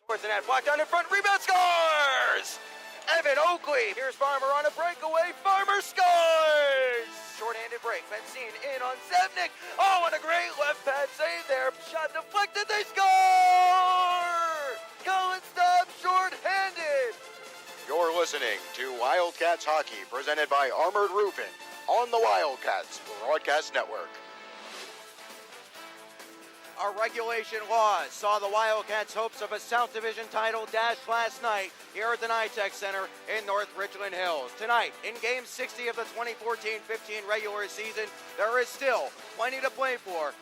Towards the net, blocked down in front, rebound, scores! Evan Oakley, here's Farmer on a breakaway, Farmer scores! Short-handed break, Benzine in on Zevnik, oh, and a great left pad save there, shot deflected, they score! Collins stops short-handed! You're listening to Wildcats Hockey, presented by Armored Roofing on the Wildcats Broadcast Network. Our regulation loss saw the Wildcats' hopes of a South Division title dashed last night here at the NYTEX Center in North Richland Hills. Tonight, in Game 60 of the 2014-15 regular season, there is still plenty to play for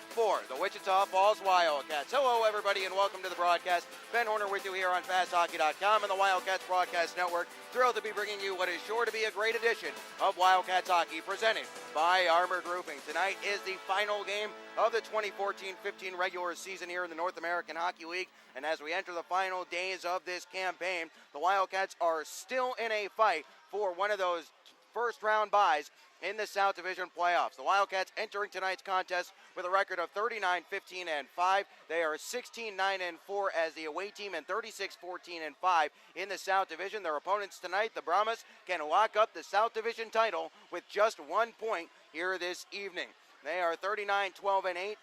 the Wichita Falls Wildcats. Hello, everybody, and welcome to the broadcast. Ben Horner with you here on FastHockey.com and the Wildcats Broadcast Network. Thrilled to be bringing you what is sure to be a great edition of Wildcats Hockey, presented by Armored Roofing. Tonight is the final game of the 2014-15 regular season here in the North American Hockey League, and as we enter the final days of this campaign, the Wildcats are still in a fight for one of those first-round byes in the South Division playoffs. The Wildcats entering tonight's contest with a record of 39-15-5. They are 16-9-4 as the away team and 36-14-5 in the South Division. Their opponents tonight, the Brahmas, can lock up the South Division title with just 1 point here this evening. They are 39-12-8,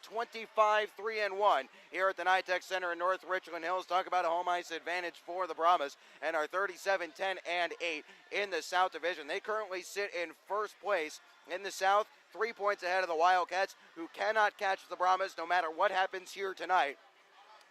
25-3-1 here at the NYTEX Center in North Richland Hills. Talk about a home ice advantage for the Brahmas, and are 37-10-8 in the South Division. They currently sit in first place in the South, 3 points ahead of the Wildcats, who cannot catch the Brahmas no matter what happens here tonight.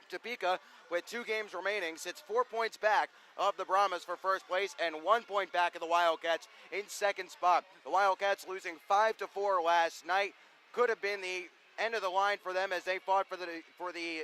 Topeka, with 2 games remaining, sits 4 points back of the Brahmas for first place and 1 point back of the Wildcats in second spot. The Wildcats losing 5-4 last night. Could have been the end of the line for them as they fought for the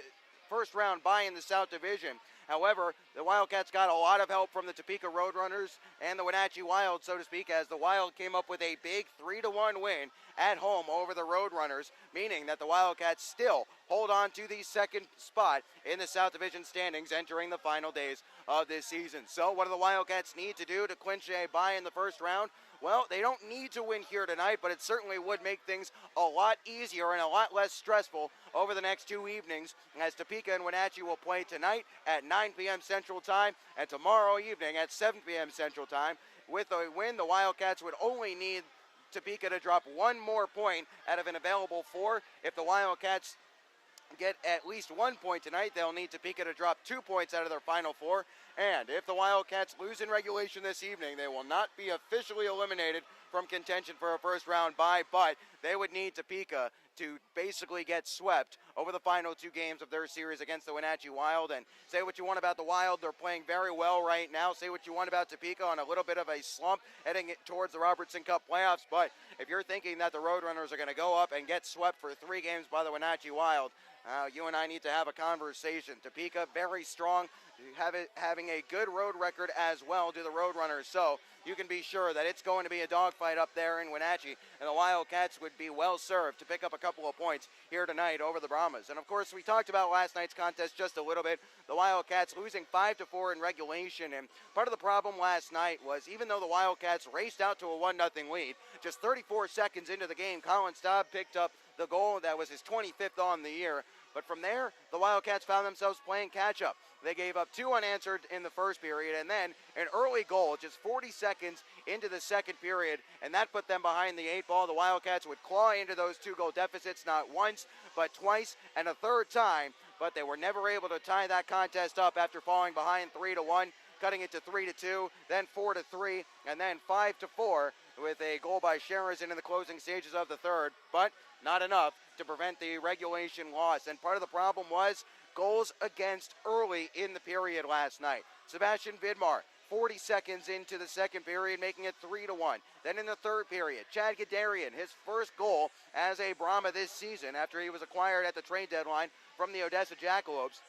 first round bye in the South Division. However, the Wildcats got a lot of help from the Topeka Roadrunners and the Wenatchee Wild, so to speak, as the Wild came up with a big 3-1 win at home over the Roadrunners, meaning that the Wildcats still hold on to the second spot in the South Division standings entering the final days of this season. So what do the Wildcats need to do to clinch a bye in the first round? Well, they don't need to win here tonight, but it certainly would make things a lot easier and a lot less stressful over the next 2 evenings, as Topeka and Wenatchee will play tonight at 9 p.m. Central Time and tomorrow evening at 7 p.m. Central Time. With a win, the Wildcats would only need Topeka to drop 1 more point out of an available 4. If the Wildcats get at least 1 point tonight, they'll need Topeka to drop 2 points out of their final 4. And if the Wildcats lose in regulation this evening, they will not be officially eliminated from contention for a first round bye, but they would need Topeka to basically get swept over the final 2 games of their series against the Wenatchee Wild. And say what you want about the Wild, they're playing very well right now. Say what you want about Topeka on a little bit of a slump heading towards the Robertson Cup playoffs, but if you're thinking that the Roadrunners are going to go up and get swept for 3 games by the Wenatchee Wild, you and I need to have a conversation. Topeka, very strong, having a good road record as well to the Roadrunners, so you can be sure that it's going to be a dogfight up there in Wenatchee, and the Wildcats would be well served to pick up a couple of points here tonight over the Brahmas. And of course, we talked about last night's contest just a little bit. The Wildcats losing 5-4 in regulation, and part of the problem last night was even though the Wildcats raced out to a 1-0 lead, just 34 seconds into the game, Colin Staub picked up the goal that was his 25th on the year. But from there, the Wildcats found themselves playing catch-up. They gave up 2 unanswered in the first period, and then an early goal just 40 seconds into the second period, and that put them behind the 8 ball. The Wildcats would claw into those 2-goal deficits not once, but twice and a third time, but they were never able to tie that contest up after falling behind 3-1, cutting it to 3-2, then 4-3, and then 5-4 with a goal by Sherazin in the closing stages of the third, but not enough to prevent the regulation loss. And part of the problem was goals against early in the period last night. Sebastian Vidmar, 40 seconds into the second period, making it 3-1. Then in the third period, Chad Gadarian, his first goal as a Brahma this season after he was acquired at the trade deadline from the Odessa Jackalopes.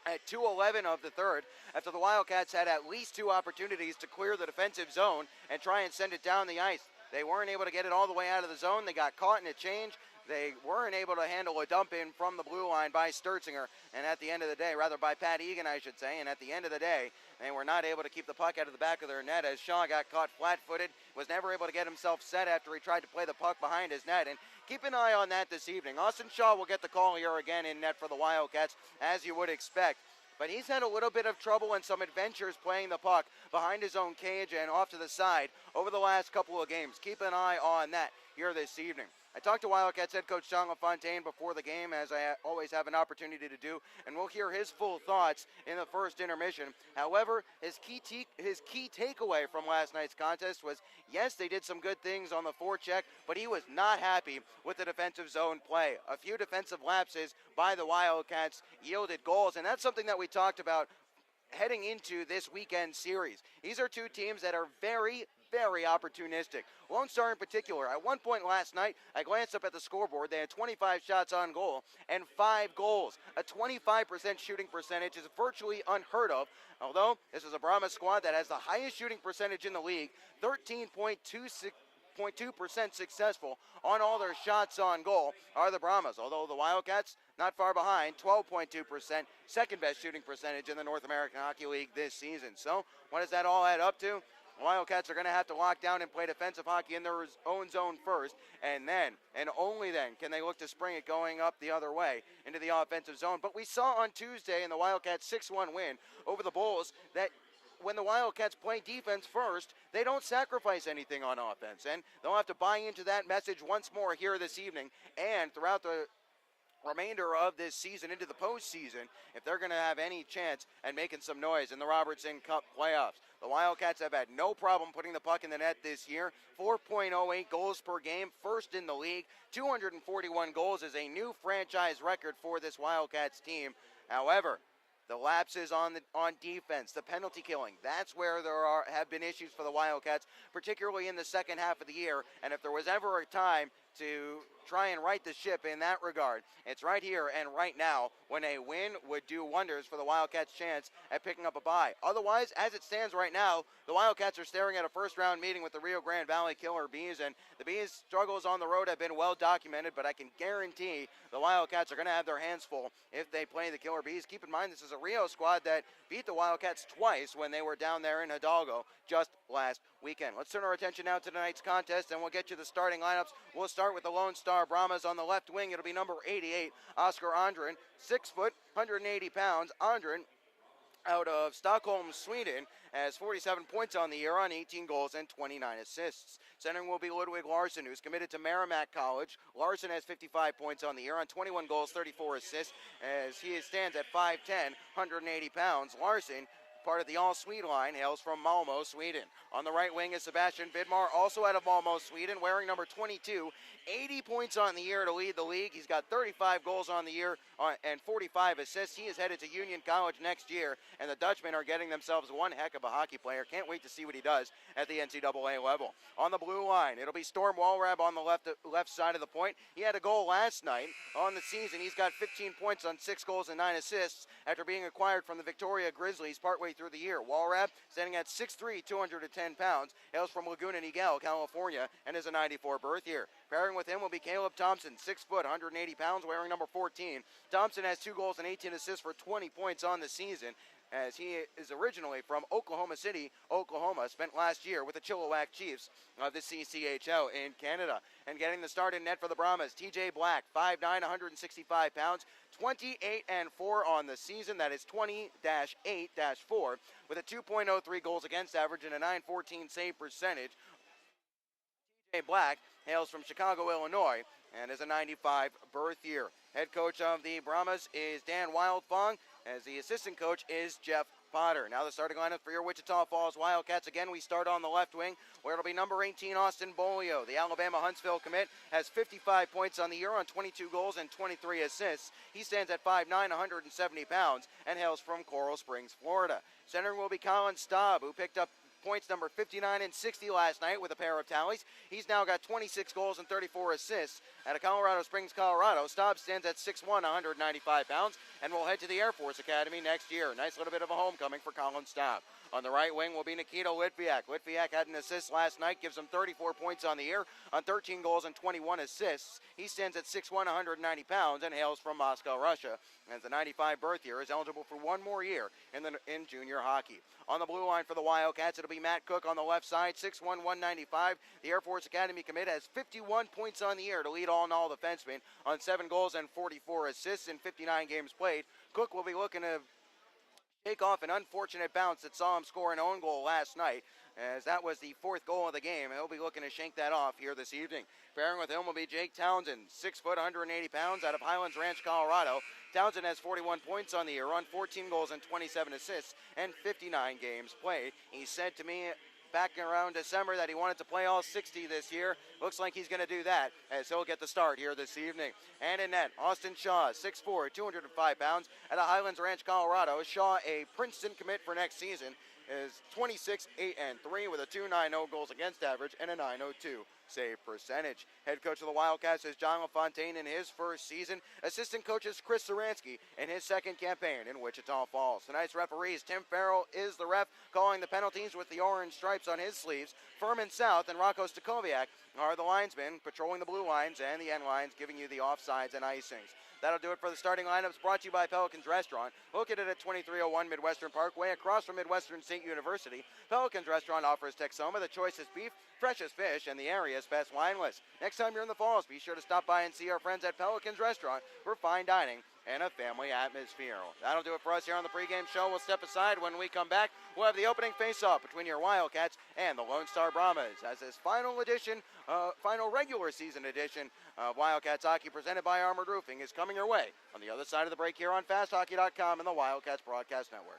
At 2:11 of the third, after the Wildcats had at least 2 opportunities to clear the defensive zone and try and send it down the ice. They weren't able to get it all the way out of the zone. They got caught in a change. They weren't able to handle a dump in from the blue line by Sturzinger, and at the end of the day, rather by Pat Egan, I should say, and at the end of the day, they were not able to keep the puck out of the back of their net as Shaw got caught flat-footed, was never able to get himself set after he tried to play the puck behind his net, and keep an eye on that this evening. Austin Shaw will get the call here again in net for the Wildcats, as you would expect. but he's had a little bit of trouble and some adventures playing the puck behind his own cage and off to the side over the last couple of games. Keep an eye on that here this evening. I talked to Wildcats head coach John LaFontaine before the game, as I always have an opportunity to do, and we'll hear his full thoughts in the first intermission. However, his key takeaway from last night's contest was, yes, they did some good things on the forecheck, but he was not happy with the defensive zone play. A few defensive lapses by the Wildcats yielded goals, and that's something that we talked about heading into this weekend series. These are two teams that are very opportunistic. Lone Star in particular, at one point last night, I glanced up at the scoreboard. They had 25 shots on goal and 5 goals. A 25% shooting percentage is virtually unheard of, although this is a Brahmas squad that has the highest shooting percentage in the league, 13.2% successful on all their shots on goal are the Brahmas, although the Wildcats not far behind, 12.2%, second best shooting percentage in the North American Hockey League this season. So what does that all add up to? Wildcats are going to have to lock down and play defensive hockey in their own zone first, and then, and only then, can they look to spring it going up the other way into the offensive zone. But we saw on Tuesday in the Wildcats 6-1 win over the Bulls that when the Wildcats play defense first, they don't sacrifice anything on offense, and they'll have to buy into that message once more here this evening and throughout the remainder of this season into the postseason if they're going to have any chance at making some noise in the Robertson Cup playoffs. The Wildcats have had no problem putting the puck in the net this year. 4.08 goals per game, first in the league. 241 goals is a new franchise record for this Wildcats team. However, the lapses on defense, the penalty killing, that's where there have been issues for the Wildcats, particularly in the second half of the year. And if there was ever a time to try and right the ship in that regard, it's right here and right now, when a win would do wonders for the Wildcats' chance at picking up a bye. Otherwise, as it stands right now, the Wildcats are staring at a first-round meeting with the Rio Grande Valley Killer Bees, and the Bees' struggles on the road have been well documented, but I can guarantee the Wildcats are going to have their hands full if they play the Killer Bees. Keep in mind, this is a Rio squad that beat the Wildcats twice when they were down there in Hidalgo just last weekend. Let's turn our attention now to tonight's contest, and we'll get you the starting lineups. We'll start with the Lone Star Brahmas on the left wing. It'll be number 88, Oscar Andren, 6 foot, 180 pounds. Andren, out of Stockholm, Sweden, has 47 points on the year on 18 goals and 29 assists. Centering will be Ludwig Larson, who's committed to Merrimack College. Larson has 55 points on the year on 21 goals, 34 assists, as he stands at 5'10", 180 pounds. Larson, part of the all-Swede line, hails from Malmo, Sweden. On the right wing is Sebastian Vidmar, also out of Malmo, Sweden, wearing number 22. 80 points on the year to lead the league. He's got 35 goals on the year and 45 assists. He is headed to Union College next year, and the Dutchmen are getting themselves one heck of a hockey player. Can't wait to see what he does at the NCAA level. On the blue line, it'll be Storm Walrab on the left side of the point. He had a goal last night on the season. He's got 15 points on 6 goals and 9 assists after being acquired from the Victoria Grizzlies partway through the year. Walrab, standing at 6'3", 210 pounds, hails from Laguna Niguel, California, and is a 94 birth year. Pairing with him will be Caleb Thompson, 6 foot, 180 pounds, wearing number 14. Thompson has 2 goals and 18 assists for 20 points on the season, as he is originally from Oklahoma City, Oklahoma, spent last year with the Chilliwack Chiefs of the CCHL in Canada. And getting the start in net for the Brahmas, TJ Black, 5'9", 165 pounds, 28-4 on the season. That is 20-8-4, with a 2.03 goals against average and a .914 save percentage. TJ Black hails from Chicago, Illinois, and is a 95 birth year. Head coach of the Brahmas is Dan Wildfong, as the assistant coach is Jeff Potter. Now the starting lineup for your Wichita Falls Wildcats. Again, we start on the left wing, where it'll be number 18, Austin Bolio. The Alabama Huntsville commit has 55 points on the year on 22 goals and 23 assists. He stands at 5'9", 170 pounds, and hails from Coral Springs, Florida. Centering will be Colin Staub, who picked up points number 59 and 60 last night with a pair of tallies. He's now got 26 goals and 34 assists. Out of Colorado Springs, Colorado, Staub stands at 6'1", 195 pounds, and will head to the Air Force Academy next year. Nice little bit of a homecoming for Colin Staub. On the right wing will be Nikita Litviak. Litviak had an assist last night, gives him 34 points on the year on 13 goals and 21 assists. He stands at 6'1", 190 pounds, and hails from Moscow, Russia. As the 95 birth year, is eligible for one more year in junior hockey. On the blue line for the Wildcats, it'll be Matt Cook on the left side, 6'1", 195. The Air Force Academy commit has 51 points on the year to lead all-in-all defensemen on 7 goals and 44 assists in 59 games played. Cook will be looking to take off an unfortunate bounce that saw him score an own goal last night, as that was the fourth goal of the game. He'll be looking to shank that off here this evening. Pairing with him will be Jake Townsend, 6 foot, 180 pounds, out of Highlands Ranch, Colorado. Townsend has 41 points on the year, on 14 goals and 27 assists, and 59 games played. He said to me back around December that he wanted to play all 60 this year. Looks like he's going to do that, as he'll get the start here this evening. And in net, Austin Shaw, 6'4", 205 pounds, out of Highlands Ranch, Colorado. Shaw, a Princeton commit for next season, is 26, 8, and 3 with a 2.90 goals against average and a 902 save percentage. Head coach of the Wildcats is John LaFontaine in his first season. Assistant coach is Chris Saransky in his second campaign in Wichita Falls. Tonight's referees, Tim Farrell is the ref, calling the penalties with the orange stripes on his sleeves. Furman South and Rocco Stakoviak are the linesmen, patrolling the blue lines and the end lines, giving you the offsides and icings. That'll do it for the starting lineups, brought to you by Pelican's Restaurant, located at 2301 Midwestern Parkway, across from Midwestern State University. Pelican's Restaurant offers Texoma, the choicest beef, freshest fish, and the area's best wine list. Next time you're in the Falls, be sure to stop by and see our friends at Pelican's Restaurant for fine dining and a family atmosphere. That'll do it for us here on the pregame show. We'll step aside. When we come back, we'll have the opening face-off between your Wildcats and the Lone Star Brahmas, as this final regular season edition of Wildcats Hockey, presented by Armored Roofing, is coming your way on the other side of the break here on FastHockey.com and the Wildcats Broadcast Network.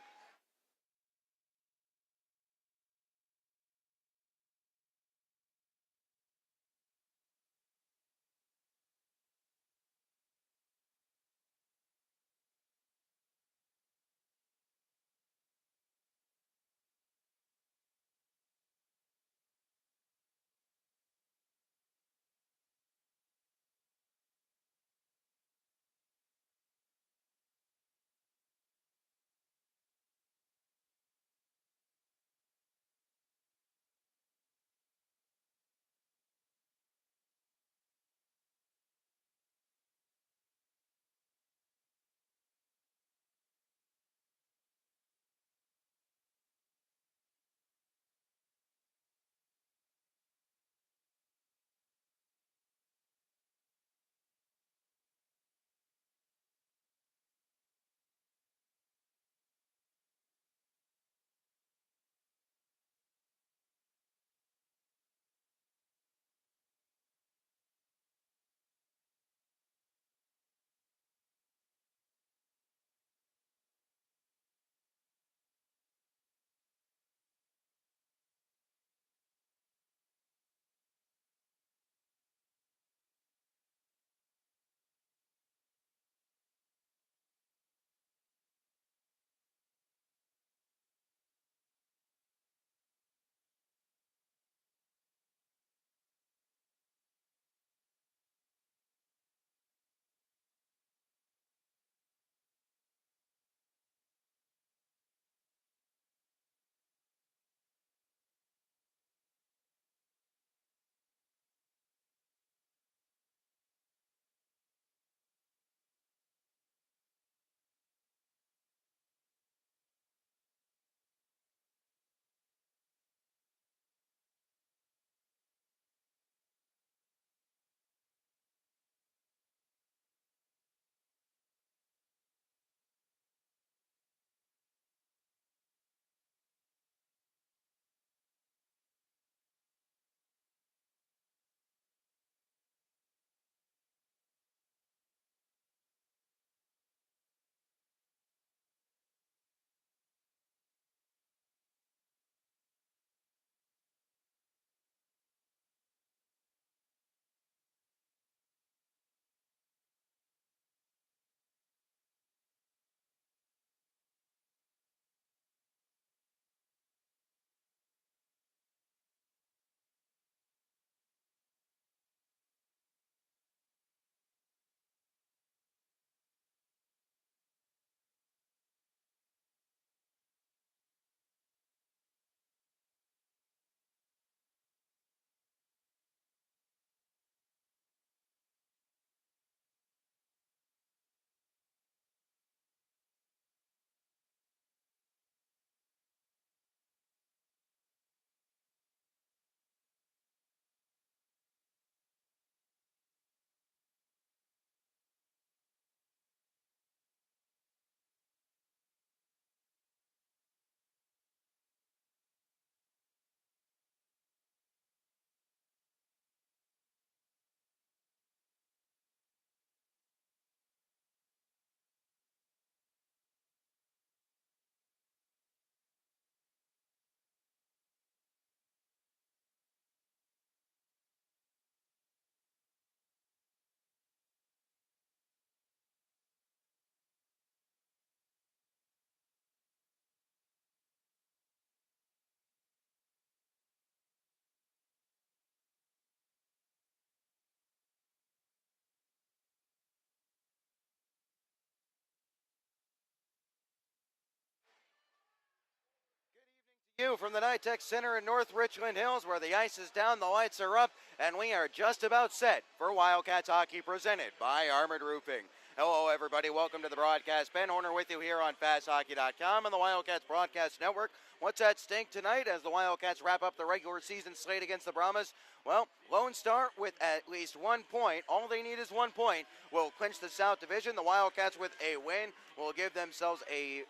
You from the NITEX Center in North Richland Hills, where the ice is down, the lights are up, and we are just about set for Wildcats hockey presented by Armored Roofing. Hello, everybody. Welcome to the broadcast. Ben Horner with you here on FastHockey.com and the Wildcats Broadcast Network. What's at stake tonight as the Wildcats wrap up the regular season slate against the Brahmas? Well, Lone Star with at least 1 point. All they need is 1 point. Will clinch the South Division. The Wildcats with a win will give themselves a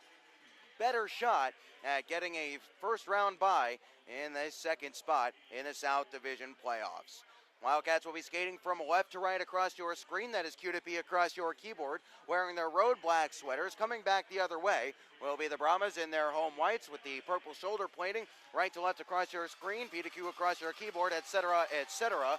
better shot at getting a first-round bye in the second spot in the South Division playoffs. Wildcats will be skating from left to right across your screen. That is Q2P across your keyboard, wearing their road black sweaters. Coming back the other way will be the Brahmas in their home whites with the purple shoulder plating. Right to left across your screen, P2Q across your keyboard, etc., etc.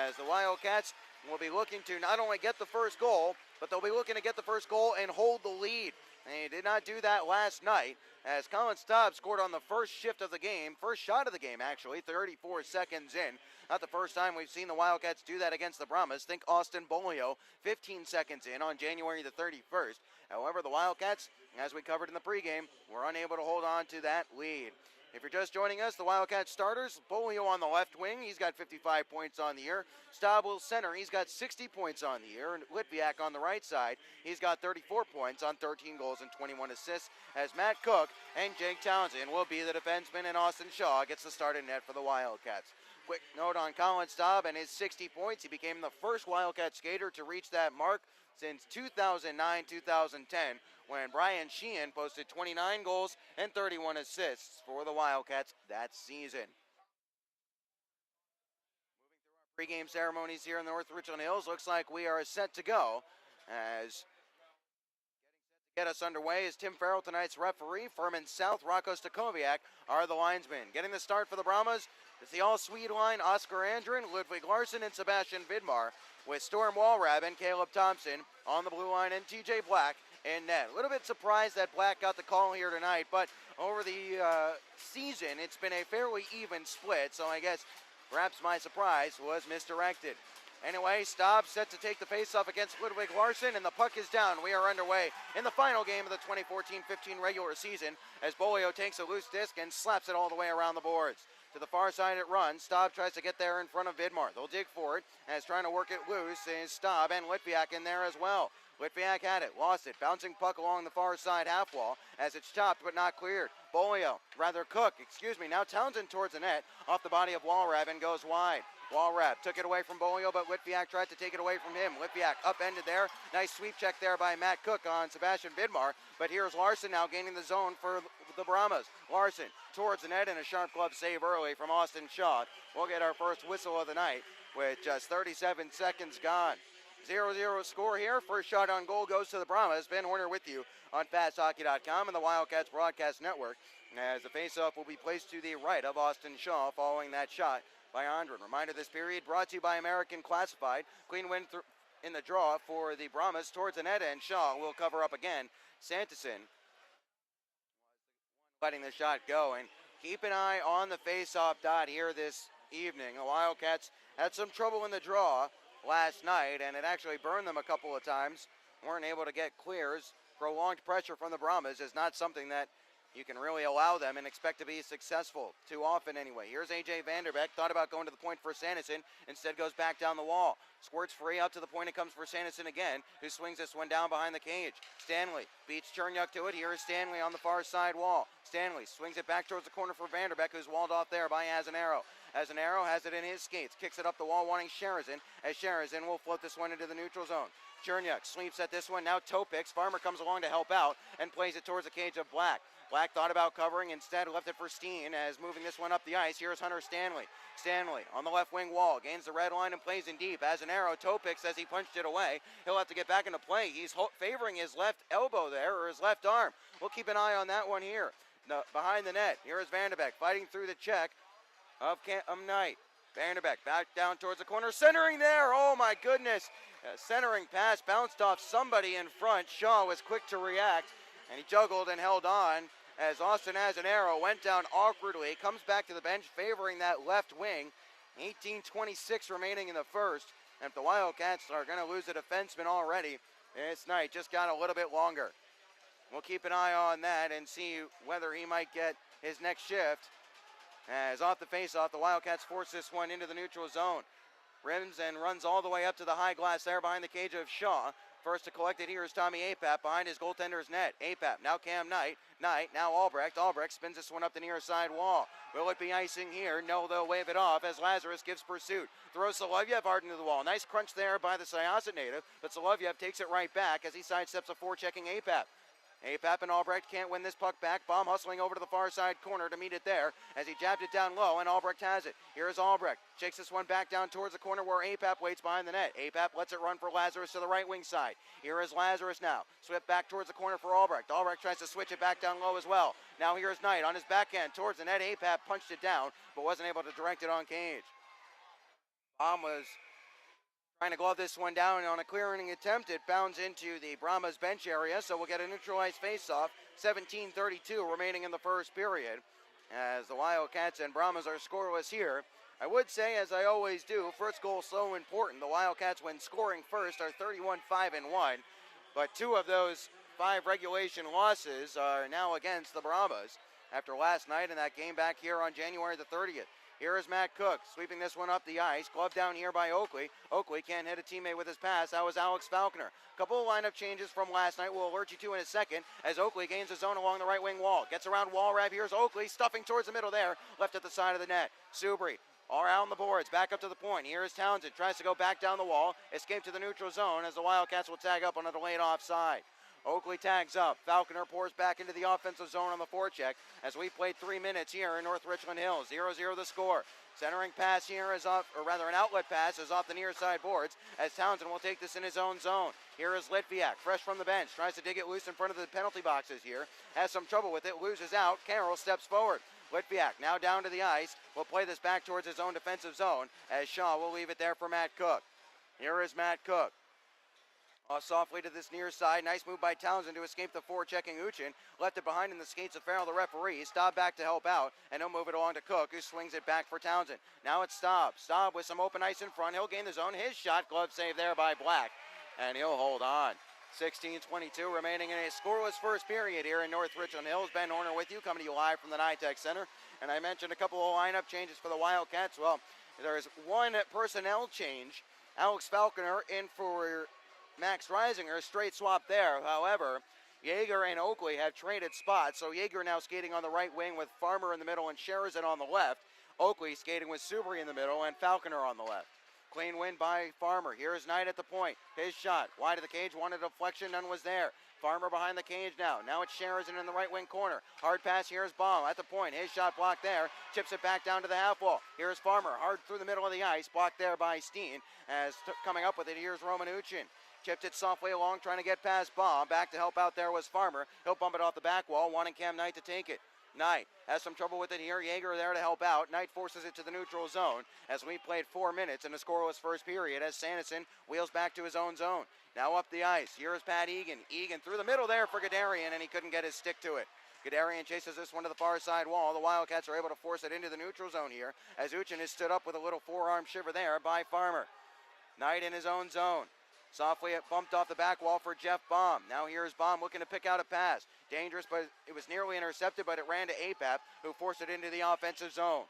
As the Wildcats will be looking to not only get the first goal, but they'll be looking to get the first goal and hold the lead. They did not do that last night as Colin Staub scored on the first shift of the game, first shot of the game actually, 34 seconds in. Not the first time we've seen the Wildcats do that against the Brahmas. Think Austin Bolio, 15 seconds in on January the 31st. However, the Wildcats, as we covered in the pregame, were unable to hold on to that lead. If you're just joining us, the Wildcats starters, Bolio on the left wing, he's got 55 points on the year. Staub will center, he's got 60 points on the year. And Litviak on the right side, he's got 34 points on 13 goals and 21 assists. As Matt Cook and Jake Townsend will be the defenseman, and Austin Shaw gets the start in net for the Wildcats. Quick note on Colin Staub and his 60 points. He became the first Wildcat skater to reach that mark since 2009-2010, when Brian Sheehan posted 29 goals and 31 assists for the Wildcats that season. Moving through our pregame ceremonies here in the North Richland Hills, looks like we are set to go as get us underway is Tim Farrell, tonight's referee. Furman South, Rocco Stakoviak are the linesmen. Getting the start for the Brahmas is the all-Swede line, Oscar Andrin, Ludwig Larson, and Sebastian Vidmar, with Storm Walrab and Caleb Thompson on the blue line, and TJ Black in net. A little bit surprised that Black got the call here tonight, but over the season, it's been a fairly even split, so I guess perhaps my surprise was misdirected. Anyway, Staub set to take the faceoff against Ludwig Larson, and the puck is down. We are underway in the final game of the 2014-15 regular season as Bolio takes a loose disc and slaps it all the way around the boards. To the far side it runs. Staub tries to get there in front of Vidmar. They'll dig for it, as trying to work it loose is Staub and Litviak in there as well. Litviak had it, lost it, bouncing puck along the far side half wall as it's chopped but not cleared. Cook, now Townsend towards the net, off the body of Walrab and goes wide. Walrab took it away from Bolio, but Litviak tried to take it away from him. Litviak upended there. Nice sweep check there by Matt Cook on Sebastian Vidmar. But here's Larson now gaining the zone for the Brahmas. Larson towards the net and a sharp glove save early from Austin Shaw. We'll get our first whistle of the night with just 37 seconds gone. 0-0 score here. First shot on goal goes to the Brahmas. Ben Horner with you on FastHockey.com and the Wildcats Broadcast Network, as the faceoff will be placed to the right of Austin Shaw following that shot by Andrin. Reminder, this period brought to you by American Classified. Clean win in the draw for the Brahmas towards the net, and Shaw will cover up again. Sanderson letting the shot go, and keep an eye on the faceoff dot here this evening. The Wildcats had some trouble in the draw last night, and it actually burned them a couple of times. Weren't able to get clears. Prolonged pressure from the Brahmas is not something that you can really allow them and expect to be successful too often anyway. Here's A.J. Vanderbeek, thought about going to the point for Sanderson, instead goes back down the wall. Squirts free out to the point, it comes for Sanderson again, who swings this one down behind the cage. Stanley beats Chernyuk to it. Here is Stanley on the far side wall. Stanley swings it back towards the corner for Vanderbeek, who's walled off there by Azanaro. Azanaro has it in his skates, kicks it up the wall wanting Sherazin, as Sherazin will float this one into the neutral zone. Chernyuk sleeps at this one, now toe picks. Farmer comes along to help out and plays it towards the cage of Black. Black thought about covering, instead left it for Steen as moving this one up the ice. Here's Hunter Stanley. Stanley on the left wing wall, gains the red line and plays in deep. As an arrow, toe picks as he punched it away. He'll have to get back into play. He's favoring his left elbow there, or his left arm. We'll keep an eye on that one here. No, behind the net, here is Vanderbeek fighting through the check of Knight. Vanderbeek back down towards the corner, centering there. Oh my goodness. Centering pass bounced off somebody in front. Shaw was quick to react, and he juggled and held on as Austin Azanaro went down awkwardly, comes back to the bench favoring that left wing. 18:26 remaining in the first, and if the Wildcats are going to lose a defenseman already, this night just got a little bit longer. We'll keep an eye on that and see whether he might get his next shift. As off the face-off, the Wildcats force this one into the neutral zone. Rims and runs all the way up to the high glass there behind the cage of Shaw. First to collect it here is Tommy Apap behind his goaltender's net. Apap, now Cam Knight. Knight, now Albrecht. Albrecht spins this one up the near side wall. Will it be icing here? No, they'll wave it off as Lazarus gives pursuit. Throws Solovyev hard into the wall. Nice crunch there by the Syosset native, but Solovyev takes it right back as he sidesteps a forechecking Apap. Apap and Albrecht can't win this puck back. Baum hustling over to the far side corner to meet it there as he jabbed it down low, and Albrecht has it. Here's Albrecht. Shakes this one back down towards the corner where Apap waits behind the net. Apap lets it run for Lazarus to the right wing side. Here is Lazarus now. Swift back towards the corner for Albrecht. Albrecht tries to switch it back down low as well. Now here's Knight on his backhand towards the net. Apap punched it down, but wasn't able to direct it on cage. Baum was trying to glove this one down on a clearing attempt. It bounds into the Brahmas bench area, so we'll get a neutralized faceoff. 17:32 remaining in the first period as the Wildcats and Brahmas are scoreless here. I would say, as I always do, first goal so important. The Wildcats, when scoring first, are 31-5-1, but 2 of those 5 regulation losses are now against the Brahmas after last night in that game back here on January the 30th. Here is Matt Cook, sweeping this one up the ice. Glove down here by Oakley. Oakley can't hit a teammate with his pass. That was Alex Falconer. Couple of lineup changes from last night we'll alert you to in a second as Oakley gains the zone along the right wing wall. Gets around Walrav. Here's Oakley, stuffing towards the middle there. Left at the side of the net. Subri all around the boards, back up to the point. Here is Townsend, tries to go back down the wall. Escape to the neutral zone as the Wildcats will tag up on a delayed offside. Oakley tags up. Falconer pours back into the offensive zone on the forecheck as we played 3 minutes here in North Richland Hills. 0-0 the score. Centering pass here is off, or rather an outlet pass is off the near side boards as Townsend will take this in his own zone. Here is Litviak, fresh from the bench, tries to dig it loose in front of the penalty boxes here. Has some trouble with it, loses out. Carroll steps forward. Litviak now down to the ice. Will play this back towards his own defensive zone as Shaw will leave it there for Matt Cook. Here is Matt Cook. Softly to this near side. Nice move by Townsend to escape the forechecking Uchin. Left it behind in the skates of Farrell, the referee. Staub back to help out, and he'll move it along to Cook, who swings it back for Townsend. Now it's Staub. Staub with some open ice in front. He'll gain the zone. His shot, glove save there by Black, and he'll hold on. 16:22 remaining in a scoreless first period here in North Richland Hills. Ben Horner with you, coming to you live from the NYTEC Center. And I mentioned a couple of lineup changes for the Wildcats. Well, there's one personnel change. Alex Falconer in for Max Reisinger, straight swap there. However, Yeager and Oakley have traded spots, so Yeager now skating on the right wing with Farmer in the middle and Sherzan on the left. Oakley skating with Subri in the middle and Falconer on the left. Clean win by Farmer. Here's Knight at the point. His shot, wide of the cage, wanted a deflection, none was there. Farmer behind the cage now. Now it's Sherzan in the right wing corner. Hard pass, here's Baum at the point. His shot blocked there. Chips it back down to the half wall. Here's Farmer, hard through the middle of the ice. Blocked there by Steen. As coming up with it, here's Roman Uchin. Chipped it softly along, trying to get past Baum. Back to help out there was Farmer. He'll bump it off the back wall, wanting Cam Knight to take it. Knight has some trouble with it here. Yeager there to help out. Knight forces it to the neutral zone as we played 4 minutes in a scoreless first period as Sanderson wheels back to his own zone. Now up the ice. Here's Pat Egan. Egan through the middle there for Gadarian, and he couldn't get his stick to it. Gadarian chases this one to the far side wall. The Wildcats are able to force it into the neutral zone here as Uchin is stood up with a little forearm shiver there by Farmer. Knight in his own zone. Softly it bumped off the back wall for Jeff Baum. Now here's Baum looking to pick out a pass. Dangerous, but it was nearly intercepted, but it ran to Apap, who forced it into the offensive zone. Up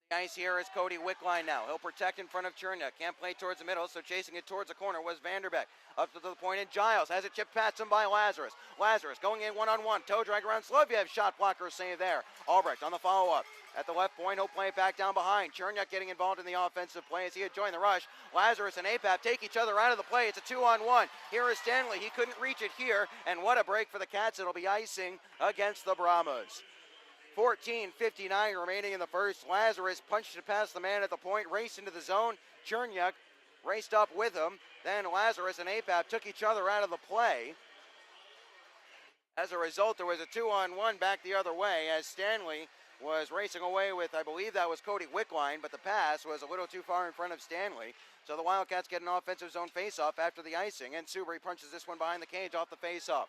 the ice here is Cody Wickline now. He'll protect in front of Chernia. Can't play towards the middle, so chasing it towards the corner was Vanderbeck. Up to the point, and Giles has it chipped past him by Lazarus. Lazarus going in one-on-one. Toe drag around Solovyev. Shot blocker save there. Albrecht on the follow-up. At the left point, he'll play it back down behind. Cherniak getting involved in the offensive play as he had joined the rush. Lazarus and Apap take each other out of the play. It's a 2-on-1. Here is Stanley. He couldn't reach it here, and what a break for the Cats. It'll be icing against the Brahmas. 14:59 remaining in the first. Lazarus punched it past the man at the point, raced into the zone. Cherniak raced up with him. Then Lazarus and Apap took each other out of the play. As a result, there was a 2-on-1 back the other way as Stanley was racing away with, I believe that was Cody Wickline, but the pass was a little too far in front of Stanley. So the Wildcats get an offensive zone faceoff after the icing, and Subri punches this one behind the cage off the faceoff.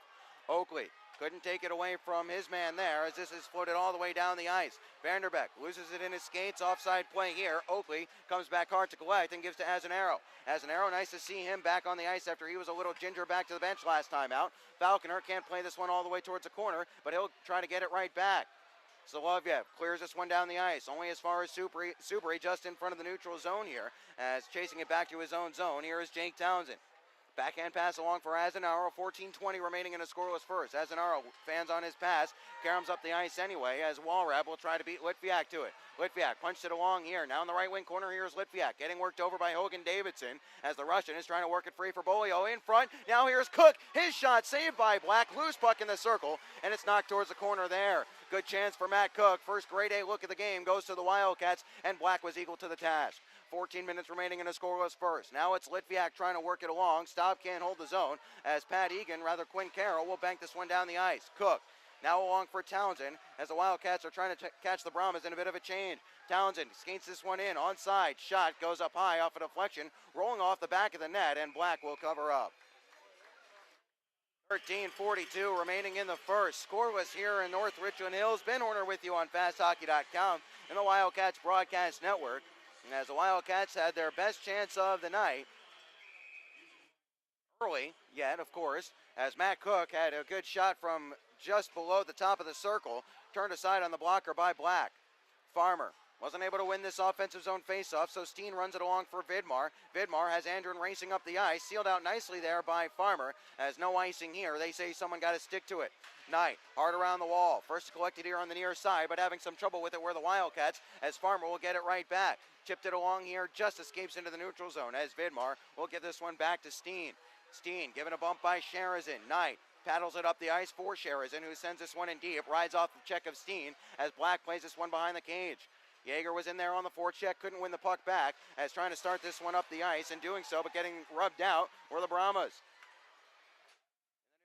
Oakley couldn't take it away from his man there as this is floated all the way down the ice. Vanderbeck loses it in his skates. Offside play here. Oakley comes back hard to collect and gives to Azanaro. Azanaro, nice to see him back on the ice after he was a little ginger back to the bench last time out. Falconer can't play this one all the way towards the corner, but he'll try to get it right back. Solovyev clears this one down the ice, only as far as Subri just in front of the neutral zone here, as chasing it back to his own zone. Here is Jake Townsend. Backhand pass along for Azanaro, 14:20 remaining in a scoreless first. Azanaro fans on his pass, caroms up the ice anyway, as Walrab will try to beat Litviak to it. Litviak punched it along here. Now in the right wing corner, here's Litviak, getting worked over by Hogan Davidson, as the Russian is trying to work it free for Bolio in front. Now here's Cook, his shot saved by Black, loose puck in the circle, and it's knocked towards the corner there. Good chance for Matt Cook. First grade A look at the game goes to the Wildcats, and Black was equal to the task. 14 minutes remaining in a scoreless first. Now it's Litviak trying to work it along. Staub can't hold the zone as Quinn Carroll will bank this one down the ice. Cook now along for Townsend as the Wildcats are trying to catch the Brahmas in a bit of a change. Townsend skates this one in, onside. Shot goes up high off a deflection, rolling off the back of the net, and Black will cover up. 13:42 remaining in the first. Scoreless here in North Richland Hills. Ben Horner with you on FastHockey.com and the Wildcats Broadcast Network. And as the Wildcats had their best chance of the night, early yet, of course, as Matt Cook had a good shot from just below the top of the circle, turned aside on the blocker by Black. Farmer wasn't able to win this offensive zone faceoff, so Steen runs it along for Vidmar. Vidmar has Andren racing up the ice, sealed out nicely there by Farmer. As no icing here, they say someone got to stick to it. Knight, hard around the wall. First collected here on the near side, but having some trouble with it where the Wildcats, as Farmer will get it right back. Chipped it along here, just escapes into the neutral zone, as Vidmar will give this one back to Steen. Steen given a bump by Sharazin. Knight paddles it up the ice for Sharazin, who sends this one in deep, rides off the check of Steen, as Black plays this one behind the cage. Yeager was in there on the forecheck, couldn't win the puck back, as trying to start this one up the ice, and doing so, but getting rubbed out were the Brahmas.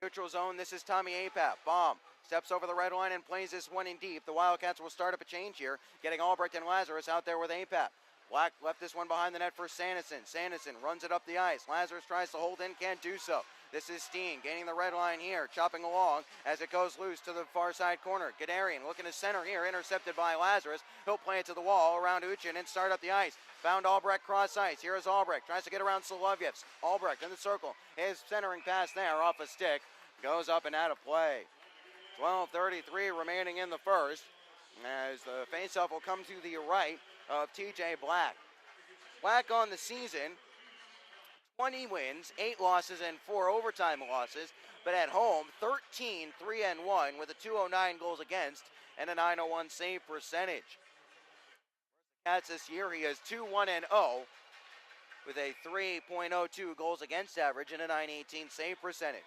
In the neutral zone, this is Tommy Apap. Bomb steps over the red line and plays this one in deep. The Wildcats will start up a change here, getting Albrecht and Lazarus out there with Apap. Black left this one behind the net for Sanderson. Sanderson runs it up the ice. Lazarus tries to hold in, can't do so. This is Steen gaining the red line here, chopping along as it goes loose to the far side corner. Gadarian looking to center here, intercepted by Lazarus. He'll play it to the wall around Uchin and start up the ice. Found Albrecht cross ice. Here is Albrecht, tries to get around Solovyev. Albrecht in the circle. His centering pass there off a stick goes up and out of play. 12:33 remaining in the first, as the faceoff will come to the right of TJ Black. Black on the season, 20 wins, 8 losses, and 4 overtime losses, but at home, 13, 3-1 with a 209 goals against and a 901 save percentage. Cats this year, he is 2-1-0 with a 3.02 goals against average and a 918 save percentage.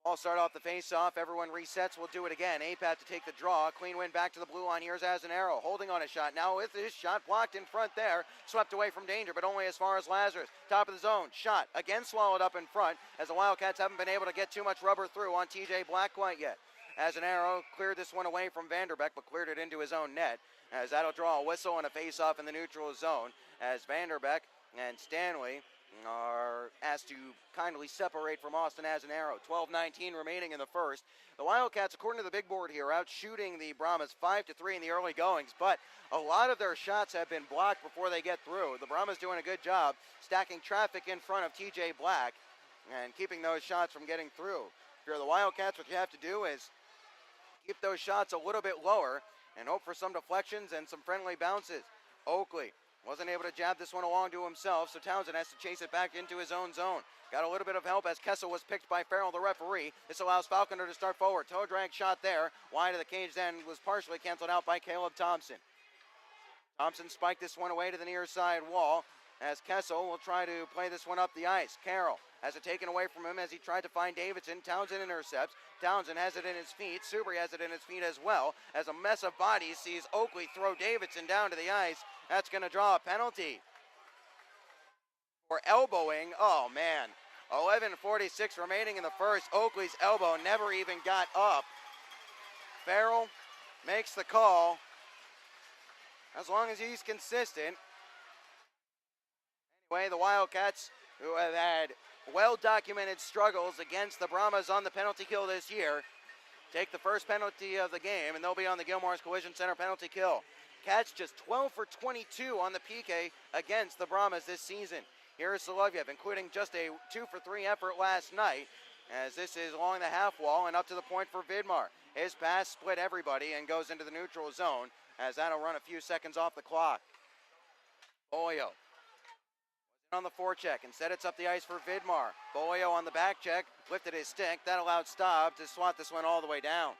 Ball start off the face-off. Everyone resets. We'll do it again. Apap to take the draw. Clean win back to the blue line. Here's Azanaro holding on a shot. Now with his shot blocked in front there. Swept away from danger, but only as far as Lazarus. Top of the zone. Shot again swallowed up in front as the Wildcats haven't been able to get too much rubber through on TJ Black quite yet. Azanaro cleared this one away from Vanderbeck, but cleared it into his own net. As that'll draw a whistle and a face-off in the neutral zone as Vanderbeck and Stanley are asked to kindly separate from Austin Azanaro. 12:19 remaining in the first. The Wildcats, according to the big board here, out shooting the Brahmas 5-3 in the early goings, but a lot of their shots have been blocked before they get through. The Brahmas doing a good job stacking traffic in front of TJ Black and keeping those shots from getting through. If you're the Wildcats, what you have to do is keep those shots a little bit lower and hope for some deflections and some friendly bounces. Oakley wasn't able to jab this one along to himself, so Townsend has to chase it back into his own zone. Got a little bit of help as Kessel was picked by Farrell, the referee. This allows Falconer to start forward. Toe drag shot there. Wide of the cage then was partially canceled out by Caleb Thompson. Thompson spiked this one away to the near side wall as Kessel will try to play this one up the ice. Carroll has it taken away from him as he tried to find Davidson. Townsend intercepts. Townsend has it in his feet. Subri has it in his feet as well as a mess of bodies sees Oakley throw Davidson down to the ice. That's going to draw a penalty for elbowing. Oh, man. 11:46 remaining in the first. Oakley's elbow never even got up. Farrell makes the call. As long as he's consistent. Anyway, the Wildcats, who have had well-documented struggles against the Brahmas on the penalty kill this year, take the first penalty of the game, and they'll be on the Gilmore's Collision Center penalty kill. Cats just 12 for 22 on the PK against the Brahmas this season. Here is Solovyev, including just a 2 for 3 effort last night, as this is along the half wall and up to the point for Vidmar. His pass split everybody and goes into the neutral zone, as that'll run a few seconds off the clock. Bolio on the forecheck, instead it's up the ice for Vidmar. Bolio on the back check, lifted his stick, that allowed Staub to swat this one all the way down.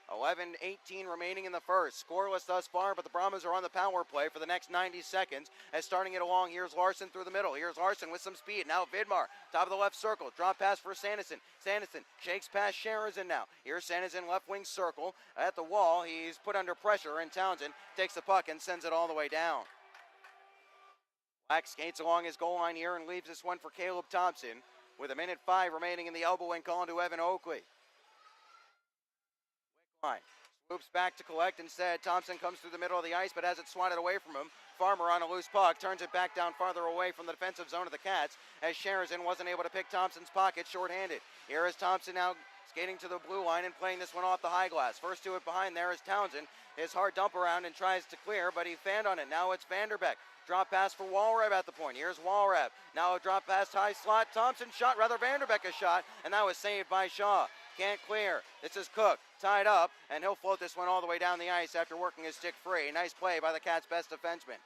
11-18 remaining in the first. Scoreless thus far, but the Brahmas are on the power play for the next 90 seconds. As starting it along, here's Larson through the middle. Here's Larson with some speed. Now Vidmar, top of the left circle. Drop pass for Sanderson. Sanderson shakes past Sherazin now. Here's Sanderson, left wing circle. At the wall, he's put under pressure, and Townsend takes the puck and sends it all the way down. Black skates along his goal line here and leaves this one for Caleb Thompson with 1:05 remaining in the elbowing call to Evan Oakley. Line. Swoops back to collect instead. Thompson comes through the middle of the ice, but has it swatted away from him. Farmer on a loose puck, turns it back down farther away from the defensive zone of the Cats, as Sherazin wasn't able to pick Thompson's pocket shorthanded. Here is Thompson now skating to the blue line and playing this one off the high glass. First to it behind there is Townsend. His hard dump around and tries to clear, but he fanned on it. Now it's Vanderbeck. Drop pass for Walrab at the point. Here's Walrab. Now a drop pass high slot. Thompson shot, rather Vanderbeck a shot, and that was saved by Shaw. Can't clear. This is Cook, tied up, and he'll float this one all the way down the ice after working his stick free. Nice play by the Cats' best defenseman.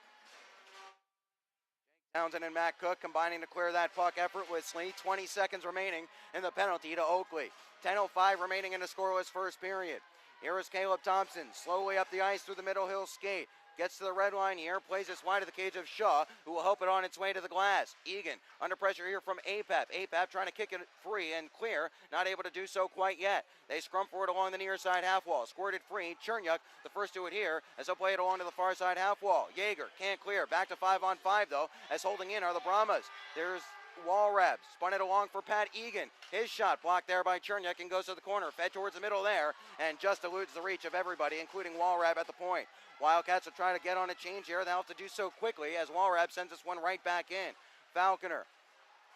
Townsend and Matt Cook combining to clear that puck effortlessly. 20 seconds remaining in the penalty to Oakley. 10:05 remaining in the scoreless first period. Here is Caleb Thompson, slowly up the ice through the middle hill skate. Gets to the red line here, plays this wide of the cage of Shaw, who will help it on its way to the glass. Egan under pressure here from Apap. Apap trying to kick it free and clear, not able to do so quite yet. They scrum for it along the near side half wall. Squirted free, Chernyuk, the first to it here, as they'll play it along to the far side half wall. Yeager can't clear, back to 5-on-5 though, as holding in are the Brahmas. There's Walrab, spun it along for Pat Egan. His shot blocked there by Chernyuk and goes to the corner, fed towards the middle there, and just eludes the reach of everybody, including Walrab at the point. Wildcats will try to get on a change here. They'll have to do so quickly as Walrab sends this one right back in. Falconer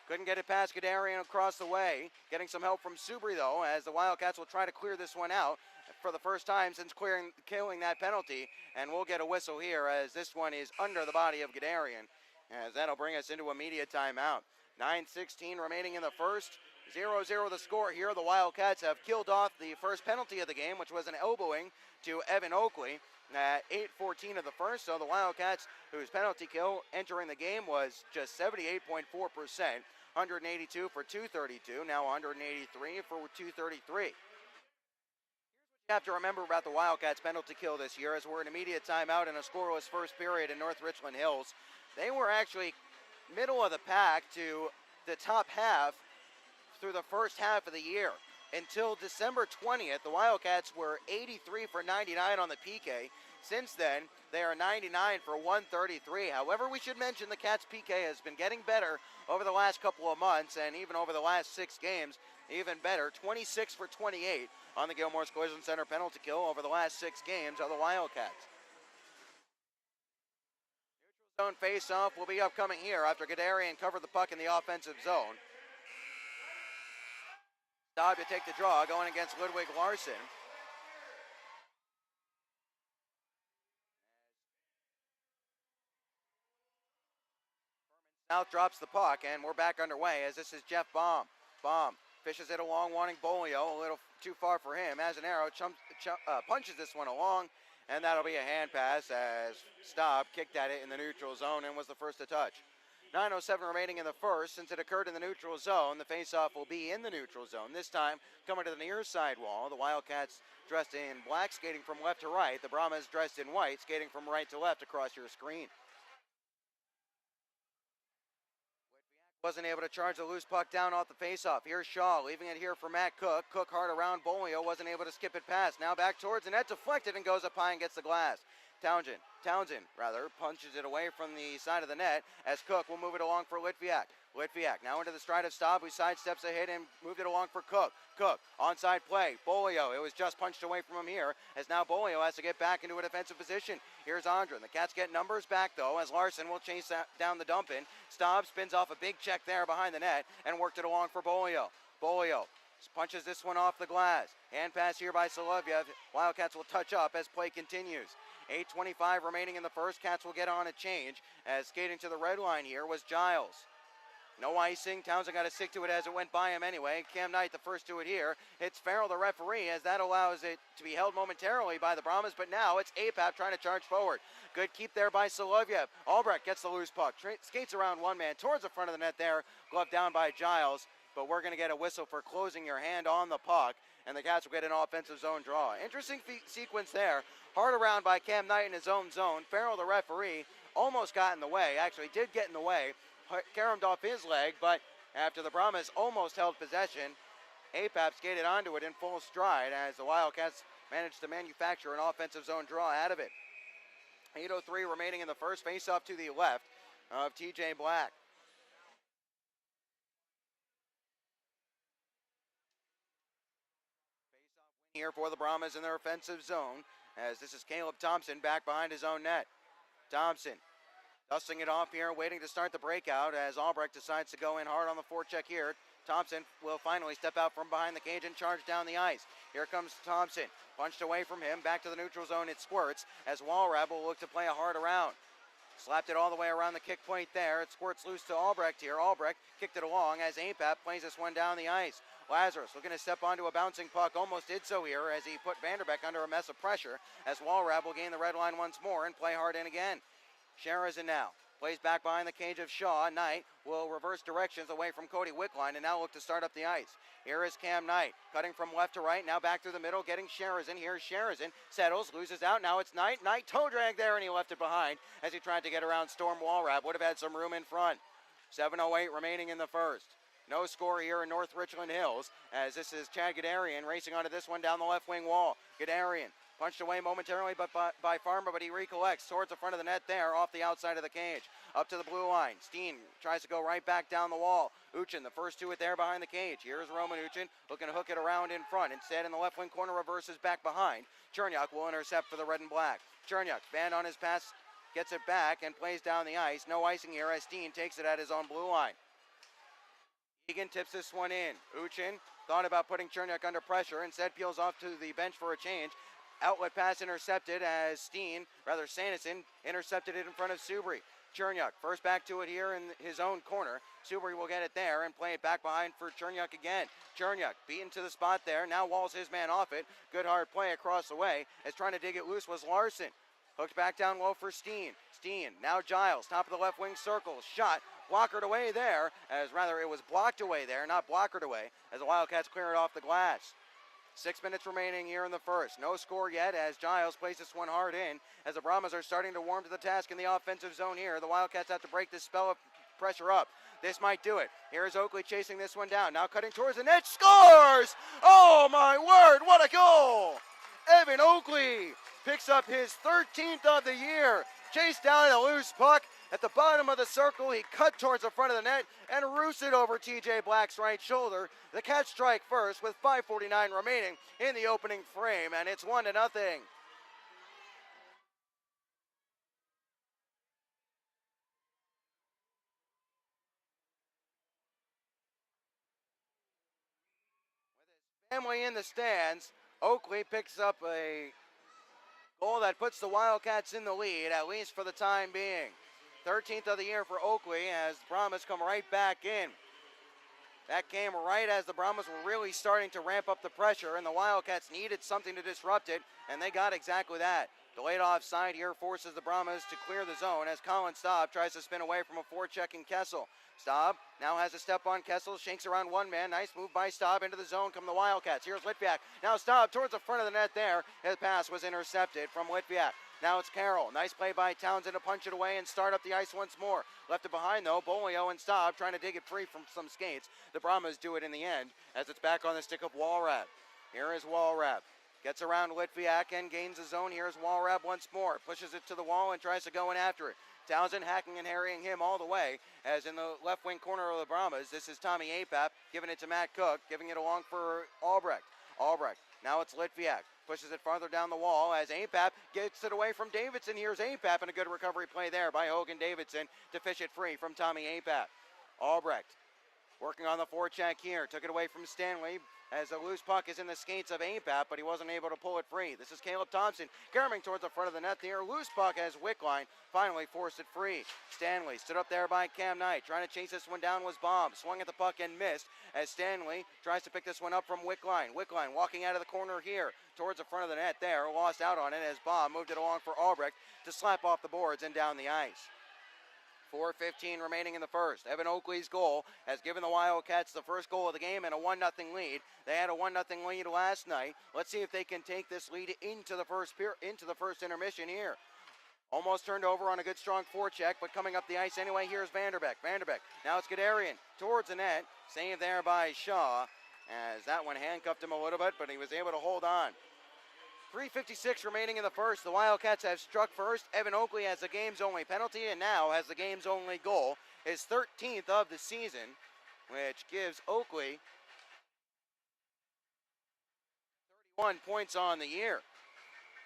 couldn't get it past Gadarian across the way. Getting some help from Subri though, as the Wildcats will try to clear this one out for the first time since killing that penalty. And we'll get a whistle here as this one is under the body of Gadarian, as that'll bring us into immediate timeout. 9:16 remaining in the first. 0-0 the score here. The Wildcats have killed off the first penalty of the game, which was an elbowing to Evan Oakley at 8:14 of the first. So the Wildcats, whose penalty kill entering the game was just 78.4%, 182 for 232, now 183 for 233. You have to remember about the Wildcats penalty kill this year, as we're in immediate timeout in a scoreless first period in North Richland Hills. They were actually middle of the pack to the top half through the first half of the year. Until December 20th, the Wildcats were 83 for 99 on the PK. Since then, they are 99 for 133. However, we should mention the Cats' PK has been getting better over the last couple of months, and even over the last 6 games, even better. 26 for 28 on the Gilmore's Collision Center penalty kill over the last 6 games of the Wildcats. Neutral zone face-off will be upcoming here after Gadarian covered the puck in the offensive zone. Staub to take the draw, going against Ludwig Larson. South drops the puck, and we're back underway as this is Jeff Baum. Baum fishes it along, wanting Bolio, a little too far for him. As an arrow, punches this one along, and that'll be a hand pass as Staub kicked at it in the neutral zone and was the first to touch. 9:07 remaining in the first. Since it occurred in the neutral zone, the faceoff will be in the neutral zone. This time coming to the near side wall. The Wildcats dressed in black, skating from left to right. The Brahmas dressed in white, skating from right to left across your screen. Wasn't able to charge the loose puck down off the faceoff. Here's Shaw, leaving it here for Matt Cook. Cook hard around Bolio, wasn't able to skip it past. Now back towards the net, deflected and goes up high and gets the glass. Townsend punches it away from the side of the net as Cook will move it along for Litviak. Litviak now into the stride of Staub, who sidesteps a hit and moved it along for Cook. Cook, onside play. Bolio, it was just punched away from him here, as now Bolio has to get back into a defensive position. Here's Andren. The Cats get numbers back, though, as Larson will chase down the dump in. Staub spins off a big check there behind the net and worked it along for Bolio. Bolio punches this one off the glass. Hand pass here by Solovyev. Wildcats will touch up as play continues. 8:25 remaining in the first. Cats will get on a change, as skating to the red line here was Giles. No icing. Townsend got to stick to it as it went by him anyway. Cam Knight, the first to it here. Hits Farrell, the referee, as that allows it to be held momentarily by the Brahmas, but now it's APAP trying to charge forward. Good keep there by Solovyev. Albrecht gets the loose puck. Skates around one man towards the front of the net there. Glove down by Giles, but we're going to get a whistle for closing your hand on the puck, and the Cats will get an offensive zone draw. Interesting sequence there. Hard around by Cam Knight in his own zone. Farrell, the referee, almost got in the way. Actually did get in the way. Caromed off his leg, but after the Brahmas almost held possession, APAP skated onto it in full stride as the Wildcats managed to manufacture an offensive zone draw out of it. 8:03 remaining in the first. Face-off to the left of TJ Black. Face-off win here for the Brahmas in their offensive zone, as this is Caleb Thompson back behind his own net. Thompson dusting it off here, waiting to start the breakout as Albrecht decides to go in hard on the forecheck here. Thompson will finally step out from behind the cage and charge down the ice. Here comes Thompson, punched away from him, back to the neutral zone. It squirts as Walrab will look to play a hard around. Slapped it all the way around the kick point there. It squirts loose to Albrecht here. Albrecht kicked it along as APAP plays this one down the ice. Lazarus looking to step onto a bouncing puck, almost did so here as he put Vanderbeck under a mess of pressure, as Walrab will gain the red line once more and play hard in again. Sheridan now plays back behind the cage of Shaw. Knight will reverse directions away from Cody Wickline and now look to start up the ice. Here is Cam Knight cutting from left to right, now back through the middle, getting Sheridan. Here's Sheridan, settles, loses out, now it's Knight. Knight toe drag there and he left it behind as he tried to get around Storm Walrab. Would have had some room in front. 7:08 remaining in the first. No score here in North Richland Hills, as this is Chad Gadarian racing onto this one down the left wing wall. Gadarian punched away momentarily by Farmer, but he recollects towards the front of the net there, off the outside of the cage. Up to the blue line. Steen tries to go right back down the wall. Uchin, the first to it there behind the cage. Here's Roman Uchin looking to hook it around in front. Instead, in the left wing corner, reverses back behind. Cherniak will intercept for the red and black. Cherniak, banned on his pass, gets it back and plays down the ice. No icing here as Steen takes it at his own blue line. Egan tips this one in. Uchin thought about putting Cherniak under pressure. Instead, peels off to the bench for a change. Outlet pass intercepted as Sanderson intercepted it in front of Subri. Cherniak first back to it here in his own corner. Subri will get it there and play it back behind for Cherniak again. Cherniak beaten to the spot there. Now walls his man off it. Good hard play across the way as trying to dig it loose was Larson. Hooked back down low for Steen. Steen, now Giles, top of the left wing circle. Shot, blockered away there, it was blocked away there, not blockered away, as the Wildcats clear it off the glass. 6 minutes remaining here in the first. No score yet as Giles plays this one hard in, as the Brahmas are starting to warm to the task in the offensive zone here. The Wildcats have to break this spell of pressure up. This might do it. Here's Oakley chasing this one down. Now cutting towards the net, scores! Oh my word, what a goal! Evan Oakley picks up his 13th of the year. Chased down a loose puck. At the bottom of the circle, he cut towards the front of the net and roosted over TJ Black's right shoulder. The Cats strike first with 5:49 remaining in the opening frame, and it's 1-0. With his family in the stands, Oakley picks up a goal that puts the Wildcats in the lead, at least for the time being. 13th of the year for Oakley as the Brahmas come right back in. That came right as the Brahmas were really starting to ramp up the pressure, and the Wildcats needed something to disrupt it, and they got exactly that. Delayed offside here forces the Brahmas to clear the zone as Colin Staub tries to spin away from a forechecking Kessel. Staub now has a step on Kessel, shanks around one man. Nice move by Staub into the zone come the Wildcats. Here's Litviak. Now Staub towards the front of the net there. His pass was intercepted from Litviak. Now it's Carroll. Nice play by Townsend to punch it away and start up the ice once more. Left it behind though. Bolio and Staub trying to dig it free from some skates. The Brahmas do it in the end as it's back on the stick of Walrab. Here is Walrab. Gets around Litviak and gains the zone. Here's Walrab once more. Pushes it to the wall and tries to go in after it. Townsend hacking and harrying him all the way, as in the left wing corner of the Brahmas. This is Tommy Apap giving it to Matt Cook, giving it along for Albrecht. Now it's Litviak. Pushes it farther down the wall as Apap gets it away from Davidson. Here's Apap, and a good recovery play there by Hogan Davidson to fish it free from Tommy Apap. Albrecht working on the forecheck here. Took it away from Stanley as a loose puck is in the skates of Apap, but he wasn't able to pull it free. This is Caleb Thompson caroming towards the front of the net here. Loose puck as Wickline finally forced it free. Stanley stood up there by Cam Knight. Trying to chase this one down was Baum. Swung at the puck and missed as Stanley tries to pick this one up from Wickline. Wickline walking out of the corner here towards the front of the net there. Lost out on it as Baum moved it along for Albrecht to slap off the boards and down the ice. 4:15 remaining in the first. Evan Oakley's goal has given the Wildcats the first goal of the game and a 1-0 lead. They had a 1-0 lead last night. Let's see if they can take this lead into the first intermission here. Almost turned over on a good strong forecheck, but coming up the ice anyway. Here's Vanderbeck. Now it's Gadarian towards the net. Saved there by Shaw, as that one handcuffed him a little bit, but he was able to hold on. 3:56 remaining in the first. The Wildcats have struck first. Evan Oakley has the game's only penalty and now has the game's only goal. His 13th of the season, which gives Oakley 31 points on the year.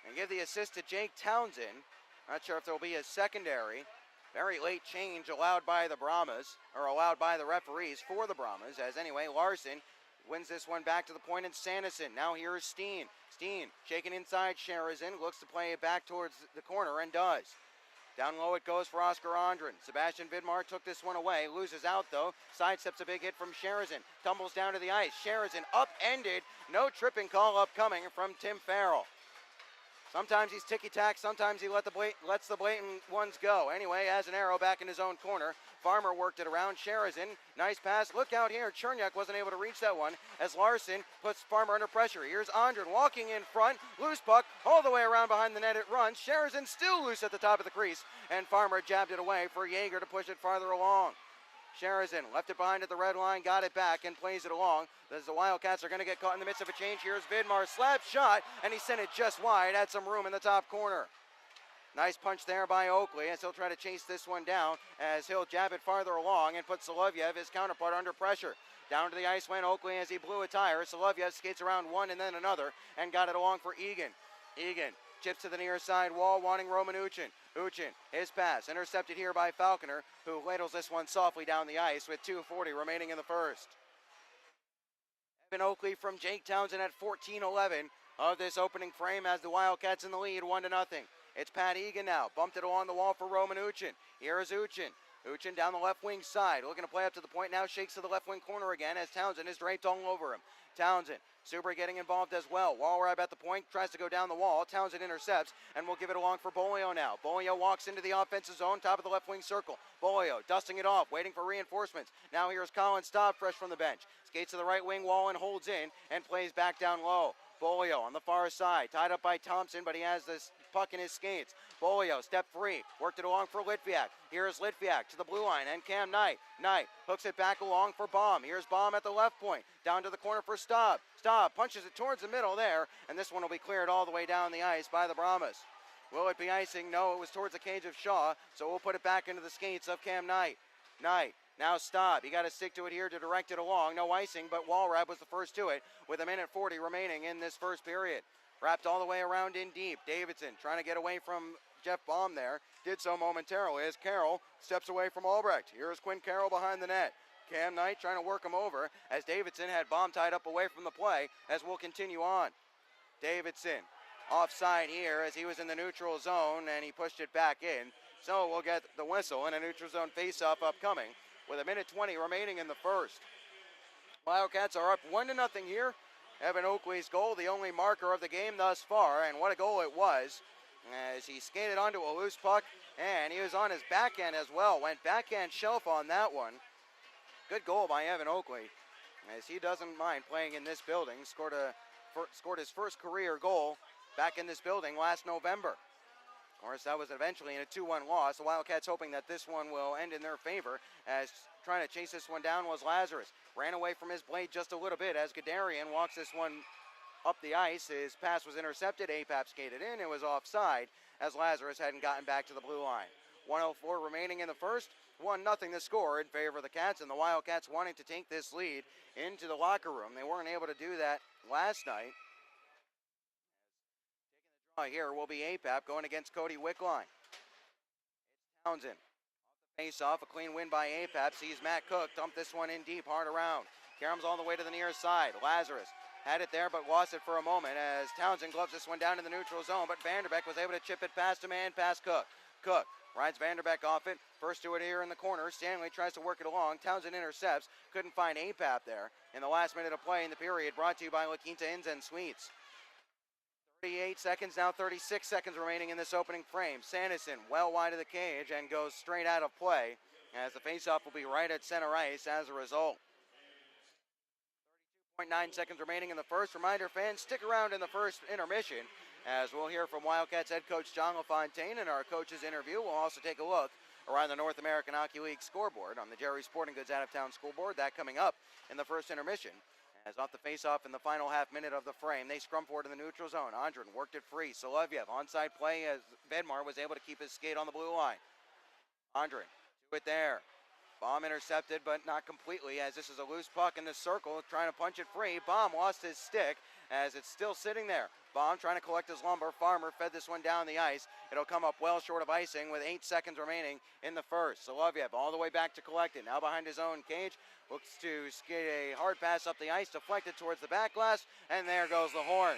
And give the assist to Jake Townsend. Not sure if there will be a secondary. Very late change allowed by the Brahmas, or allowed by the referees for the Brahmas, as anyway, Larson wins this one back to the point in Sanderson. Now here is Steen. Steen shaking inside Sherazin. Looks to play it back towards the corner and does. Down low it goes for Oscar Andren. Sebastian Vidmar took this one away. Loses out though. Sidesteps a big hit from Sherazin. Tumbles down to the ice. Sherazin upended. No tripping call upcoming from Tim Farrell. Sometimes he's ticky-tack, sometimes he lets the blatant ones go. Anyway, has an arrow back in his own corner. Farmer worked it around. Sherazin, nice pass. Look out here. Cherniak wasn't able to reach that one as Larson puts Farmer under pressure. Here's Andren walking in front. Loose puck all the way around behind the net. It runs. Sherazin still loose at the top of the crease, and Farmer jabbed it away for Yeager to push it farther along. Sherazin left it behind at the red line, got it back, and plays it along. As the Wildcats are going to get caught in the midst of a change. Here's Vidmar, slap shot, and he sent it just wide. Had some room in the top corner. Nice punch there by Oakley as he'll try to chase this one down as he'll jab it farther along and put Solovyev, his counterpart, under pressure. Down to the ice went Oakley as he blew a tire. Solovyev skates around one and then another and got it along for Egan. Egan chips to the near side wall, wanting Roman Uchin. Uchin, his pass, intercepted here by Falconer, who ladles this one softly down the ice with 2:40 remaining in the first. Evan Oakley from Jake Townsend at 14-11 of this opening frame as the Wildcats in the lead, 1-0. It's Pat Egan now, bumped it along the wall for Roman Uchin. Here is Uchin. Uchin down the left wing side, looking to play up to the point now, shakes to the left wing corner again as Townsend is draped all over him. Townsend, Suber getting involved as well. Walrab at the point, tries to go down the wall. Townsend intercepts, and we'll give it along for Bolio now. Bolio walks into the offensive zone, top of the left wing circle. Bolio dusting it off, waiting for reinforcements. Now here's Colin Staub, fresh from the bench. Skates to the right wing wall and holds in, and plays back down low. Bolio on the far side, tied up by Thompson, but he has this puck in his skates. Bolio, step free, worked it along for Litviak. Here's Litviak to the blue line, and Cam Knight. Knight hooks it back along for Baum. Here's Baum at the left point, down to the corner for Staub. Staub punches it towards the middle there, and this one will be cleared all the way down the ice by the Brahmas. Will it be icing? No, it was towards the cage of Shaw, so we'll put it back into the skates of Cam Knight. Knight. Now Staub, you got to stick to it here to direct it along. No icing, but Walrab was the first to it with 1:40 remaining in this first period. Wrapped all the way around in deep. Davidson trying to get away from Jeff Baum there. Did so momentarily as Carroll steps away from Albrecht. Here's Quinn Carroll behind the net. Cam Knight trying to work him over as Davidson had Baum tied up away from the play as we'll continue on. Davidson offside here as he was in the neutral zone and he pushed it back in. So we'll get the whistle and a neutral zone faceoff upcoming with 1:20 remaining in the first. Wildcats are up 1-0 here. Evan Oakley's goal, the only marker of the game thus far, and what a goal it was as he skated onto a loose puck, and he was on his backhand as well. Went backhand shelf on that one. Good goal by Evan Oakley as he doesn't mind playing in this building. Scored his first career goal back in this building last November. Of course, that was eventually in a 2-1 loss. The Wildcats hoping that this one will end in their favor as trying to chase this one down was Lazarus. Ran away from his blade just a little bit as Gadarian walks this one up the ice. His pass was intercepted. APAP skated in. It was offside as Lazarus hadn't gotten back to the blue line. 1:04 remaining in the first. 1-0 the score in favor of the Cats, and the Wildcats wanting to take this lead into the locker room. They weren't able to do that last night. Taking the draw here will be APAP going against Cody Wickline. It's Townsend. Face off, a clean win by APAP. Sees Matt Cook dump this one in deep, hard around. Karams all the way to the near side. Lazarus had it there but lost it for a moment as Townsend gloves this one down in the neutral zone, but Vanderbeck was able to chip it past him and past Cook. Cook rides Vanderbeck off it. First to it here in the corner. Stanley tries to work it along. Townsend intercepts. Couldn't find APAP there in the last minute of play in the period. Brought to you by La Quinta Inns and Suites. 38 seconds, now 36 seconds remaining in this opening frame. Sanderson well wide of the cage and goes straight out of play as the faceoff will be right at center ice as a result. 32.9 seconds remaining in the first. Reminder, fans, stick around in the first intermission as we'll hear from Wildcats head coach John LaFontaine in our coaches interview. We'll also take a look around the North American Hockey League scoreboard on the Jerry Sporting Goods out-of-town school board. That coming up in the first intermission. As off the face-off in the final half minute of the frame, they scrum forward in the neutral zone. Andrin worked it free. Solovyev onside play as Vedmar was able to keep his skate on the blue line. Andrin to it there. Bomb intercepted, but not completely, as this is a loose puck in the circle, trying to punch it free. Bomb lost his stick as it's still sitting there. Bomb trying to collect his lumber. Farmer fed this one down the ice. It'll come up well short of icing with 8 seconds remaining in the first. Solovyev all the way back to collect it. Now behind his own cage. Looks to skate a hard pass up the ice, deflected towards the back glass, and there goes the horn.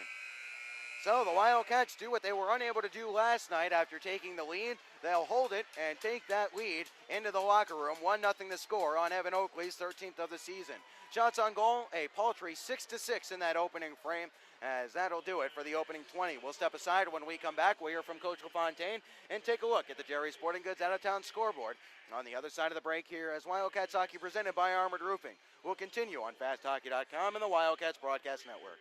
So the Wildcats do what they were unable to do last night after taking the lead. They'll hold it and take that lead into the locker room. 1-0 the score on Evan Oakley's 13th of the season. Shots on goal, a paltry 6-6 in that opening frame, as that'll do it for the opening 20. We'll step aside. When we come back, we'll hear from Coach LaFontaine and take a look at the Jerry Sporting Goods out-of-town scoreboard on the other side of the break here as Wildcats Hockey presented by Armored Roofing. We'll continue on FastHockey.com and the Wildcats Broadcast Network.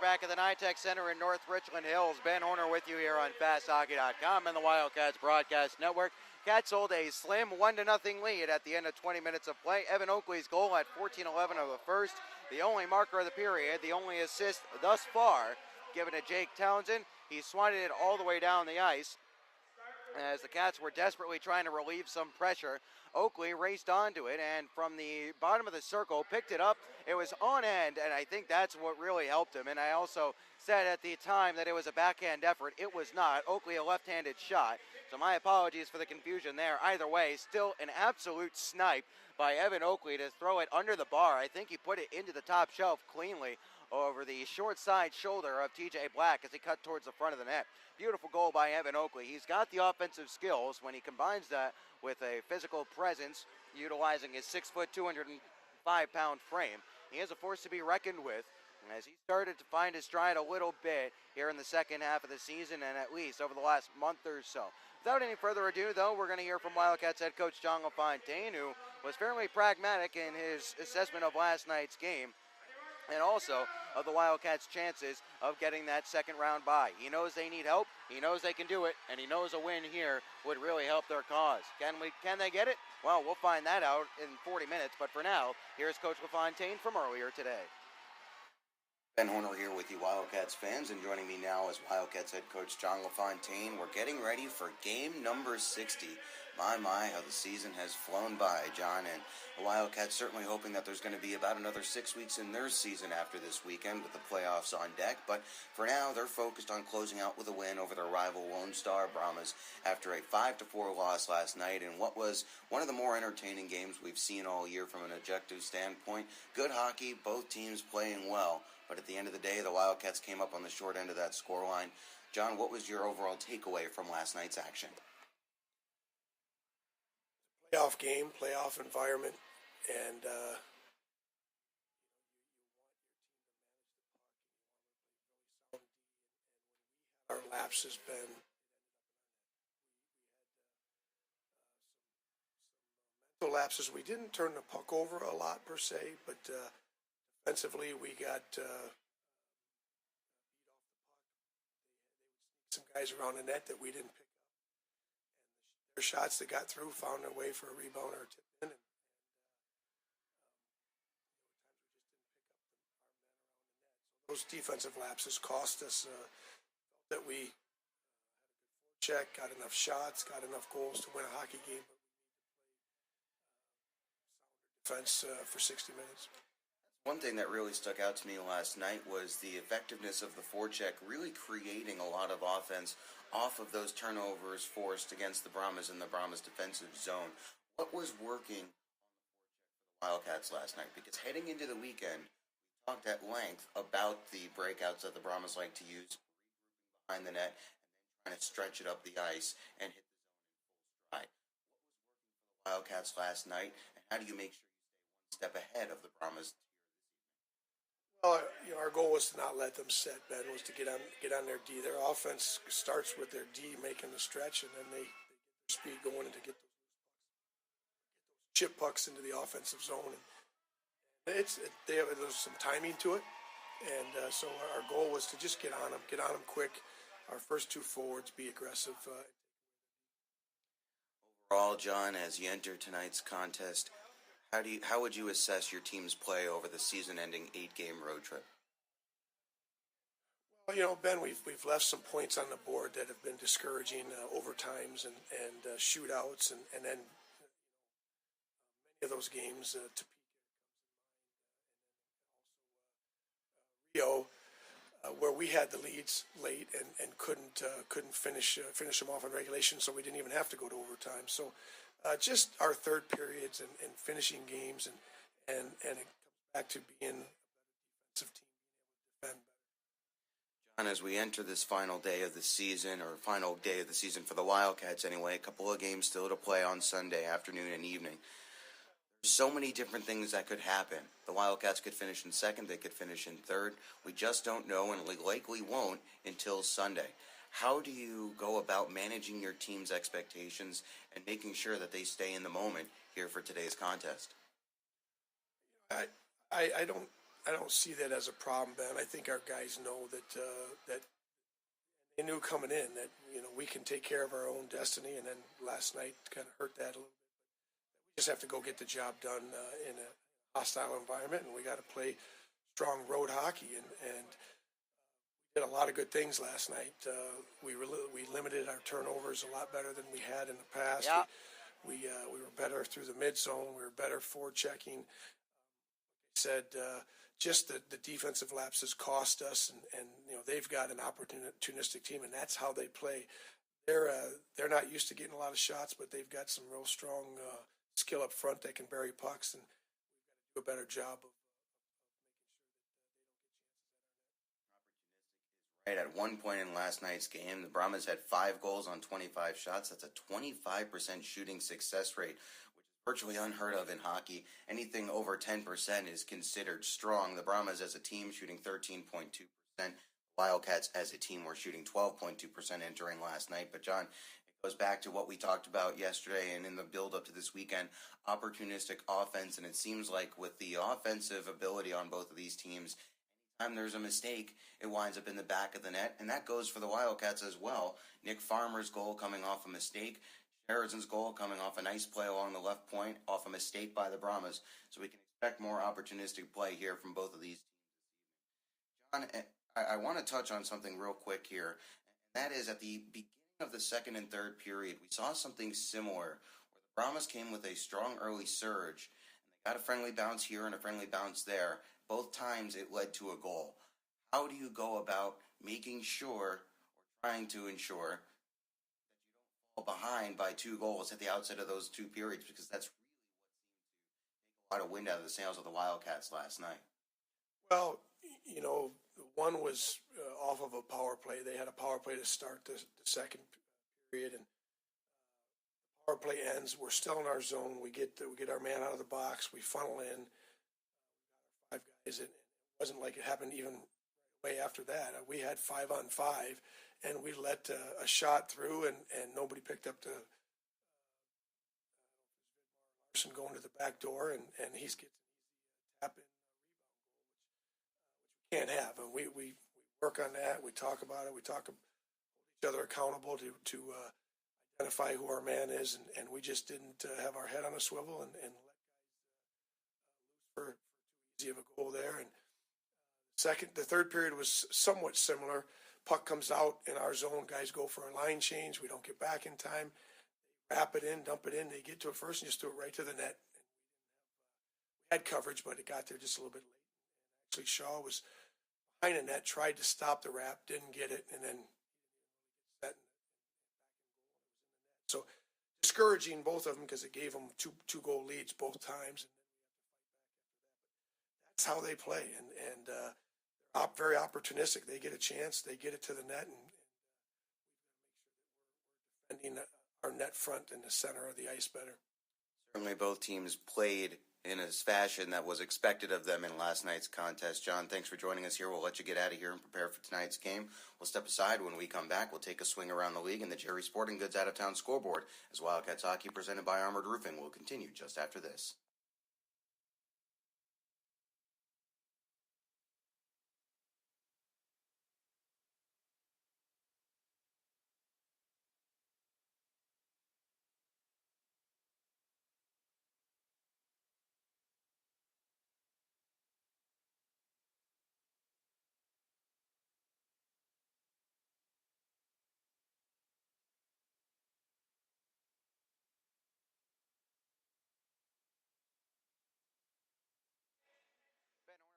back at the NYTEX Center in North Richland Hills. Ben Horner with you here on FastHockey.com and the Wildcats Broadcast Network. Cats hold a slim 1-0 lead at the end of 20 minutes of play. Evan Oakley's goal at 14:11 of the first. The only marker of the period, the only assist thus far, given to Jake Townsend. He swatted it all the way down the ice. As the Cats were desperately trying to relieve some pressure, Oakley raced onto it and from the bottom of the circle picked it up. It was on end, and I think that's what really helped him. And I also said at the time that it was a backhand effort. It was not. Oakley a left-handed shot. So my apologies for the confusion there. Either way, still an absolute snipe by Evan Oakley to throw it under the bar. I think he put it into the top shelf cleanly over the short side shoulder of TJ Black as he cut towards the front of the net. Beautiful goal by Evan Oakley. He's got the offensive skills when he combines that with a physical presence, utilizing his 6', 205-pound frame. He is a force to be reckoned with as he started to find his stride a little bit here in the second half of the season and at least over the last month or so. Without any further ado, though, we're going to hear from Wildcats head coach John LaFontaine, who was fairly pragmatic in his assessment of last night's game and also of the Wildcats' chances of getting that second round bye. He knows they need help, he knows they can do it, and he knows a win here would really help their cause. Can they get it? Well, we'll find that out in 40 minutes, but for now, here's Coach LaFontaine from earlier today. Ben Horner here with you Wildcats fans, and joining me now is Wildcats head coach John LaFontaine. We're getting ready for game number 60. My, how the season has flown by, John, and the Wildcats certainly hoping that there's going to be about another 6 weeks in their season after this weekend with the playoffs on deck. But for now, they're focused on closing out with a win over their rival Lone Star Brahmas after a 5-4 loss last night in what was one of the more entertaining games we've seen all year from an objective standpoint. Good hockey, both teams playing well. But at the end of the day, the Wildcats came up on the short end of that scoreline. John, what was your overall takeaway from last night's action? Playoff game, playoff environment, and our lapse has been mental lapses. We didn't turn the puck over a lot per se, but defensively we got some guys around the net that we didn't pick up. Their shots that got through found their way for a rebound or a tip in. And, those defensive lapses cost us that we had a good check, got enough shots, got enough goals to win a hockey game. But we need to play sounder defense for 60 minutes. One thing that really stuck out to me last night was the effectiveness of the forecheck really creating a lot of offense off of those turnovers forced against the Brahmas in the Brahmas defensive zone. What was working on the Wildcats last night? Because heading into the weekend, we talked at length about the breakouts that the Brahmas like to use, behind the net, and then trying to stretch it up the ice and hit the zone in full stride. What was working for the Wildcats last night, and how do you make sure you stay one step ahead of the Brahmas? Well, our goal was to not let them set. Ben was to get on their D. Their offense starts with their D making the stretch, and then they get their speed going and to get those chip pucks into the offensive zone. And there's some timing to it, and so our goal was to just get on them quick. Our first two forwards be aggressive. Overall, John, as you enter tonight's contest, how would you assess your team's play over the season-ending 8-game road trip? Well, Ben, we've left some points on the board that have been discouraging, overtimes and shootouts, and then many of those games, Topeka Rio, where we had the leads late and couldn't finish them off in regulation, so we didn't even have to go to overtime. So. Just our third periods and finishing games and it comes back to being a defensive team, being able to defend better. John, as we enter this final day of the season, or final day of the season for the Wildcats anyway, a couple of games still to play on Sunday afternoon and evening. There's so many different things that could happen. The Wildcats could finish in second, they could finish in third. We just don't know, and we likely won't until Sunday. How do you go about managing your team's expectations and making sure that they stay in the moment here for today's contest? I don't don't see that as a problem, Ben. I think our guys know that they knew coming in that we can take care of our own destiny, and then last night kind of hurt that a little bit. We just have to go get the job done in a hostile environment, and we got to play strong road hockey, and did a lot of good things last night. We limited our turnovers a lot better than we had in the past. Yeah. We were better through the mid zone. We were better forward checking. Said just the defensive lapses cost us, and they've got an opportunistic team, and that's how they play. They're not used to getting a lot of shots, but they've got some real strong skill up front. They can bury pucks, and we've got to do a better job of Right, at one point in last night's game, the Brahmas had 5 goals on 25 shots. That's a 25% shooting success rate, which is virtually unheard of in hockey. Anything over 10% is considered strong. The Brahmas as a team shooting 13.2%. Wildcats as a team were shooting 12.2% entering last night. But John, it goes back to what we talked about yesterday and in the build-up to this weekend, opportunistic offense. And it seems like with the offensive ability on both of these teams, anytime there's a mistake, it winds up in the back of the net, and that goes for the Wildcats as well. Nick Farmer's goal coming off a mistake, Harrison's goal coming off a nice play along the left point, off a mistake by the Brahmas. So we can expect more opportunistic play here from both of these teams. John, I want to touch on something real quick here, and that is at the beginning of the second and third period, we saw something similar where the Brahmas came with a strong early surge, and they got a friendly bounce here and a friendly bounce there. Both times it led to a goal. How do you go about making sure, or trying to ensure, that you don't fall behind by 2 goals at the outset of those 2 periods? Because that's really what seemed to take a lot of wind out of the sails of the Wildcats last night. Well, one was off of a power play. They had a power play to start the second period, and the power play ends. We're still in our zone. We get our man out of the box. We funnel in. 5 guys. It wasn't like it happened even way after that. We had 5-on-5, and we let a shot through, and nobody picked up the Larson going to the back door, and he's getting a tap in rebound goal, which we can't have. And we work on that. We talk about it. We hold each other accountable to identify who our man is, and we just didn't have our head on a swivel and let guys lose for too easy of a goal there. And the third period was somewhat similar. Puck comes out in our zone. Guys go for a line change. We don't get back in time. They wrap it in, dump it in. They get to it first and just do it right to the net. We had coverage, but it got there just a little bit late. Actually, Shaw was behind the net, tried to stop the wrap, didn't get it, and then set. So discouraging both of them because it gave them two goal leads both times. That's how they play, and they're very opportunistic. They get a chance, they get it to the net, and we're defending our net front in the center of the ice better. Certainly both teams played in a fashion that was expected of them in last night's contest. John, thanks for joining us here. We'll let you get out of here and prepare for tonight's game. We'll step aside. When we come back, we'll take a swing around the league and the Jerry Sporting Goods out-of-town scoreboard as Wildcats hockey presented by Armored Roofing will continue just after this.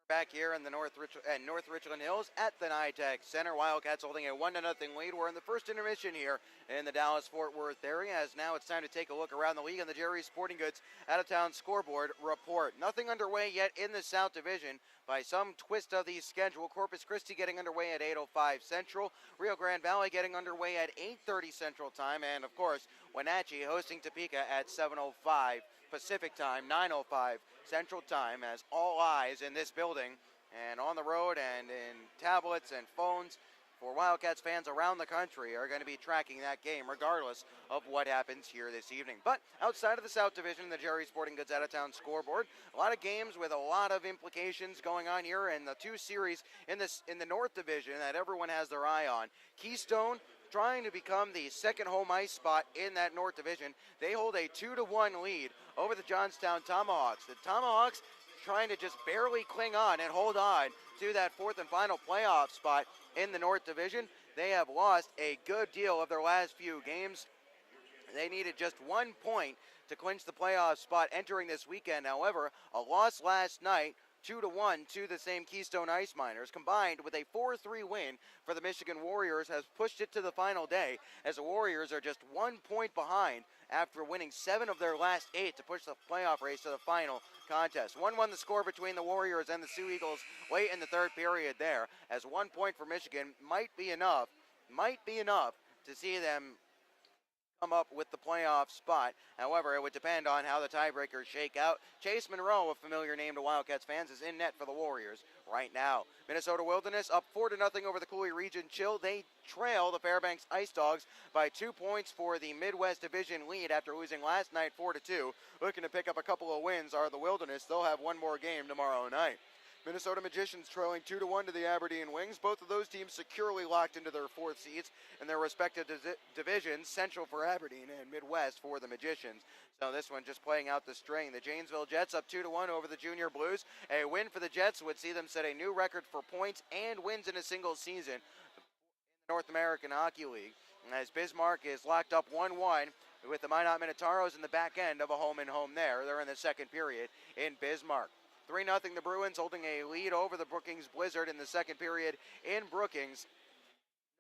Back here in the North Richland Hills at the NITEC Center. Wildcats holding a 1-0 lead. We're in the first intermission here in the Dallas-Fort Worth area, as now it's time to take a look around the league on the Jerry Sporting Goods out-of-town scoreboard report. Nothing underway yet in the South Division. By some twist of the schedule, Corpus Christi getting underway at 8:05 Central, Rio Grande Valley getting underway at 8:30 Central Time, and of course, Wenatchee hosting Topeka at 7:05 Pacific Time, 9:05 Central Time, as all eyes in this building and on the road and in tablets and phones for Wildcats fans around the country are going to be tracking that game regardless of what happens here this evening. But outside of the South Division, the Jerry Sporting Goods out-of-town scoreboard, a lot of games with a lot of implications going on here, and the two series in the North Division that everyone has their eye on. Keystone trying to become the second home ice spot in that North Division. They hold a 2-1 lead over the Johnstown Tomahawks. The Tomahawks trying to just barely cling on and hold on to that fourth and final playoff spot in the North Division. They have lost a good deal of their last few games. They needed just 1 point to clinch the playoff spot entering this weekend. However, a loss last night, 2-1 to the same Keystone Ice Miners, combined with a 4-3 win for the Michigan Warriors, has pushed it to the final day, as the Warriors are just 1 point behind after winning 7 of their last 8 to push the playoff race to the final contest. 1-1 the score between the Warriors and the Sioux Eagles late in the third period there, as 1 point for Michigan might be enough to see them come up with the playoff spot. However, it would depend on how the tiebreakers shake out. Chase Monroe, a familiar name to Wildcats fans, is in net for the Warriors right now. Minnesota Wilderness up 4-0 over the Cooley Region Chill. They trail the Fairbanks Ice Dogs by 2 points for the Midwest Division lead after losing last night 4-2. Looking to pick up a couple of wins are the Wilderness. They'll have one more game tomorrow night. Minnesota Magicians trailing 2-1 to the Aberdeen Wings. Both of those teams securely locked into their fourth seeds in their respective divisions, Central for Aberdeen and Midwest for the Magicians. So this one just playing out the string. The Janesville Jets up 2-1 over the Junior Blues. A win for the Jets would see them set a new record for points and wins in a single season in the North American Hockey League, as Bismarck is locked up 1-1 with the Minot Minotauros in the back end of a home-and-home there. They're in the second period in Bismarck. 3-0 the Bruins holding a lead over the Brookings Blizzard in the second period in Brookings.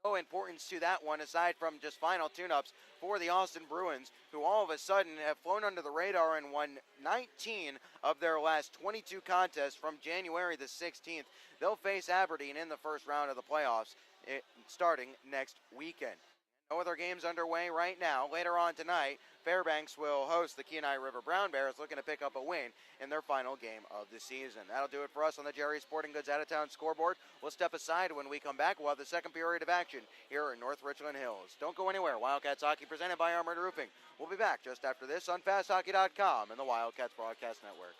No importance to that one aside from just final tune-ups for the Austin Bruins, who all of a sudden have flown under the radar and won 19 of their last 22 contests from January the 16th. They'll face Aberdeen in the first round of the playoffs starting next weekend. No other games underway right now. Later on tonight, Fairbanks will host the Kenai River Brown Bears, looking to pick up a win in their final game of the season. That'll do it for us on the Jerry Sporting Goods out-of-town scoreboard. We'll step aside when we come back. We'll have the second period of action here in North Richland Hills. Don't go anywhere. Wildcats Hockey presented by Armored Roofing. We'll be back just after this on FastHockey.com and the Wildcats Broadcast Network.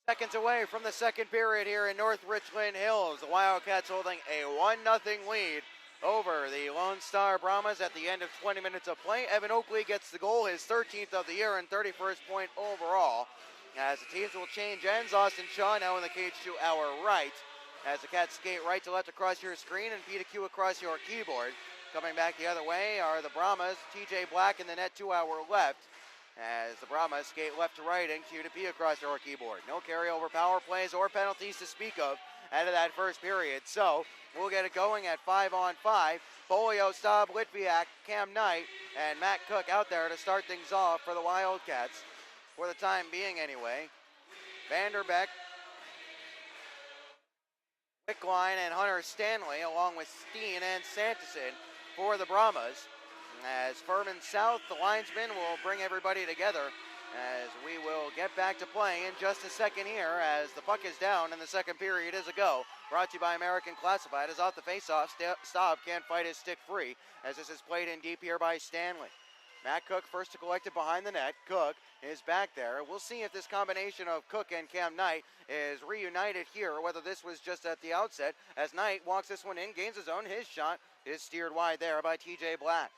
Seconds away from the second period here in North Richland Hills. The Wildcats holding a 1-0 lead over the Lone Star Brahmas at the end of 20 minutes of play. Evan Oakley gets the goal, his 13th of the year and 31st point overall. As the teams will change ends, Austin Shaw now in the cage to our right. As the Cats skate right to left across your screen and P to Q across your keyboard. Coming back the other way are the Brahmas, TJ Black in the net to our left. As the Brahmas skate left to right and Q to P across our keyboard. No carryover power plays or penalties to speak of out of that first period. So we'll get it going at 5-on-5. Bolio, Staub, Litviak, Cam Knight, and Matt Cook out there to start things off for the Wildcats. For the time being anyway. Vanderbeck, Wickline, and Hunter Stanley along with Steen and Sanderson for the Brahmas. As Furman South, the linesman, will bring everybody together as we will get back to play in just a second here as the puck is down and the second period is a go. Brought to you by American Classified as off the faceoff, Staub can't fight his stick free as this is played in deep here by Stanley. Matt Cook first to collect it behind the net. Cook is back there. We'll see if this combination of Cook and Cam Knight is reunited here, or whether this was just at the outset as Knight walks this one in, gains his own. His shot is steered wide there by TJ Black.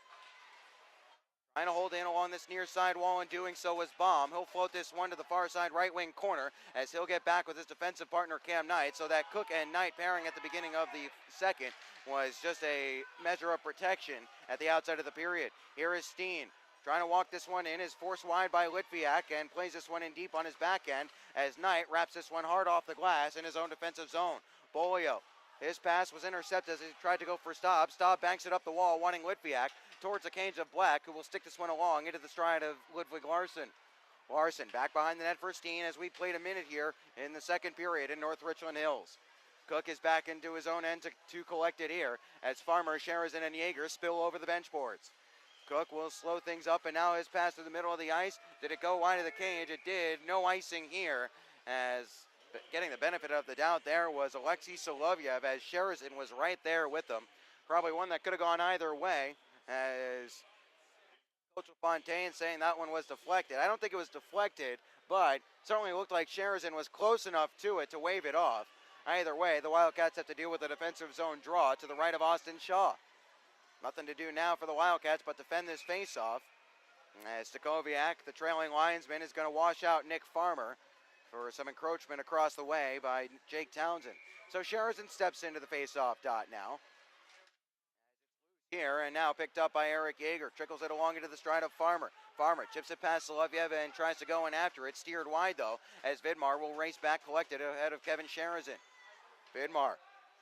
Trying to hold in along this near side wall, and doing so was Baum. He'll float this one to the far side right wing corner as he'll get back with his defensive partner Cam Knight. So that Cook and Knight pairing at the beginning of the second was just a measure of protection at the outside of the period. Here is Steen trying to walk this one in, is forced wide by Litviak and plays this one in deep on his back end as Knight wraps this one hard off the glass in his own defensive zone. Bolio, his pass was intercepted as he tried to go for Staub. Staub banks it up the wall, wanting Litviak towards the cage of Black, who will stick this one along into the stride of Ludwig Larson. Larson back behind the net for Steen as we played a minute here in the second period in North Richland Hills. Cook is back into his own end to collect it here as Farmer, Sherazin, and Yeager spill over the bench boards. Cook will slow things up, and now his pass to the middle of the ice. Did it go wide of the cage? It did. No icing here as getting the benefit of the doubt there was Alexei Solovyev as Sherazin was right there with him. Probably one that could have gone either way as Coach Fontaine saying that one was deflected. I don't think it was deflected, but certainly looked like Sherazin was close enough to it to wave it off. Either way, the Wildcats have to deal with a defensive zone draw to the right of Austin Shaw. Nothing to do now for the Wildcats but defend this faceoff. As Stakoviak, the trailing linesman, is going to wash out Nick Farmer for some encroachment across the way by Jake Townsend. So Sherazin steps into the faceoff dot now. Here and now picked up by Eric Yeager. Trickles it along into the stride of Farmer. Farmer chips it past Solovyev and tries to go in after it. Steered wide though as Vidmar will race back, collect it ahead of Kevin Sherazin. Vidmar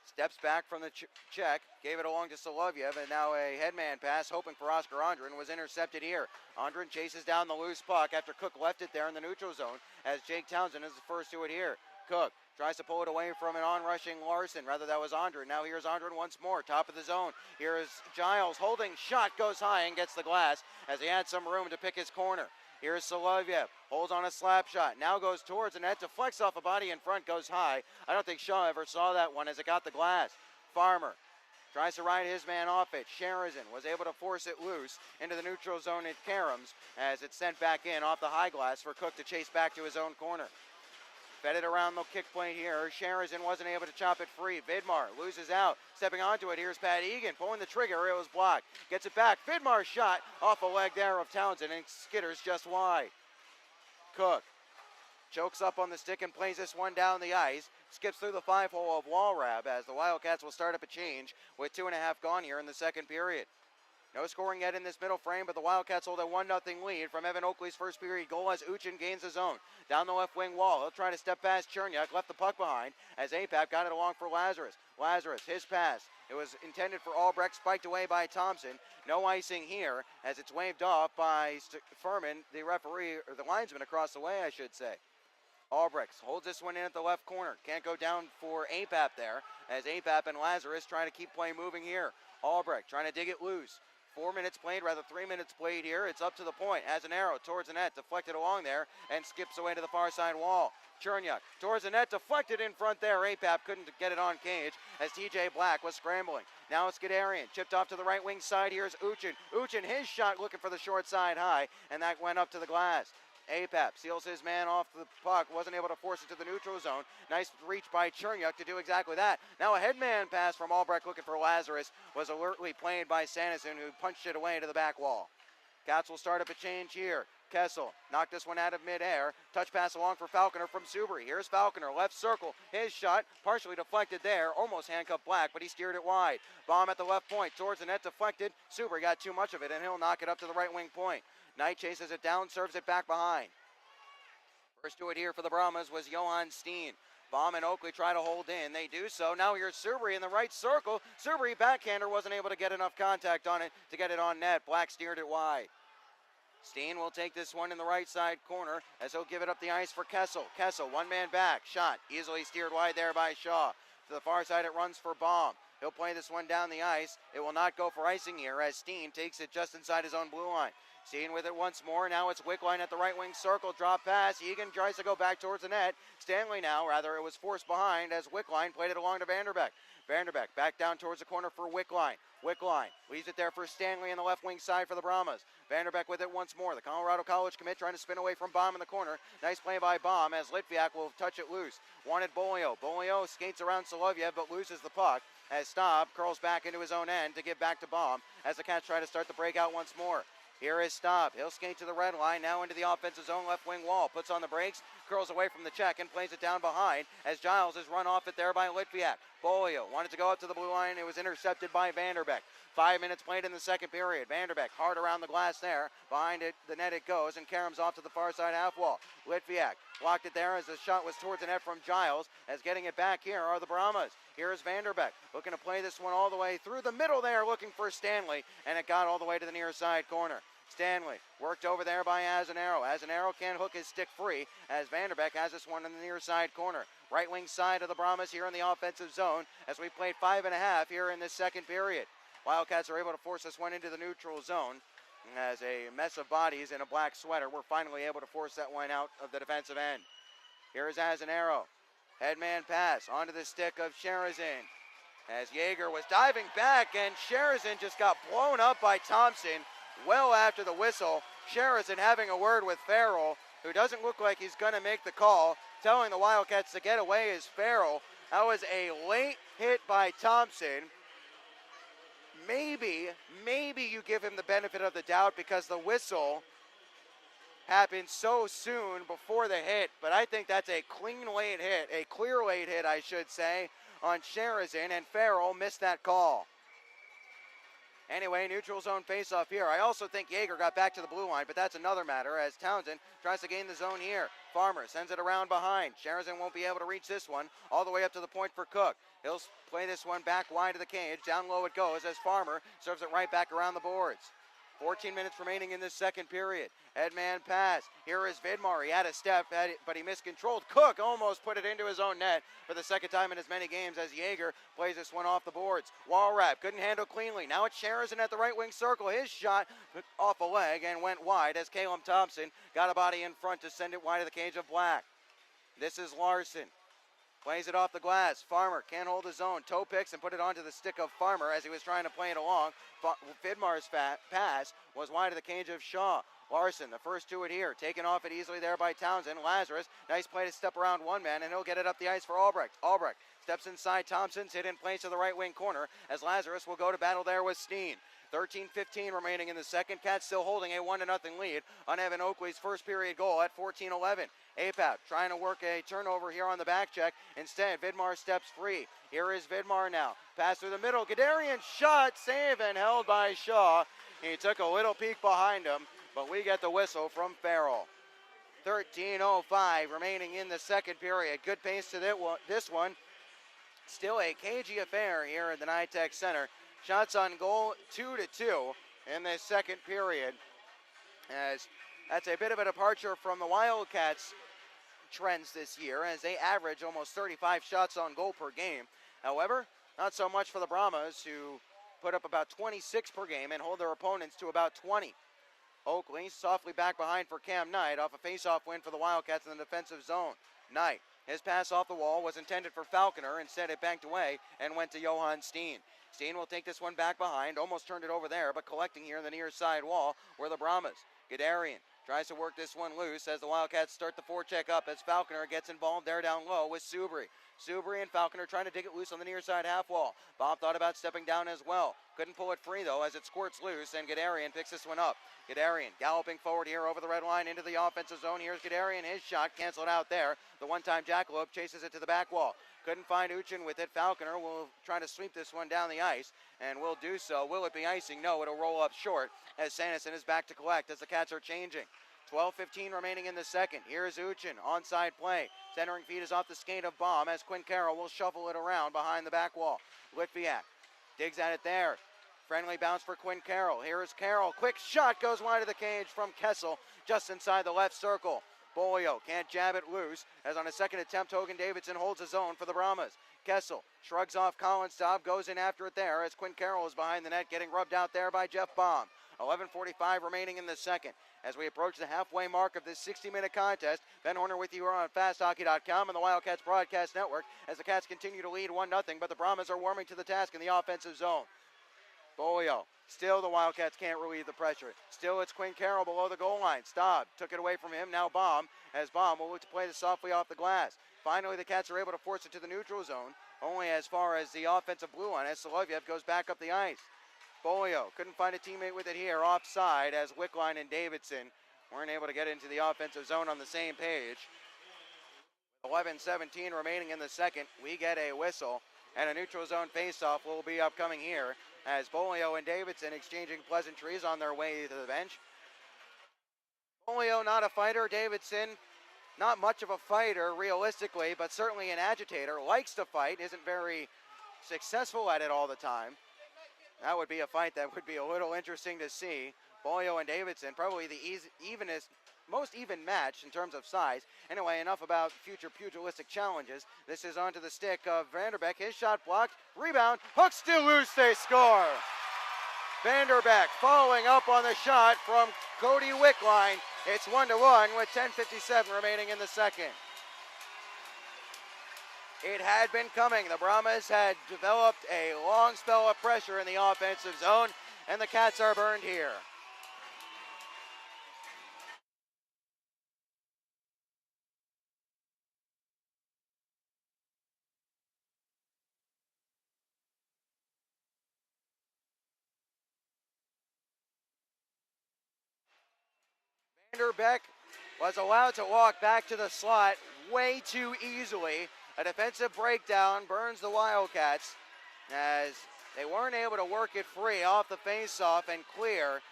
steps back from the check, gave it along to Solovyev, and now a headman pass hoping for Oscar Andrin was intercepted here. Andrin chases down the loose puck after Cook left it there in the neutral zone as Jake Townsend is the first to it here. Cook tries to pull it away from an on-rushing Larson. Rather, that was Andrin. Now here's Andrin once more, top of the zone. Here is Giles holding shot, goes high and gets the glass as he had some room to pick his corner. Here's Solovyev, holds on a slap shot, now goes towards the net, deflects off a body in front, goes high. I don't think Shaw ever saw that one as it got the glass. Farmer tries to ride his man off it. Sherazin was able to force it loose into the neutral zone at Karams as it's sent back in off the high glass for Cook to chase back to his own corner. Fed it around the kick plate here. Sherazin wasn't able to chop it free. Vidmar loses out. Stepping onto it, here's Pat Egan. Pulling the trigger, it was blocked. Gets it back. Vidmar's shot off a leg there of Townsend and skitters just wide. Cook chokes up on the stick and plays this one down the ice. Skips through the 5-hole of Walrab as the Wildcats will start up a change with 2.5 gone here in the second period. No scoring yet in this middle frame, but the Wildcats hold a 1-0 lead from Evan Oakley's first period goal as Uchin gains his own. Down the left wing wall, he'll try to step past Cherniak, left the puck behind as Apap got it along for Lazarus. Lazarus, his pass. It was intended for Albrecht, spiked away by Thompson. No icing here as it's waved off by Furman, the referee, or the linesman across the way, I should say. Albrecht holds this one in at the left corner. Can't go down for Apap there as Apap and Lazarus trying to keep play moving here. Albrecht trying to dig it loose. 4 minutes played, rather 3 minutes played here. It's up to the point. Has an arrow towards the net, deflected along there, and skips away to the far side wall. Cherniak towards the net, deflected in front there. Apap couldn't get it on cage as TJ Black was scrambling. Now it's Skidarian, chipped off to the right wing side. Here's Uchin. Uchin, his shot looking for the short side high, and that went up to the glass. Apap seals his man off the puck, wasn't able to force it to the neutral zone. Nice reach by Chernyuk to do exactly that. Now a headman pass from Albrecht looking for Lazarus was alertly played by Sanderson, who punched it away to the back wall. Cats will start up a change here. Kessel knocked this one out of midair. Touch pass along for Falconer from Subri. Here's Falconer, left circle. His shot partially deflected there, almost handcuffed Black, but he steered it wide. Bomb at the left point, towards the net, deflected. Subri got too much of it, and he'll knock it up to the right wing point. Knight chases it down, serves it back behind. First to it here for the Brahmas was Johan Steen. Baum and Oakley try to hold in. They do so. Now here's Subri in the right circle. Subri, backhander, wasn't able to get enough contact on it to get it on net. Black steered it wide. Steen will take this one in the right side corner as he'll give it up the ice for Kessel. Kessel, one man back. Shot easily steered wide there by Shaw. To the far side it runs for Baum. He'll play this one down the ice. It will not go for icing here as Steen takes it just inside his own blue line. Steen with it once more. Now it's Wickline at the right wing circle. Drop pass. Egan tries to go back towards the net. Stanley now, rather, it was forced behind as Wickline played it along to Vanderbeck. Vanderbeck back down towards the corner for Wickline. Wickline leaves it there for Stanley in the left wing side for the Brahmas. Vanderbeck with it once more. The Colorado College commit trying to spin away from Baum in the corner. Nice play by Baum as Litviak will touch it loose. Wanted Bolio. Bolio skates around Soloviev but loses the puck as Staub curls back into his own end to give back to Baum as the Cats try to start the breakout once more. Here is Staub. He'll skate to the red line, now into the offensive zone left wing wall. Puts on the brakes, curls away from the check, and plays it down behind as Giles is run off it there by Litviak. Bolio wanted to go up to the blue line. It was intercepted by Vanderbeck. 5 minutes played in the second period. Vanderbeck hard around the glass there. Behind it, the net it goes, and Karam's off to the far side half wall. Litviak blocked it there as the shot was towards the net from Giles. As getting it back here are the Brahmas. Here's Vanderbeck looking to play this one all the way through the middle there, looking for Stanley, and it got all the way to the near side corner. Stanley worked over there by Azanaro. Azanaro can't hook his stick free as Vanderbeck has this one in the near side corner. Right wing side of the Brahmas here in the offensive zone as we played 5.5 here in this second period. Wildcats are able to force this one into the neutral zone. As a mess of bodies in a black sweater, we're finally able to force that one out of the defensive end. Here's Azanaro. Headman pass onto the stick of Sherazin. As Yeager was diving back and Sherazin just got blown up by Thompson well after the whistle. Sherazin having a word with Farrell, who doesn't look like he's going to make the call, telling the Wildcats to get away is Farrell. That was a late hit by Thompson. Maybe you give him the benefit of the doubt because the whistle happened so soon before the hit, but I think that's a clean late hit, a clear late hit, I should say, on Sherazin, and Farrell missed that call. Anyway, neutral zone faceoff here. I also think Yeager got back to the blue line, but that's another matter as Townsend tries to gain the zone here. Farmer sends it around behind. Sherazin won't be able to reach this one all the way up to the point for Cook. He'll play this one back wide of the cage. Down low it goes as Farmer serves it right back around the boards. 14 minutes remaining in this second period. Headman pass. Here is Vidmar. He had a step, but he miscontrolled. Cook almost put it into his own net for the second time in as many games as Yeager plays this one off the boards. Wall wrap. Couldn't handle cleanly. Now it's Sherazin at the right wing circle. His shot off a leg and went wide as Caleb Thompson got a body in front to send it wide of the cage of Black. This is Larson. Plays it off the glass. Farmer can't hold his own. Toe picks and put it onto the stick of Farmer as he was trying to play it along. Vidmar's pass was wide of the cage of Shaw. Larson, the first to it here, taken off it easily there by Townsend. Lazarus, nice play to step around one man, and he'll get it up the ice for Albrecht. Albrecht steps inside Thompson's hit in place to the right wing corner as Lazarus will go to battle there with Steen. 13-15 remaining in the second. Cats still holding a 1-0 lead on Evan Oakley's first period goal at 14-11. Apap trying to work a turnover here on the back check. Instead, Vidmar steps free. Here is Vidmar now. Pass through the middle. Gadarian shot, save, and held by Shaw. He took a little peek behind him, but we get the whistle from Farrell. 13:05 remaining in the second period. Good pace to this one. Still a cagey affair here at the NITEC Center. Shots on goal 2-2 in this second period. As that's a bit of a departure from the Wildcats' trends this year, as they average almost 35 shots on goal per game. However, not so much for the Brahmas, who put up about 26 per game and hold their opponents to about 20. Oakley softly back behind for Cam Knight off a face-off win for the Wildcats in the defensive zone. Knight, his pass off the wall was intended for Falconer. Instead, it banked away and went to Johan Steen. Steen will take this one back behind, almost turned it over there, but collecting here in the near side wall were the Brahmas. Gadarian Tries to work this one loose as the Wildcats start the forecheck up as Falconer gets involved there down low with Subri. Subri and Falconer trying to dig it loose on the near side half wall. Bob thought about stepping down as well. Couldn't pull it free though as it squirts loose, and Gadarian picks this one up. Gadarian galloping forward here over the red line into the offensive zone. Here's Gadarian, his shot canceled out there. The one-time jackalope chases it to the back wall. Couldn't find Uchin with it. Falconer will try to sweep this one down the ice, and will do so. Will it be icing? No, it'll roll up short as Sanderson is back to collect as the Cats are changing. 12:15 remaining in the second. Here's Uchin, onside play. Centering feed is off the skate of Baum as Quinn Carroll will shuffle it around behind the back wall. Litviak digs at it there. Friendly bounce for Quinn Carroll. Here is Carroll. Quick shot goes wide of the cage from Kessel just inside the left circle. Bolio can't jab it loose as on a second attempt Hogan Davidson holds his own for the Brahmas. Kessel shrugs off Collins' stop, goes in after it there as Quinn Carroll is behind the net, getting rubbed out there by Jeff Baum. 11:45 remaining in the second. As we approach the halfway mark of this 60-minute contest, Ben Horner with you on FastHockey.com and the Wildcats Broadcast Network as the Cats continue to lead 1-0, but the Brahmas are warming to the task in the offensive zone. Bolio, still the Wildcats can't relieve the pressure. Still it's Quinn Carroll below the goal line. Staub took it away from him, now Baum, as Baum will look to play this softly off the glass. Finally the Cats are able to force it to the neutral zone, only as far as the offensive blue line as Soloviev goes back up the ice. Bolio couldn't find a teammate with it here, offside as Wickline and Davidson weren't able to get into the offensive zone on the same page. 11:17 remaining in the second, we get a whistle, and a neutral zone faceoff will be upcoming here as Bolio and Davidson exchanging pleasantries on their way to the bench. Bolio not a fighter, Davidson not much of a fighter realistically, but certainly an agitator, likes to fight, isn't very successful at it all the time. That would be a fight that would be a little interesting to see. Bolio and Davidson, probably the most even match in terms of size. Anyway, enough about future pugilistic challenges. This is onto the stick of Vanderbeck. His shot blocked. Rebound. Hook still loose. They score. Vanderbeck following up on the shot from Cody Wickline. It's 1-1 with 10:57 remaining in the second. It had been coming. The Brahmas had developed a long spell of pressure in the offensive zone, and the Cats are burned here. Vanderbeck was allowed to walk back to the slot way too easily. A defensive breakdown burns the Wildcats as they weren't able to work it free off the face-off and clear.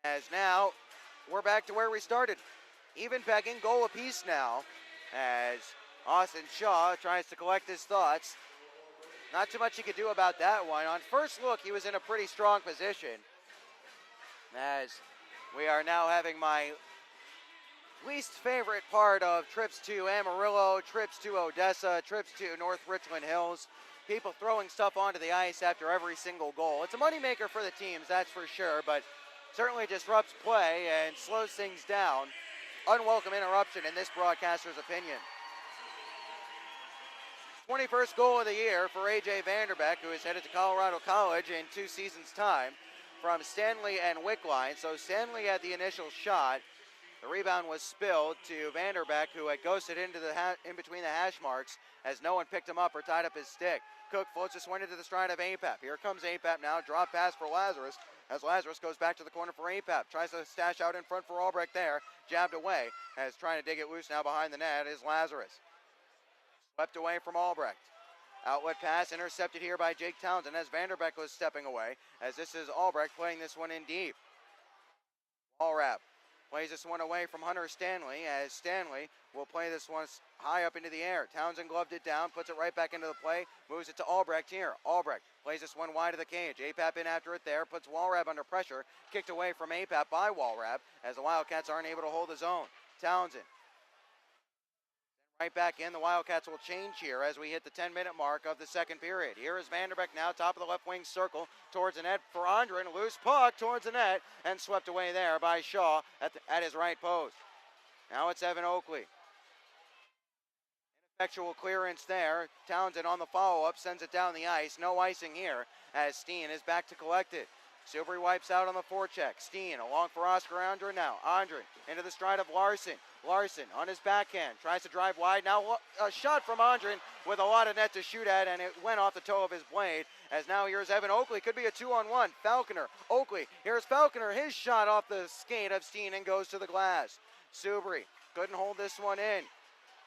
As now we're back to where we started. Even pegging, goal apiece now as Austin Shaw tries to collect his thoughts. Not too much he could do about that one. On first look, he was in a pretty strong position. As we are now having my least favorite part of trips to Amarillo, trips to Odessa, trips to North Richland Hills. People throwing stuff onto the ice after every single goal. It's a moneymaker for the teams, that's for sure, but certainly disrupts play and slows things down. Unwelcome interruption in this broadcaster's opinion. 21st goal of the year for A.J. Vanderbeck, who is headed to Colorado College in 2 seasons' time from Stanley and Wickline. So Stanley had the initial shot. The rebound was spilled to Vanderbeck, who had ghosted into in between the hash marks as no one picked him up or tied up his stick. Cook floats this one into the stride of APAP. Here comes APAP now. Drop pass for Lazarus as Lazarus goes back to the corner for APAP. Tries to stash out in front for Albrecht there. Jabbed away as trying to dig it loose now behind the net is Lazarus. Swept away from Albrecht. Outlet pass intercepted here by Jake Townsend as Vanderbeck was stepping away as this is Albrecht playing this one in deep. Allrap plays this one away from Hunter Stanley as Stanley will play this one high up into the air. Townsend gloved it down, puts it right back into the play, moves it to Albrecht here. Albrecht plays this one wide of the cage. APAP in after it there, puts Walrab under pressure. Kicked away from APAP by Walrab as the Wildcats aren't able to hold the zone. Townsend right back in. The Wildcats will change here as we hit the 10-minute mark of the second period. Here is Vanderbeck now, top of the left wing circle towards the net for Andren. A loose puck towards the net and swept away there by Shaw at his right post. Now it's Evan Oakley. Ineffectual clearance there. Townsend on the follow-up sends it down the ice. No icing here as Steen is back to collect it. Subri wipes out on the forecheck. Steen along for Oscar Andren now. Andren into the stride of Larson. Larson on his backhand. Tries to drive wide. Now a shot from Andren with a lot of net to shoot at, and it went off the toe of his blade. As now here's Evan Oakley. Could be a 2-on-1. Falconer. Oakley. Here's Falconer. His shot off the skate of Steen and goes to the glass. Subri couldn't hold this one in.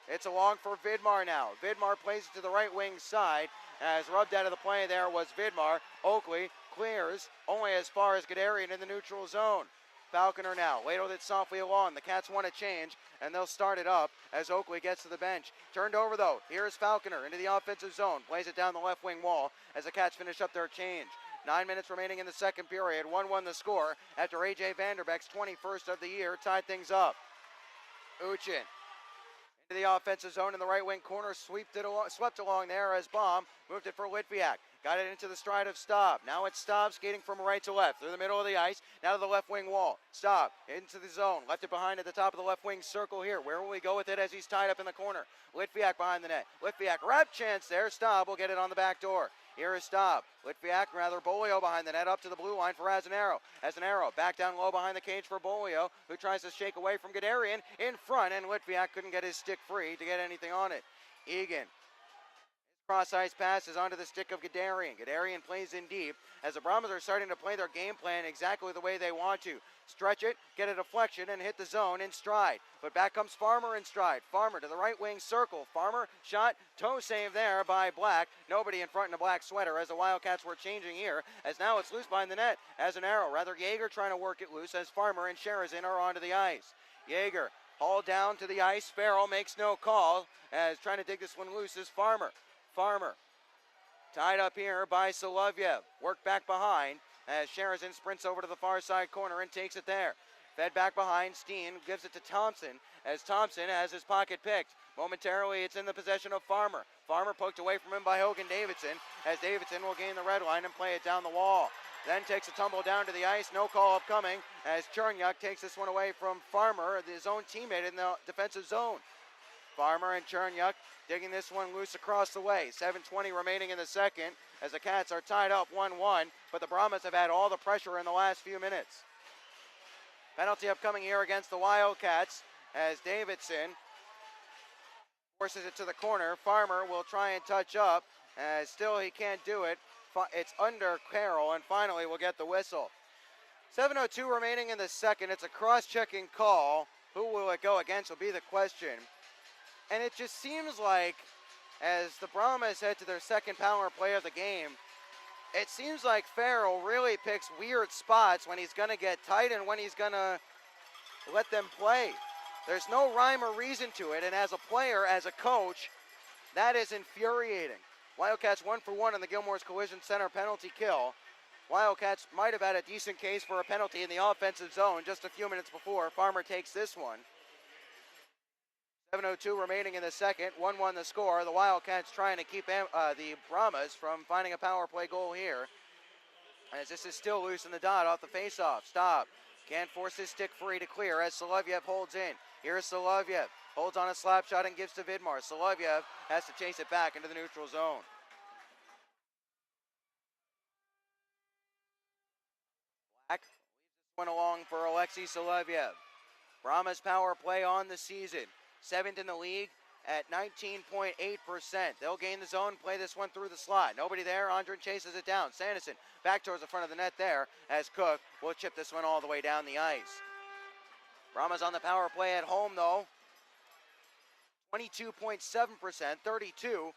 It's along for Vidmar now. Vidmar plays it to the right wing side. As rubbed out of the play there was Vidmar. Oakley clears only as far as Guderian in the neutral zone. Falconer now ladled it softly along. The Cats want to change, and they'll start it up as Oakley gets to the bench. Turned over though. Here's Falconer into the offensive zone. Plays it down the left wing wall as the Cats finish up their change. 9 minutes remaining in the second period. 1-1 the score after A.J. Vanderbeck's 21st of the year tied things up. Uchin into the offensive zone in the right wing corner, swept along there as Baum moved it for Litviak. Got it into the stride of Staub. Now it's Staub skating from right to left through the middle of the ice, now to the left wing wall. Staub into the zone, left it behind at the top of the left wing circle here. Where will he go with it as he's tied up in the corner? Litviak behind the net. Litviak, wrap chance there. Staub will get it on the back door. Here is Staub. Litviak, rather Bolio behind the net, up to the blue line for Azanaro. Azanaro back down low behind the cage for Bolio, who tries to shake away from Guderian in front, and Litviak couldn't get his stick free to get anything on it. Egan. Cross-ice passes onto the stick of Guderian. Guderian plays in deep as the Brahmas are starting to play their game plan exactly the way they want to. Stretch it, get a deflection, and hit the zone in stride. But back comes Farmer in stride. Farmer to the right wing circle. Farmer shot, toe save there by Black. Nobody in front in a black sweater as the Wildcats were changing here. As now it's loose behind the net as an arrow. Rather Yeager trying to work it loose as Farmer and Sherazin are onto the ice. Yeager hauled down to the ice. Farrell makes no call as trying to dig this one loose is Farmer. Farmer tied up here by Solovyev. Worked back behind as Sherazin sprints over to the far side corner and takes it there. Fed back behind, Steen gives it to Thompson as Thompson has his pocket picked. Momentarily it's in the possession of Farmer. Farmer poked away from him by Hogan Davidson as Davidson will gain the red line and play it down the wall. Then takes a tumble down to the ice, no call upcoming as Chernyuk takes this one away from Farmer, his own teammate in the defensive zone. Farmer and Chernyuk digging this one loose across the way. 7:20 remaining in the second as the Cats are tied up 1-1, but the Brahmas have had all the pressure in the last few minutes. Penalty upcoming here against the Wildcats as Davidson forces it to the corner. Farmer will try and touch up as still he can't do it. It's under Carroll and finally we'll get the whistle. 7:02 remaining in the second. It's a cross-checking call. Who will it go against will be the question. And it just seems like, as the Brahmas head to their second power play of the game, it seems like Farrell really picks weird spots when he's going to get tight and when he's going to let them play. There's no rhyme or reason to it, and as a player, as a coach, that is infuriating. Wildcats 1 for 1 on the Gilmore's Collision Center penalty kill. Wildcats might have had a decent case for a penalty in the offensive zone just a few minutes before. Farmer takes this one. 7:02 remaining in the second, 1-1 the score. The Wildcats trying to keep the Brahmas from finding a power play goal here. As this is still loose in the dot off the faceoff. Stop. Can't force his stick free to clear as Solovyev holds in. Here's Solovyev. Holds on a slap shot and gives to Vidmar. Solovyev has to chase it back into the neutral zone. Black leaves this one along for Alexei Solovyev. Brahmas power play on the season. 7th in the league at 19.8%. They'll gain the zone, play this one through the slot. Nobody there. Andren chases it down. Sanderson back towards the front of the net there as Cook will chip this one all the way down the ice. Brahmas on the power play at home though. 22.7%, 32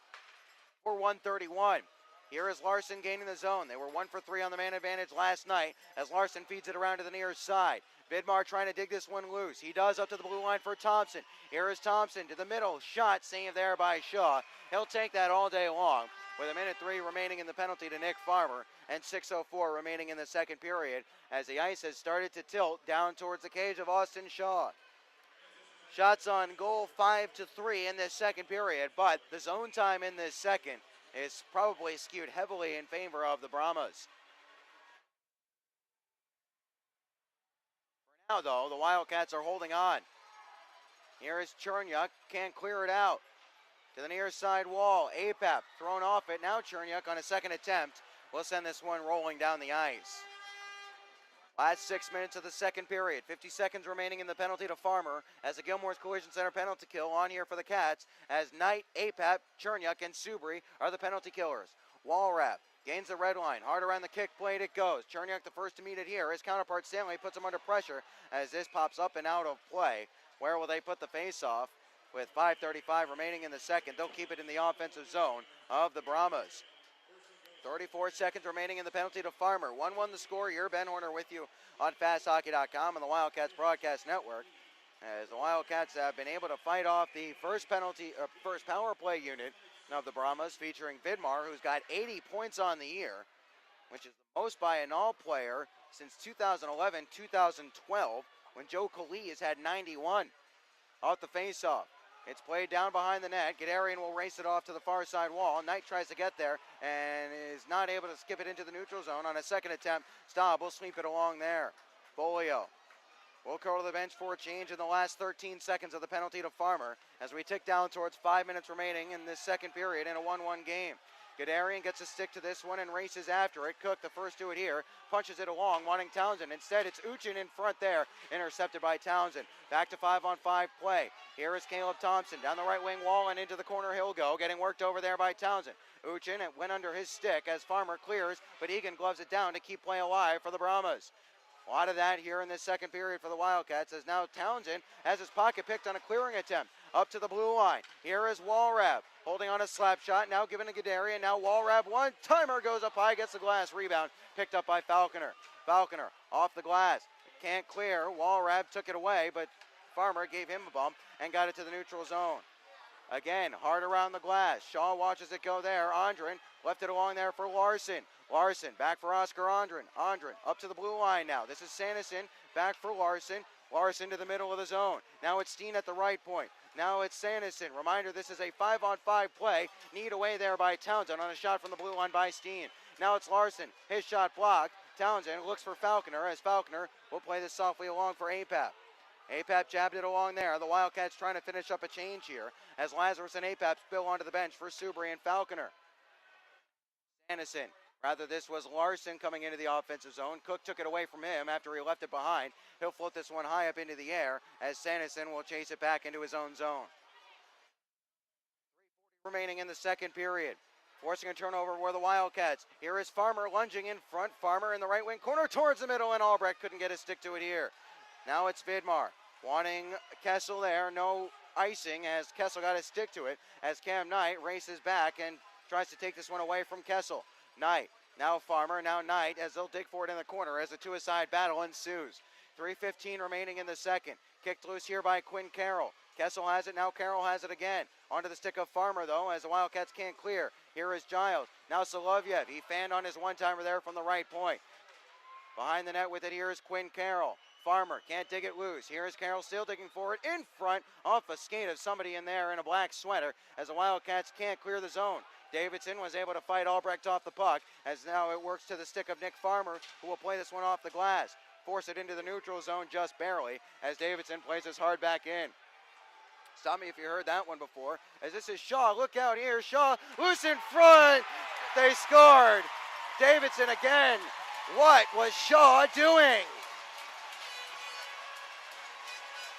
for 131. Here is Larson gaining the zone. They were 1 for 3 on the man advantage last night as Larson feeds it around to the near side. Vidmar trying to dig this one loose. He does up to the blue line for Thompson. Here is Thompson to the middle. Shot saved there by Shaw. He'll take that all day long with 1:03 remaining in the penalty to Nick Farmer and 6:04 remaining in the second period as the ice has started to tilt down towards the cage of Austin Shaw. Shots on goal 5-3 in this second period, but the zone time in this second is probably skewed heavily in favor of the Brahmas. For now, though, the Wildcats are holding on. Here is Chernyuk, can't clear it out. To the near side wall, Apap thrown off it. Now Chernyuk on a second attempt will send this one rolling down the ice. Last 6 minutes of the second period. 50 seconds remaining in the penalty to Farmer as the Gilmore's Collision Center penalty kill on here for the Cats as Knight, Apap, Cherniak, and Subri are the penalty killers. Walrap gains the red line. Hard around the kick plate it goes. Cherniak the first to meet it here. His counterpart Stanley puts him under pressure as this pops up and out of play. Where will they put the face-off? With 5:35 remaining in the second, they'll keep it in the offensive zone of the Brahmas. 34 seconds remaining in the penalty to Farmer. 1-1 the score here. Ben Horner with you on FastHockey.com and the Wildcats Broadcast Network. As the Wildcats have been able to fight off the first power play unit of the Brahmas, featuring Vidmar, who's got 80 points on the year, which is the most by an all-player since 2011-2012, when Joe Kali has had 91. Off the face-off. It's played down behind the net. Guderian will race it off to the far side wall. Knight tries to get there and is not able to skip it into the neutral zone. On a second attempt, Staub will sweep it along there. Bolio will curl to the bench for a change in the last 13 seconds of the penalty to Farmer as we tick down towards 5 minutes remaining in this second period in a 1-1 game. Guderian gets a stick to this one and races after it. Cook, the first to it here, punches it along, wanting Townsend. Instead, it's Uchin in front there, intercepted by Townsend. Back to 5-on-5 play. Here is Caleb Thompson down the right wing wall and into the corner he'll go, getting worked over there by Townsend. Uchin, it went under his stick as Farmer clears, but Egan gloves it down to keep play alive for the Brahmas. A lot of that here in this second period for the Wildcats as now Townsend has his pocket picked on a clearing attempt. Up to the blue line. Here is Walrab holding on a slap shot. Now given to Guderian. Now Walrab one. Timer goes up high. Gets the glass. Rebound picked up by Falconer. Falconer off the glass. Can't clear. Walrab took it away, but Farmer gave him a bump and got it to the neutral zone. Again, hard around the glass. Shaw watches it go there. Andren left it along there for Larson. Larson back for Oscar Andren. Andren up to the blue line now. This is Sanderson back for Larson. Larson to the middle of the zone. Now it's Steen at the right point. Now it's Sanderson. Reminder, this is a 5-on-5 play. Need away there by Townsend on a shot from the blue line by Steen. Now it's Larson. His shot blocked. Townsend looks for Falconer as Falconer will play this softly along for Apap. Apap jabbed it along there. The Wildcats trying to finish up a change here as Lazarus and Apap spill onto the bench for Subri and Falconer. Sanderson. Rather, this was Larson coming into the offensive zone. Cook took it away from him after he left it behind. He'll float this one high up into the air as Sanderson will chase it back into his own zone. 3:40 remaining in the second period. Forcing a turnover were the Wildcats. Here is Farmer lunging in front. Farmer in the right wing corner towards the middle, and Albrecht couldn't get a stick to it here. Now it's Vidmar wanting Kessel there. No icing as Kessel got a stick to it as Cam Knight races back and tries to take this one away from Kessel. Knight, now Farmer, now Knight as they'll dig for it in the corner as the two-a-side battle ensues. 3:15 remaining in the second. Kicked loose here by Quinn Carroll. Kessel has it, now Carroll has it again. Onto the stick of Farmer though as the Wildcats can't clear. Here is Giles, now Solovyev. He fanned on his one-timer there from the right point. Behind the net with it here is Quinn Carroll. Farmer can't dig it loose. Here is Carroll still digging for it in front off a skate of somebody in there in a black sweater as the Wildcats can't clear the zone. Davidson was able to fight Albrecht off the puck as now it works to the stick of Nick Farmer who will play this one off the glass. Force it into the neutral zone just barely as Davidson plays this hard back in. Stop me if you heard that one before as this is Shaw. Look out here. Shaw loose in front. They scored. Davidson again. What was Shaw doing?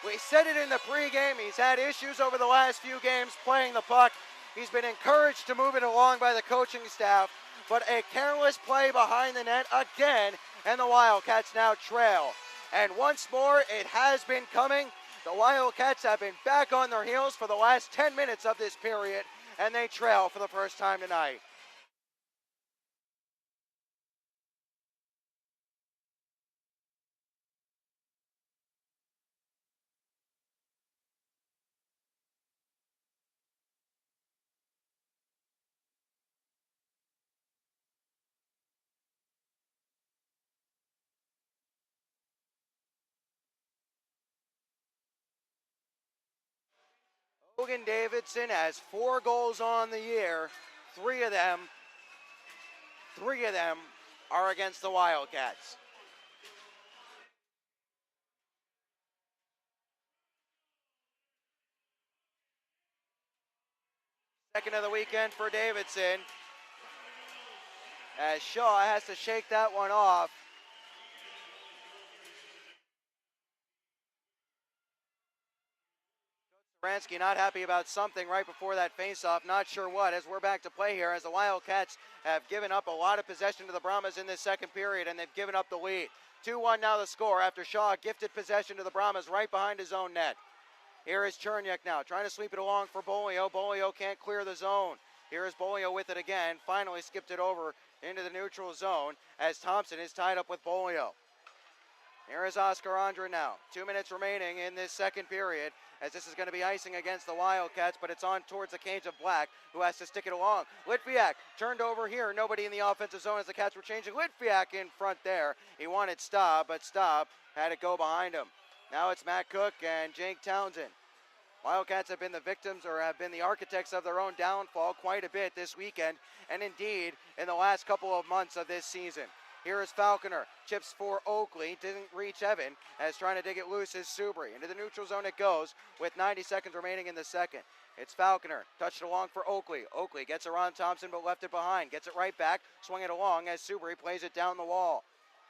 We said it in the pregame. He's had issues over the last few games playing the puck. He's been encouraged to move it along by the coaching staff, but a careless play behind the net again, and the Wildcats now trail. And once more, it has been coming. The Wildcats have been back on their heels for the last 10 minutes of this period, and they trail for the first time tonight. Logan Davidson has 4 goals on the year. Three of them are against the Wildcats. Second of the weekend for Davidson. As Shaw has to shake that one off. Ransky not happy about something right before that faceoff, not sure what, as we're back to play here, as the Wildcats have given up a lot of possession to the Brahmas in this second period, and they've given up the lead. 2-1 now the score after Shaw gifted possession to the Brahmas right behind his own net. Here is Cherniak now, trying to sweep it along for Bolio. Bolio can't clear the zone. Here is Bolio with it again, finally skipped it over into the neutral zone as Thompson is tied up with Bolio. Here is Oscar Andra now. 2 minutes remaining in this second period, as this is going to be icing against the Wildcats, but it's on towards the cage of Black, who has to stick it along. Litviak turned over here. Nobody in the offensive zone as the Cats were changing. Litviak in front there. He wanted Staub, but Staub had it go behind him. Now it's Matt Cook and Jake Townsend. Wildcats have been the victims, or have been the architects of their own downfall quite a bit this weekend, and indeed in the last couple of months of this season. Here is Falconer, chips for Oakley, didn't reach Evan, as trying to dig it loose is Subri. Into the neutral zone it goes with 90 seconds remaining in the second. It's Falconer, touched it along for Oakley. Oakley gets around Thompson but left it behind, gets it right back, swung it along as Subri plays it down the wall.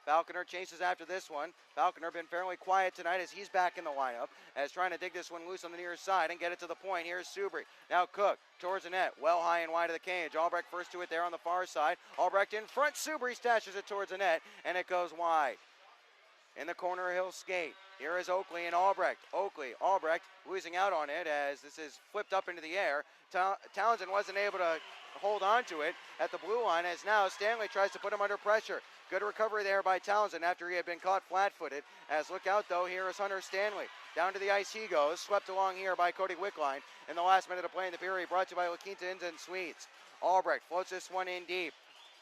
Falconer chases after this one. Falconer been fairly quiet tonight as he's back in the lineup, as trying to dig this one loose on the near side and get it to the point. Here's Subri. Now Cook towards the net, well high and wide of the cage. Albrecht first to it there on the far side. Albrecht in front. Subri stashes it towards the net, and it goes wide. In the corner, he'll skate. Here is Oakley and Albrecht. Albrecht losing out on it as this is flipped up into the air. Townsend wasn't able to hold on to it at the blue line, as now Stanley tries to put him under pressure. Good recovery there by Townsend after he had been caught flat-footed. As look out though, here is Hunter Stanley. Down to the ice he goes, swept along here by Cody Wickline in the last minute of play in the period, brought to you by La Quinta Inns and Suites. Albrecht floats this one in deep.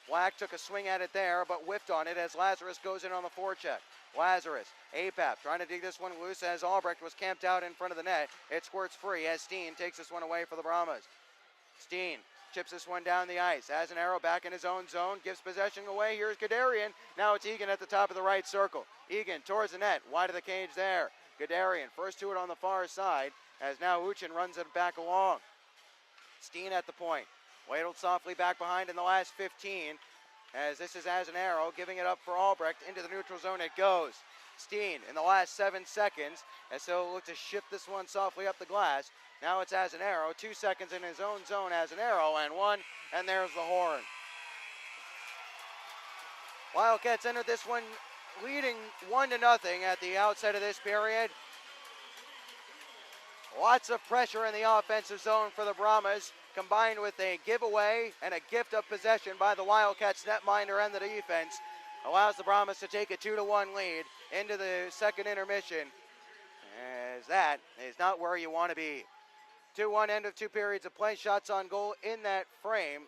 Black took a swing at it there, but whiffed on it as Lazarus goes in on the forecheck. Lazarus, Apap, trying to dig this one loose as Albrecht was camped out in front of the net. It squirts free as Steen takes this one away for the Brahmas. Steen chips this one down the ice, has an arrow back in his own zone, gives possession away. Here's Guderian. Now it's Egan at the top of the right circle. Egan towards the net, wide of the cage there. Guderian first to it on the far side, as now Uchin runs it back along. Steen at the point. Wadled softly back behind in the last 15, as this is as an arrow, giving it up for Albrecht. Into the neutral zone it goes. Steen in the last 7 seconds, as he'll look to shift this one softly up the glass. Now it's as an arrow, 2 seconds in his own zone as an arrow, and one, and there's the horn. Wildcats entered this one leading 1-0 at the outset of this period. Lots of pressure in the offensive zone for the Brahmas, combined with a giveaway and a gift of possession by the Wildcats netminder and the defense, allows the Brahmas to take a 2-1 lead into the second intermission, as that is not where you want to be. 2-1 end of 2 periods of play, shots on goal in that frame.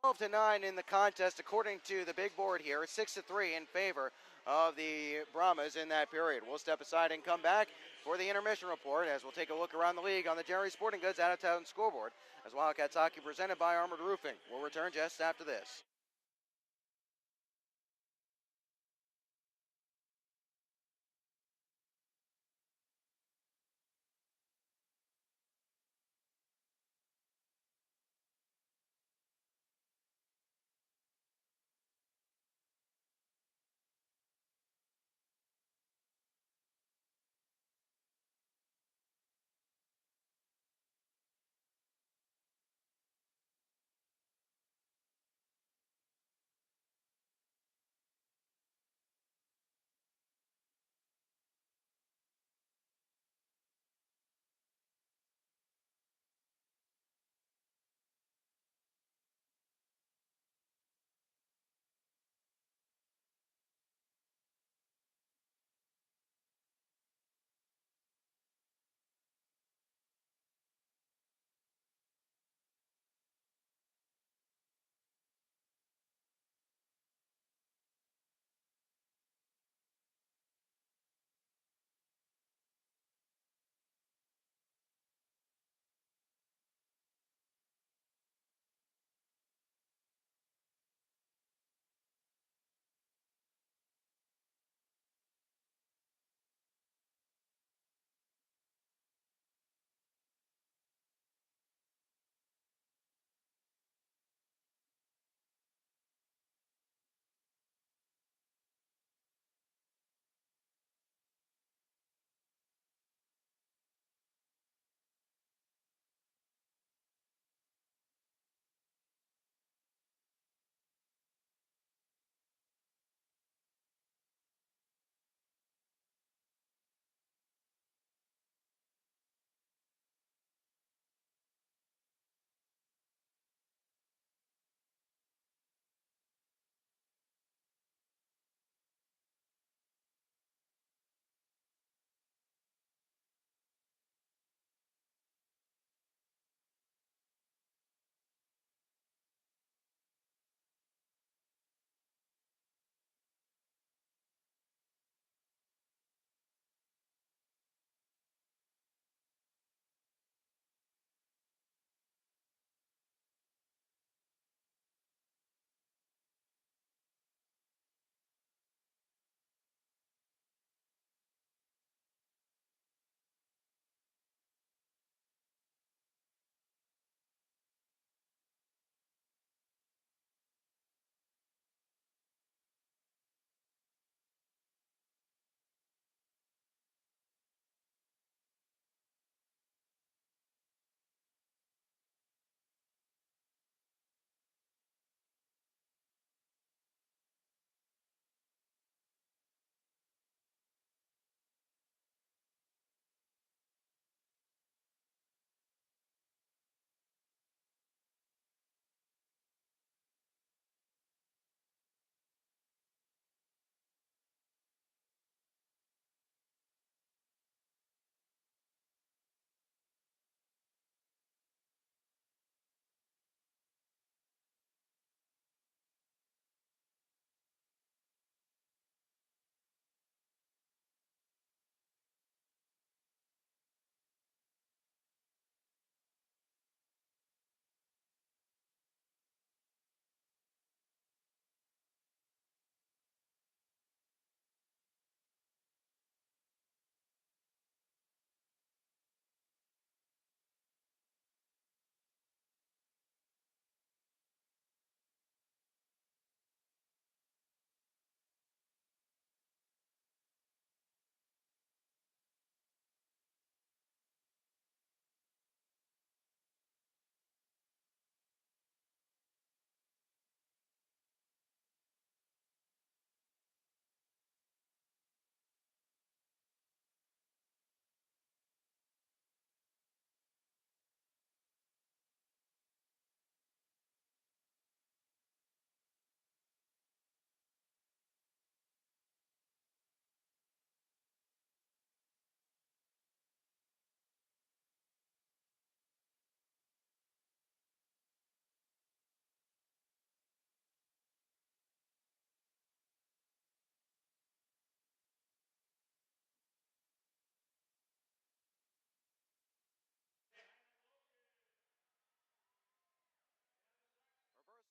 12-9 in the contest according to the big board here. 6-3 in favor of the Brahmas in that period. We'll step aside and come back for the intermission report, as we'll take a look around the league on the Jerry Sporting Goods out-of-town scoreboard, as Wildcats hockey presented by Armored Roofing. We'll return just after this.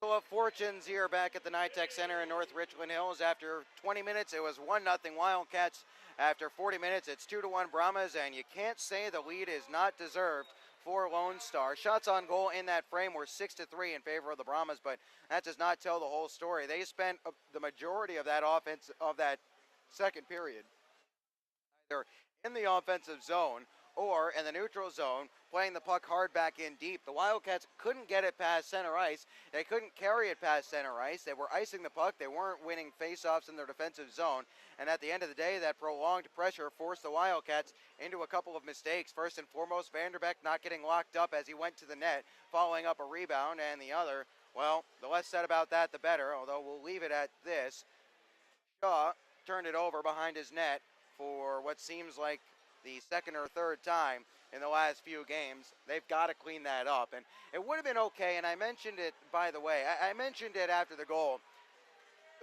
Of fortunes here back at the NITEC Center in North Richland Hills. After 20 minutes, it was 1-0 Wildcats. After 40 minutes, it's 2-1 Brahmas, and you can't say the lead is not deserved for Lone Star. Shots on goal in that frame were 6-3 in favor of the Brahmas, but that does not tell the whole story. They spent the majority of that offense of that second period either in the offensive zone or in the neutral zone, playing the puck hard back in deep. The Wildcats couldn't get it past center ice. They couldn't carry it past center ice. They were icing the puck. They weren't winning faceoffs in their defensive zone. And at the end of the day, that prolonged pressure forced the Wildcats into a couple of mistakes. First and foremost, Vanderbeck not getting locked up as he went to the net, following up a rebound. And the other, well, the less said about that, the better, although we'll leave it at this. Shaw turned it over behind his net for what seems like the second or third time in the last few games. They've got to clean that up. And it would have been okay, and I mentioned it, by the way, I mentioned it after the goal.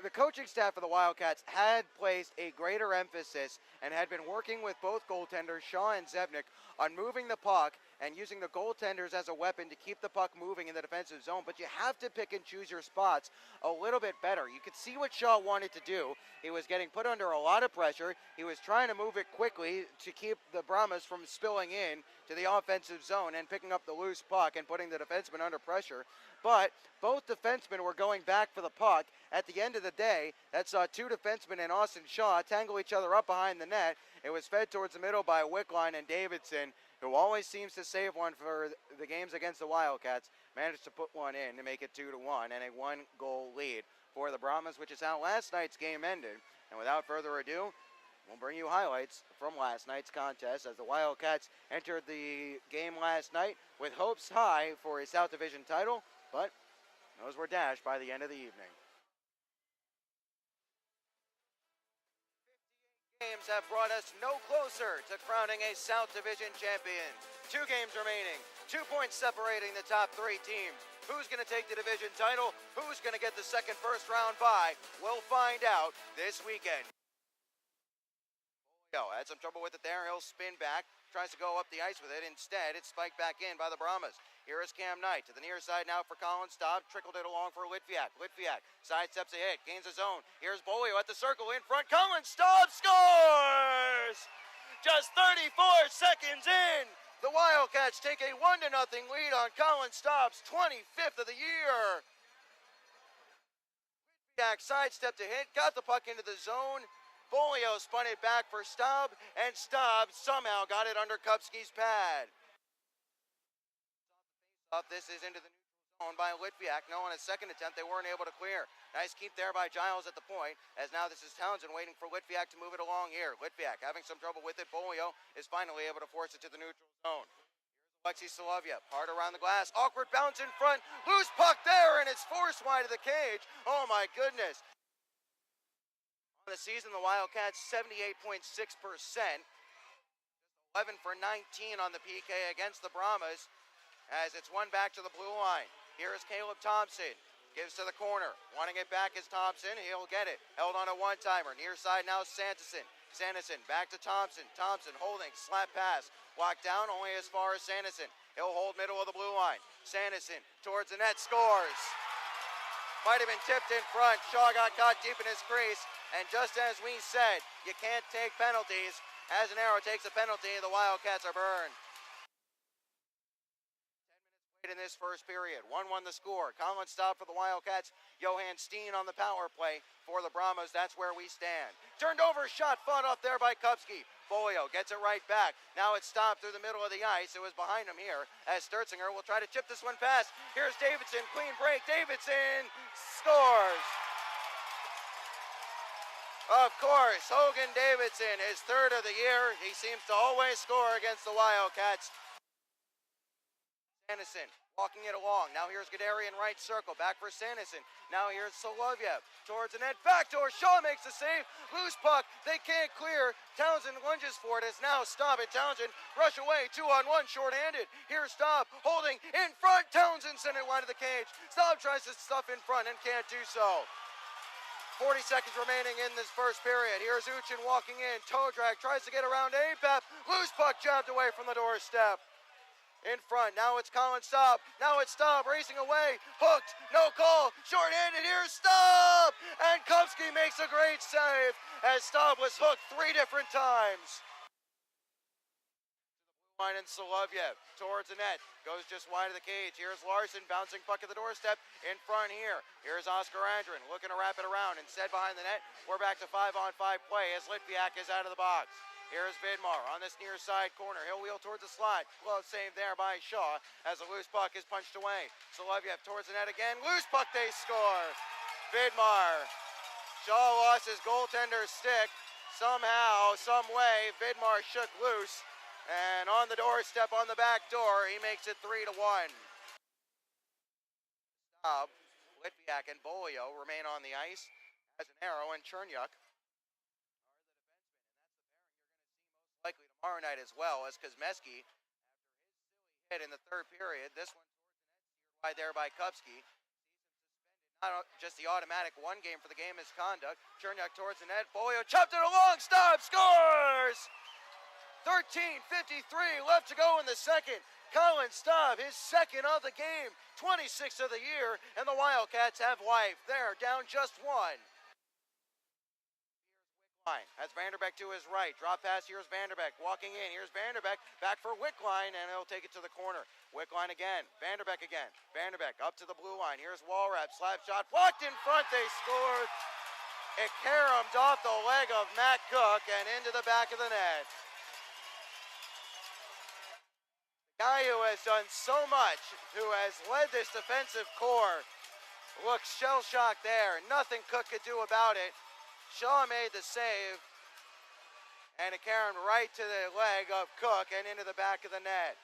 The coaching staff of the Wildcats had placed a greater emphasis and had been working with both goaltenders, Shaw and Zevnik, on moving the puck and using the goaltenders as a weapon to keep the puck moving in the defensive zone. But you have to pick and choose your spots a little bit better. You could see what Shaw wanted to do. He was getting put under a lot of pressure. He was trying to move it quickly to keep the Brahmas from spilling in to the offensive zone and picking up the loose puck and putting the defenseman under pressure. But both defensemen were going back for the puck. At the end of the day, that saw two defensemen and Austin Shaw tangle each other up behind the net. It was fed towards the middle by Wickline, and Davidson, who always seems to save one for the games against the Wildcats, managed to put one in to make it 2-1 and a one-goal lead for the Brahmas, which is how last night's game ended. And without further ado, we'll bring you highlights from last night's contest as the Wildcats entered the game last night with hopes high for a South Division title, but those were dashed by the end of the evening. Games have brought us no closer to crowning a South Division champion. 2 games remaining, 2 points separating the top 3 teams. Who's going to take the division title? Who's going to get the second first round bye? We'll find out this weekend. Had some trouble with it there. He'll spin back, tries to go up the ice with it. Instead, it's spiked back in by the Brahmas. Here is Cam Knight to the near side now for Colin Staub. Trickled it along for Litviak. Litviak sidesteps a hit, gains his own. Here's Bolio at the circle in front. Colin Staub scores! Just 34 seconds in. The Wildcats take a 1-0 lead on Colin Staub's 25th of the year. Litviak sidestepped a hit, got the puck into the zone. Bolio spun it back for Staub, and Staub somehow got it under Kupski's pad. This is into the neutral zone by Litviak. No, on a second attempt, they weren't able to clear. Nice keep there by Giles at the point, as now this is Townsend waiting for Litviak to move it along here. Litviak having some trouble with it. Bolio is finally able to force it to the neutral zone. Here's Alexei Solovyev, hard around the glass. Awkward bounce in front. Loose puck there, and it's forced wide of the cage. Oh, my goodness. On the season, the Wildcats 78.6%. 11 for 19 on the PK against the Brahmas, as it's one back to the blue line. Here is Caleb Thompson. Gives to the corner. Wanting it back is Thompson. He'll get it. Held on a one-timer. Near side now Sanderson. Sanderson back to Thompson. Thompson holding. Slap pass. Blocked down only as far as Sanderson. He'll hold middle of the blue line. Sanderson towards the net. Scores. Might have been tipped in front. Shaw got caught deep in his crease. And just as we said, you can't take penalties. As an arrow takes a penalty, the Wildcats are burned. 10 minutes played in this first period. 1-1 the score. Colin Staub for the Wildcats. Johan Steen on the power play for the Brahmas. That's where we stand. Turned over, shot fought off there by Kupski. Bolio gets it right back. Now it's stopped through the middle of the ice. It was behind him here as Sturzinger will try to chip this one past. Here's Davidson. Clean break. Davidson scores. Of course, Hogan Davidson, his third of the year. He seems to always score against the Wildcats. Sanderson walking it along. Now here's Gadarian right circle. Back for Sanderson. Now here's Solovyev towards the net. Backdoor. Shaw makes the save. Loose puck. They can't clear. Townsend lunges for it. It's now Staub and Townsend rush away. 2-on-1 shorthanded. Here's Staub holding in front. Townsend sent it wide of the cage. Staub tries to stuff in front and can't do so. 40 seconds remaining in this first period. Here's Uchin walking in. Toe drag tries to get around Apap. Loose puck jabbed away from the doorstep. in front. Now it's Colin Staub. Now it's Staub racing away. Hooked. No call. Short-handed. Here's Staub. And Kupski makes a great save as Staub was hooked 3 different times. Line and Solovyev towards the net. Goes just wide of the cage. Here's Larson bouncing puck at the doorstep in front here. Here's Oscar Andrin looking to wrap it around. Instead behind the net. We're back to 5-on-5 play as Litviak is out of the box. Here's Vidmar on this near side corner. He'll wheel towards the slot. Glove saved there by Shaw as a loose puck is punched away. Solovyev towards the net again. Loose puck, they score. Vidmar. Shaw lost his goaltender's stick. Somehow, some way, Vidmar shook loose. And on the doorstep, on the back door, he makes it 3-1. Staub, Litviak, and Bolio remain on the ice as an arrow, and Chernyuk are the defensemen. And that's the pairing you're going to see most likely tomorrow night as well, as Kuzmeski, after his silly hit in the third period, this one towards the net, steered wide there by Kupski. Not just the automatic 1 game for the game misconduct. Chernyuk towards the net. Bolio chopped it along. Staub scores! 13:53 left to go in the second. Colin Staub, his second of the game, 26th of the year, and the Wildcats have life. They're down just 1. Wickline has Vanderbeck to his right. Drop pass, here's Vanderbeck. Walking in, here's Vanderbeck. Back for Wickline, and he'll take it to the corner. Wickline again. Vanderbeck again. Vanderbeck up to the blue line. Here's Walrap. Slap shot. Blocked in front. They scored. It caromed off the leg of Matt Cook and into the back of the net. Guy who has done so much, who has led this defensive core, looks shell-shocked there. Nothing Cook could do about it. Shaw made the save, and it caromed right to the leg of Cook and into the back of the net.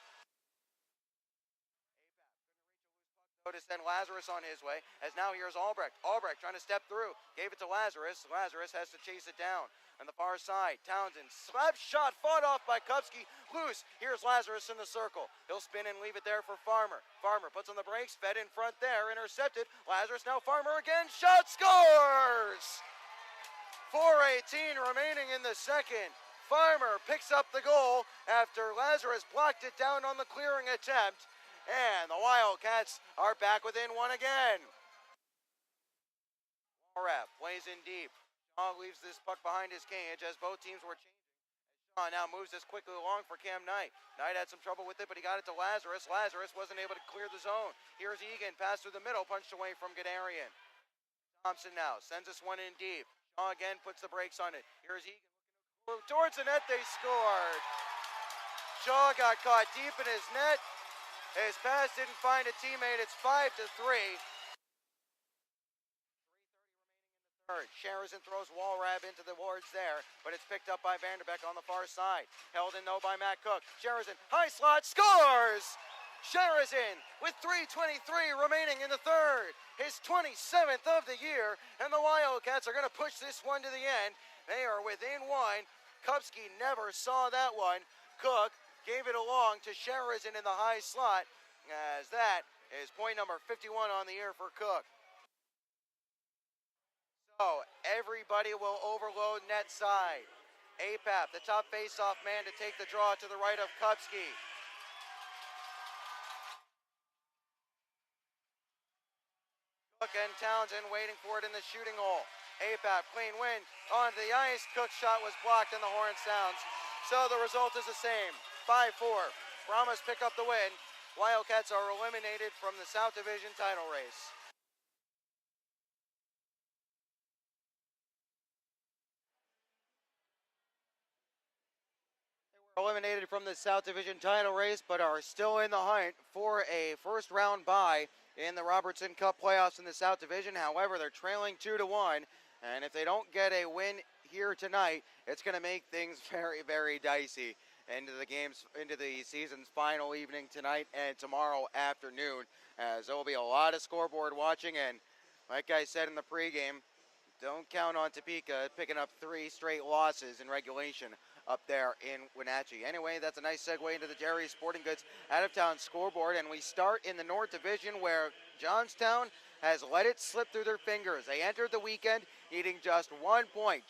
To send Lazarus on his way, as now here's Albrecht. Albrecht trying to step through. Gave it to Lazarus. Lazarus has to chase it down. On the far side, Townsend, slap shot, fought off by Kupski, loose. Here's Lazarus in the circle. He'll spin and leave it there for Farmer. Farmer puts on the brakes, fed in front there, intercepted. Lazarus, now Farmer again, shot, scores! 4:18 remaining in the second. Farmer picks up the goal after Lazarus blocked it down on the clearing attempt. And the Wildcats are back within 1 again. Walrap plays in deep. Shaw leaves this puck behind his cage as both teams were changing. Shaw now moves this quickly along for Cam Knight. Knight had some trouble with it, but he got it to Lazarus. Lazarus wasn't able to clear the zone. Here's Egan, pass through the middle, punched away from Gadarian. Thompson now sends this one in deep. Shaw again puts the brakes on it. Here's Egan towards the net. They scored. Shaw got caught deep in his net. His pass didn't find a teammate. It's 5-3. Sherazin throws Walrab into the wards there, but it's picked up by Vanderbeck on the far side. Held in though by Matt Cook. Sherazin, high slot, scores! Sherazin with 3:23 remaining in the third. His 27th of the year, and the Wildcats are going to push this one to the end. They are within 1. Kupski never saw that one. Cook gave it along to Sherazin in the high slot, as that is point number 51 on the year for Cook. So everybody will overload net side. Apap, the top face-off man to take the draw to the right of Kupski. Cook and Townsend waiting for it in the shooting hole. Apap, clean win onto the ice. Cook's shot was blocked and the horn sounds. So the result is the same, 5-4. Brahmas pick up the win. Wildcats are eliminated from the South Division title race. Eliminated from the South Division title race, but are still in the hunt for a first round bye in the Robertson Cup playoffs in the South Division. However, they're trailing 2-1, and if they don't get a win here tonight, it's going to make things very, very dicey into the season's final evening tonight and tomorrow afternoon, as there will be a lot of scoreboard watching. And like I said in the pregame, don't count on Topeka picking up 3 straight losses in regulation up there in Wenatchee. Anyway, that's a nice segue into the Jerry's Sporting Goods out-of-town scoreboard, and we start in the North Division where Johnstown has let it slip through their fingers. They entered the weekend needing just 1 point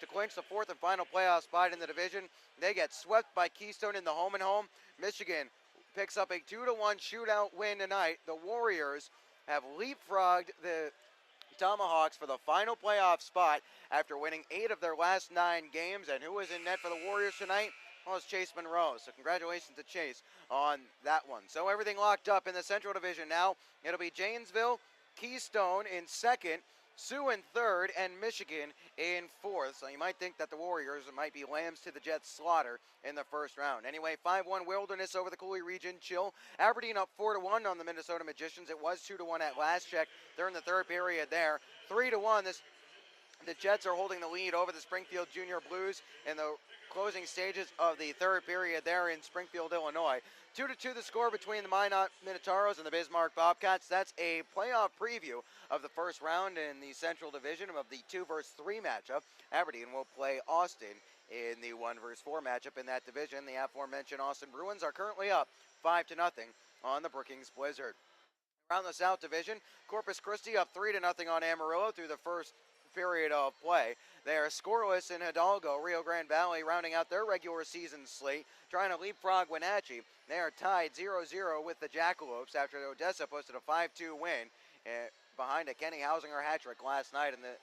to to clinch the fourth and final playoff spot in the division. They get swept by Keystone in the home and home. Michigan picks up a 2-1 shootout win tonight. The Warriors have leapfrogged the Tomahawks for the final playoff spot after winning 8 of their last 9 games. And who was in net for the Warriors tonight? Well, it's Chase Monroe. So congratulations to Chase on that one. So everything locked up in the Central Division now. It'll be Janesville, Keystone in second, Sioux in third, and Michigan in fourth. So you might think that the Warriors might be lambs to the Jets' slaughter in the first round. Anyway, 5-1 Wilderness over the Cooley region. Chill. Aberdeen up 4-1 on the Minnesota Magicians. It was 2-1 at last check. They're in the third period there. 3-1. The Jets are holding the lead over the Springfield Junior Blues in the closing stages of the third period there in Springfield, Illinois. 2-2 the score between the Minot Minotauros and the Bismarck Bobcats. That's a playoff preview of the first round in the Central Division of the 2-3 matchup. Aberdeen will play Austin in the 1-4 matchup in that division. The aforementioned Austin Bruins are currently up 5-0 on the Brookings Blizzard. Around the South Division, Corpus Christi up 3-0 on Amarillo through the first period of play. They are scoreless in Hidalgo. Rio Grande Valley rounding out their regular season slate, trying to leapfrog Wenatchee. They are tied 0-0 with the Jackalopes after Odessa posted a 5-2 win behind a Kenny Hausinger hat trick last night. And the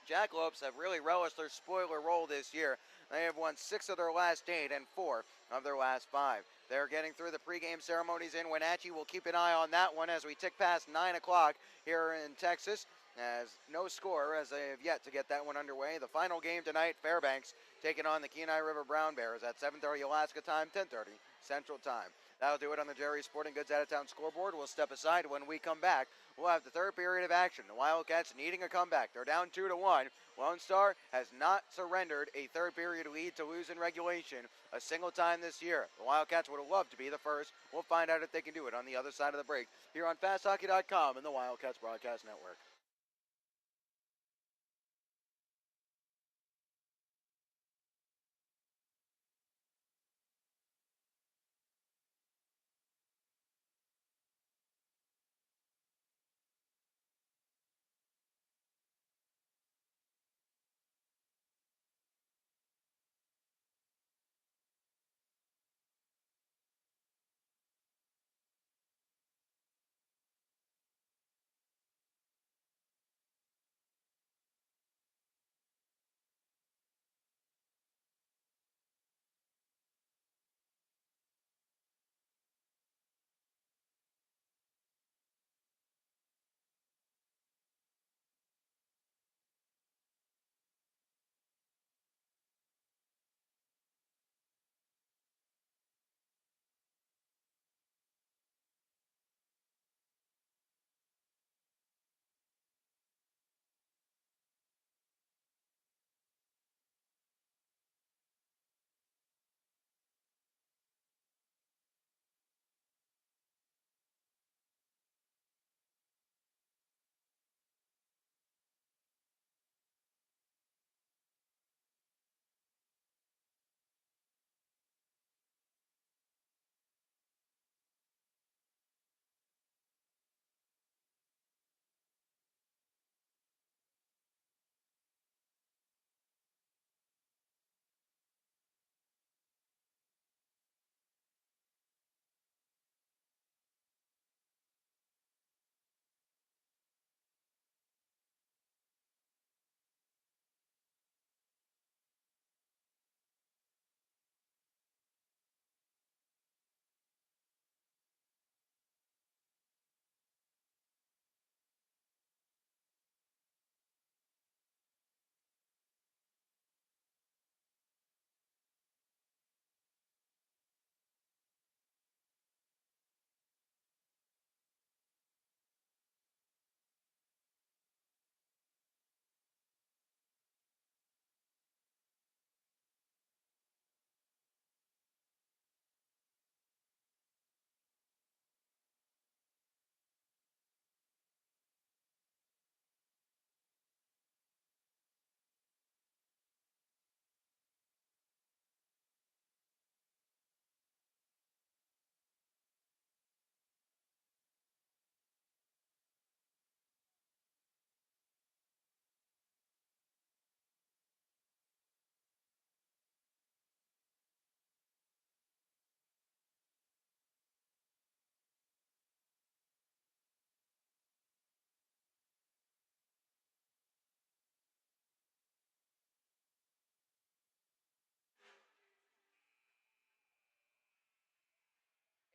Jackalopes have really relished their spoiler role this year. They have won 6 of their last 8 and 4 of their last 5. They're getting through the pregame ceremonies in Wenatchee. We'll keep an eye on that one as we tick past 9 o'clock here in Texas. As no score as they have yet to get that one underway. The final game tonight, Fairbanks taking on the Kenai River Brown Bears at 7:30 Alaska time, 10:30 Central time. That'll do it on the Jerry Sporting Goods Out-of-Town scoreboard. We'll step aside. When we come back, we'll have the third period of action. The Wildcats needing a comeback. They're down 2-1. Lone Star has not surrendered a third period lead to lose in regulation a single time this year. The Wildcats would have loved to be the first. We'll find out if they can do it on the other side of the break here on FastHockey.com and the Wildcats Broadcast Network.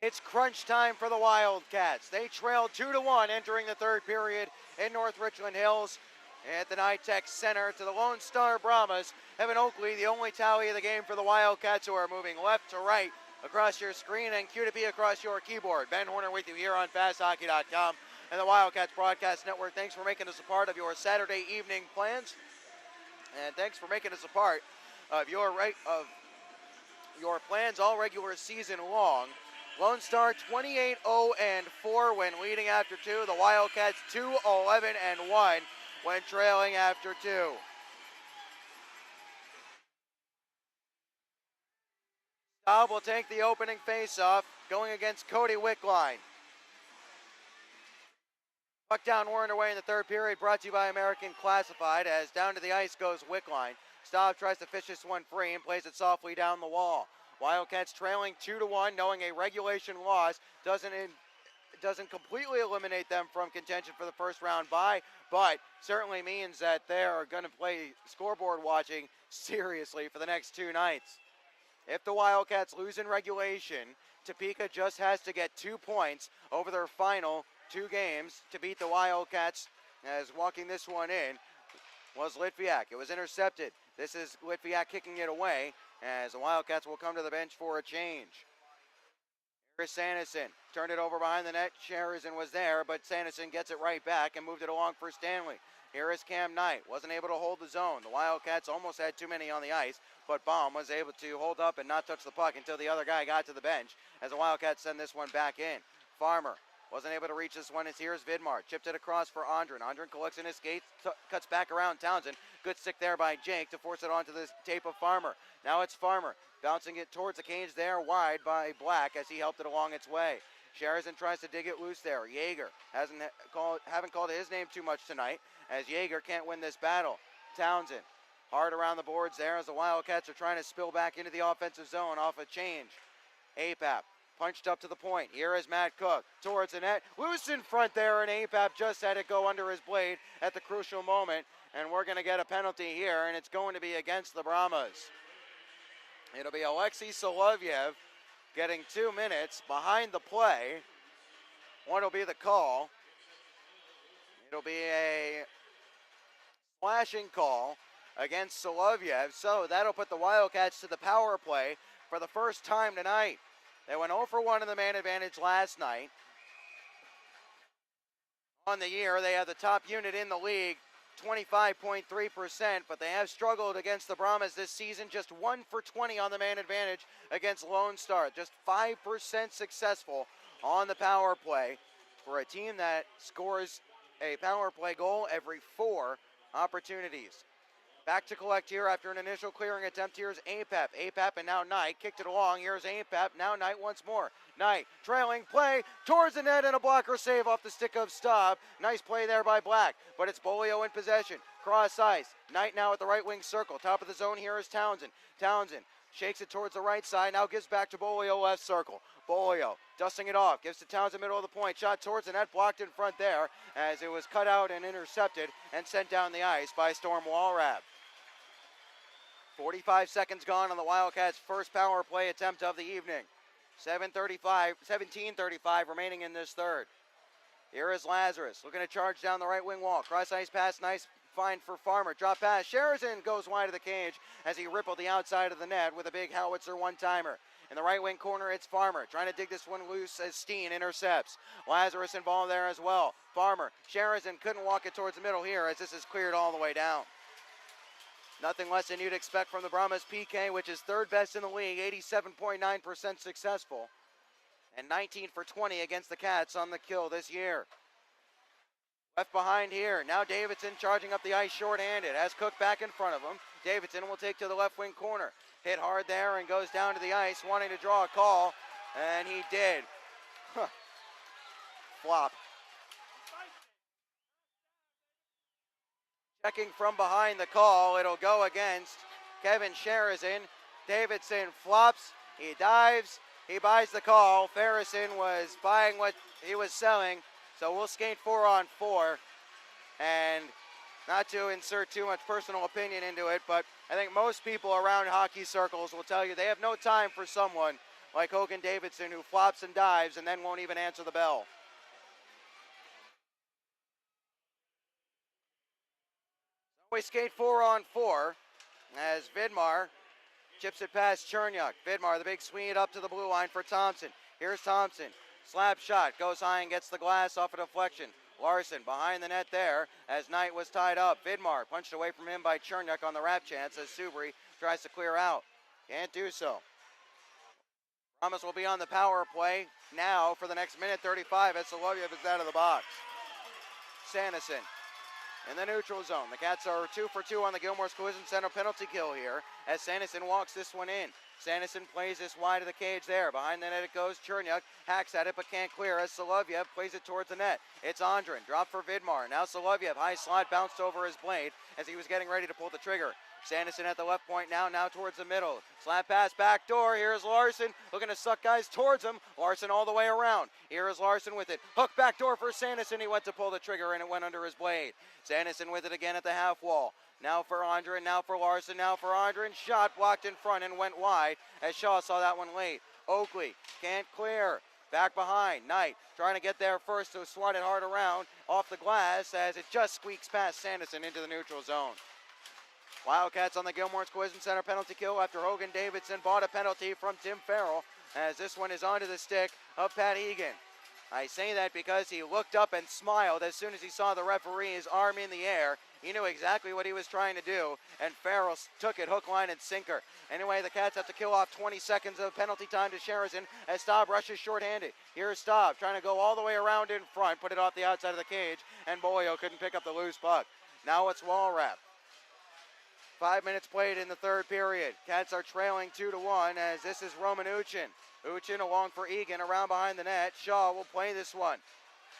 It's crunch time for the Wildcats. They trail 2-1 entering the third period in North Richland Hills at the NITEX Center to the Lone Star Brahmas. Evan Oakley, the only tally of the game for the Wildcats, who are moving left to right across your screen, and Q2P across your keyboard. Ben Horner with you here on FastHockey.com and the Wildcats Broadcast Network. Thanks for making us a part of your Saturday evening plans, and thanks for making us a part of your plans all regular season long. Lone Star 28-0-4 when leading after two. The Wildcats 2-11-1 when trailing after two. Staub will take the opening faceoff, going against Cody Wickline. Puck down, we're underway in the third period, brought to you by American Classified, as down to the ice goes Wickline. Staub tries to fish this one free and plays it softly down the wall. Wildcats trailing 2-1, knowing a regulation loss doesn't completely eliminate them from contention for the first round bye, but certainly means that they are going to play scoreboard watching seriously for the next two nights. If the Wildcats lose in regulation, Topeka just has to get 2 points over their final two games to beat the Wildcats, as walking this one in was Litviak. It was intercepted. This is Litviak kicking it away, as the Wildcats will come to the bench for a change. Here's Sanderson. Turned it over behind the net. Sheridan was there, but Sanderson gets it right back and moved it along for Stanley. Here is Cam Knight. Wasn't able to hold the zone. The Wildcats almost had too many on the ice, but Baum was able to hold up and not touch the puck until the other guy got to the bench, as the Wildcats send this one back in. Farmer wasn't able to reach this one, as here's Vidmar. Chipped it across for Andren. Andren collects in his skates, cuts back around Townsend. Good stick there by Jake to force it onto the tape of Farmer. Now it's Farmer, bouncing it towards the cage there, wide by Black as he helped it along its way. Sheridan tries to dig it loose there. Jaeger haven't called his name too much tonight, as Jaeger can't win this battle. Townsend, hard around the boards there as the Wildcats are trying to spill back into the offensive zone off a change. Apap punched up to the point. Here is Matt Cook towards the net. Loose in front there, and Apap just had it go under his blade at the crucial moment. And we're going to get a penalty here, and it's going to be against the Brahmas. It'll be Alexei Solovyev getting 2 minutes behind the play. One will be the call. It'll be a slashing call against Solovyev. So that'll put the Wildcats to the power play for the first time tonight. They went 0 for 1 in the man advantage last night. On the year, they have the top unit in the league, 25.3%, but they have struggled against the Brahmas this season. Just 1 for 20 on the man advantage against Lone Star. Just 5% successful on the power play for a team that scores a power play goal every 4 opportunities. Back to collect here after an initial clearing attempt. Here's Apap. Apap and now Knight kicked it along. Here's Apap. Now Knight once more. Knight trailing play towards the net and a blocker save off the stick of Staub. Nice play there by Black, but it's Bolio in possession. Cross ice. Knight now at the right wing circle. Top of the zone here is Townsend. Townsend shakes it towards the right side. Now gives back to Bolio left circle. Bolio dusting it off. Gives to Townsend middle of the point. Shot towards the net. Blocked in front there as it was cut out and intercepted and sent down the ice by Storm Walrab. 45 seconds gone on the Wildcats' first power play attempt of the evening. 17:35 remaining in this third. Here is Lazarus looking to charge down the right wing wall. Cross ice pass, nice find for Farmer. Drop pass. Sheridan goes wide of the cage as he rippled the outside of the net with a big howitzer one-timer. In the right wing corner, it's Farmer trying to dig this one loose as Steen intercepts. Lazarus involved there as well. Farmer, Sheridan couldn't walk it towards the middle here as this is cleared all the way down. Nothing less than you'd expect from the Brahmas PK, which is third best in the league, 87.9% successful, and 19 for 20 against the Cats on the kill this year. Left behind here. Now Davidson charging up the ice short-handed. Has Cook back in front of him. Davidson will take to the left wing corner. Hit hard there and goes down to the ice, wanting to draw a call, and he did. Flop. Checking from behind the call, it'll go against Kevin Sheridan. Davidson flops, he dives, he buys the call. Farrison was buying what he was selling, so we'll skate 4-on-4. And not to insert too much personal opinion into it, but I think most people around hockey circles will tell you they have no time for someone like Hogan Davidson, who flops and dives and then won't even answer the bell. We skate 4-on-4 as Vidmar chips it past Chernyuk. Vidmar, the big swing it up to the blue line for Thompson. Here's Thompson. Slap shot, goes high and gets the glass off a deflection. Larson behind the net there as Knight was tied up. Vidmar punched away from him by Chernyuk on the wrap chance as Subri tries to clear out. Can't do so. Brahmas will be on the power play now for the next minute 35 as Solovyev is out of the box. Sanderson in the neutral zone. The Cats are 2 for 2 on the Gilmore's Collision Center penalty kill here as Sanderson walks this one in. Sanderson plays this wide of the cage there. Behind the net it goes. Chernyuk hacks at it but can't clear as Solovyev plays it towards the net. It's Andrin. Drop for Vidmar. Now Solovyev. High slot bounced over his blade as he was getting ready to pull the trigger. Sanderson at the left point now towards the middle. Slap pass back door. Here's Larson looking to suck guys towards him. Larson all the way around. Here is Larson with it. Hook back door for Sanderson. He went to pull the trigger and it went under his blade. Sanderson with it again at the half wall. Now for Andrin, now for Larson, now for Andrin. Shot blocked in front and went wide as Shaw saw that one late. Oakley can't clear. Back behind. Knight trying to get there first to swat it hard around off the glass as it just squeaks past Sanderson into the neutral zone. Wildcats on the Gilmore's Collision Center penalty kill after Hogan Davidson bought a penalty from Tim Farrell as this one is onto the stick of Pat Egan. I say that because he looked up and smiled as soon as he saw the referee, his arm in the air. He knew exactly what he was trying to do, and Farrell took it hook, line, and sinker. Anyway, the Cats have to kill off 20 seconds of penalty time to Sheridan as Staub rushes shorthanded. Here's Staub trying to go all the way around in front, put it off the outside of the cage, and Bolio couldn't pick up the loose puck. Now it's Walrap. 5 minutes played in the third period. Cats are trailing 2-1 as this is Roman Uchin. Uchin along for Egan, around behind the net. Shaw will play this one.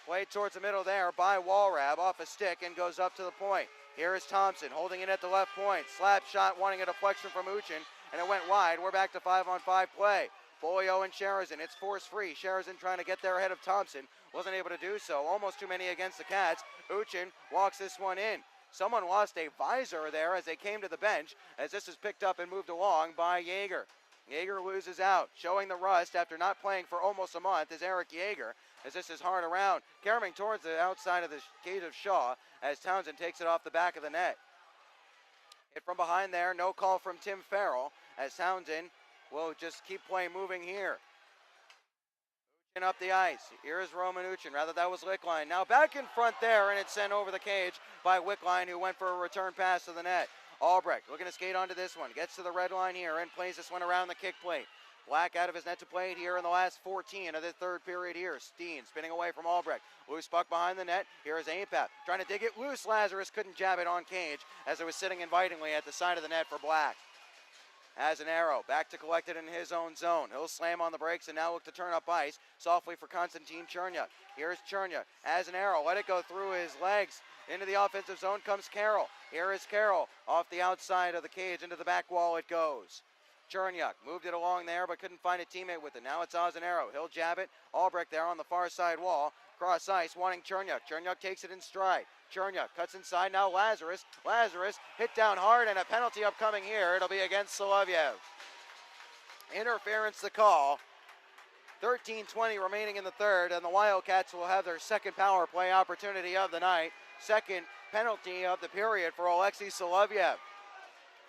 Played towards the middle there by Walrab off a stick and goes up to the point. Here is Thompson holding it at the left point. Slap shot wanting a deflection from Uchin and it went wide. We're back to 5-on-5 play. Bolio and Sheridan. It's force free. Sheridan trying to get there ahead of Thompson. Wasn't able to do so. Almost too many against the Cats. Uchin walks this one in. Someone lost a visor there as they came to the bench as this is picked up and moved along by Yeager. Yeager loses out, showing the rust after not playing for almost a month is Eric Yeager as this is hard around. Carrying towards the outside of the cage of Shaw as Townsend takes it off the back of the net. Hit from behind there, no call from Tim Farrell as Townsend will just keep play moving here. Uchin up the ice. Here is Roman Uchin. Rather, that was Wickline. Now back in front there, and it's sent over the cage by Wickline, who went for a return pass to the net. Albrecht looking to skate onto this one. Gets to the red line here and plays this one around the kick plate. Black out of his net to play it here in the last 14 of the third period here. Steen spinning away from Albrecht. Loose puck behind the net. Here is Apap trying to dig it loose. Lazarus couldn't jab it on cage as it was sitting invitingly at the side of the net for Black. Has an arrow, back to collect it in his own zone. He'll slam on the brakes and now look to turn up ice softly for Konstantin Chernyuk. Here's Chernyuk, has an arrow, let it go through his legs. Into the offensive zone comes Carroll. Here is Carroll, off the outside of the cage, into the back wall it goes. Chernyuk moved it along there but couldn't find a teammate with it. Now it's Ozanero, he'll jab it. Albrecht there on the far side wall. Cross ice, wanting Chernyuk. Chernyuk takes it in stride. Chernyuk cuts inside, now Lazarus. Lazarus hit down hard and a penalty upcoming here. It'll be against Solovyev. Interference the call. 13:20 remaining in the third, and the Wildcats will have their second power play opportunity of the night. Second penalty of the period for Alexei Solovyev.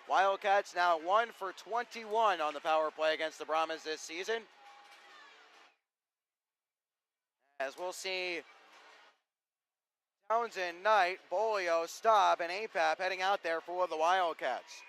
Wildcats now 1 for 21 on the power play against the Brahmas this season. As we'll see Townsend, Knight, Bolio, Staub, and Apap heading out there for the Wildcats.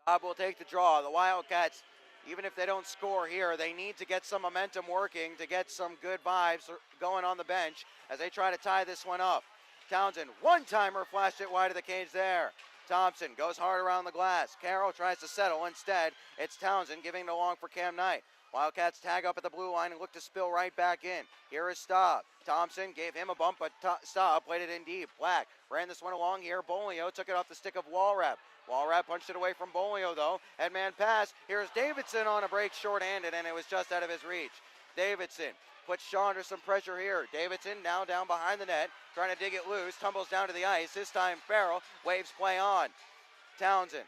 Staub will take the draw. The Wildcats, even if they don't score here, they need to get some momentum working to get some good vibes going on the bench as they try to tie this one up. Townsend, one-timer, flashed it wide of the cage there. Thompson goes hard around the glass. Carroll tries to settle. Instead, it's Townsend giving it along for Cam Knight. Wildcats tag up at the blue line and look to spill right back in. Here is Staub. Thompson gave him a bump, but Staub played it in deep. Black ran this one along here. Bolio took it off the stick of Walrap. Walrap punched it away from Bolio, though. Headman pass. Here's Davidson on a break shorthanded, and it was just out of his reach. Davidson puts Shaw under some pressure here. Davidson now down behind the net, trying to dig it loose, tumbles down to the ice. This time Farrell waves play on. Townsend.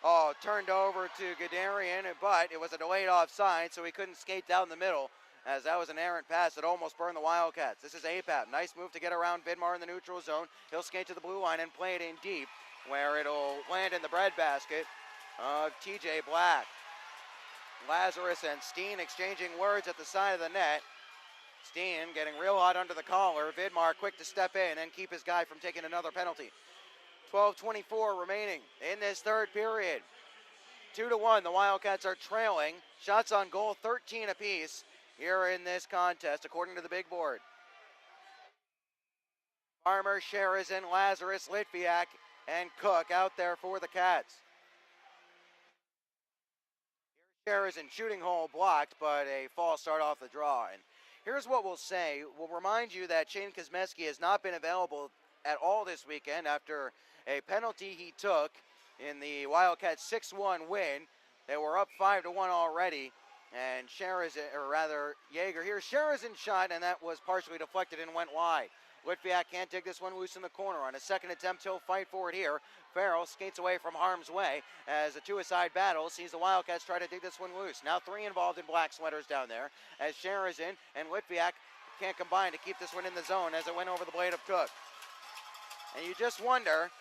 Oh, turned over to Guderian, but it was a delayed offside, so he couldn't skate down the middle, as that was an errant pass that almost burned the Wildcats. This is Apap. Nice move to get around Vidmar in the neutral zone. He'll skate to the blue line and play it in deep, where it'll land in the breadbasket of TJ Black. Lazarus and Steen exchanging words at the side of the net. Steen getting real hot under the collar. Vidmar quick to step in and keep his guy from taking another penalty. 12:24 remaining in this third period. 2-1, the Wildcats are trailing. Shots on goal, 13 apiece here in this contest, according to the big board. Farmer, Sherizin, Lazarus, Litviak, and Cook out there for the Cats. Sherizin, shooting hole blocked, but a false start off the draw. And here's what we'll say. We'll remind you that Shane Kosmeski has not been available at all this weekend after a penalty he took in the Wildcats 6-1 win. They were up 5-1 already, and Yeager here. Sherizin shot, and that was partially deflected and went wide. Litviak can't dig this one loose in the corner. On a second attempt, he'll fight for it here. Farrell skates away from harm's way as a two-a-side battle sees the Wildcats try to dig this one loose. Now 3 involved in black sweaters down there as Sherizin and Litviak can't combine to keep this one in the zone as it went over the blade of Cook. And you just wonder,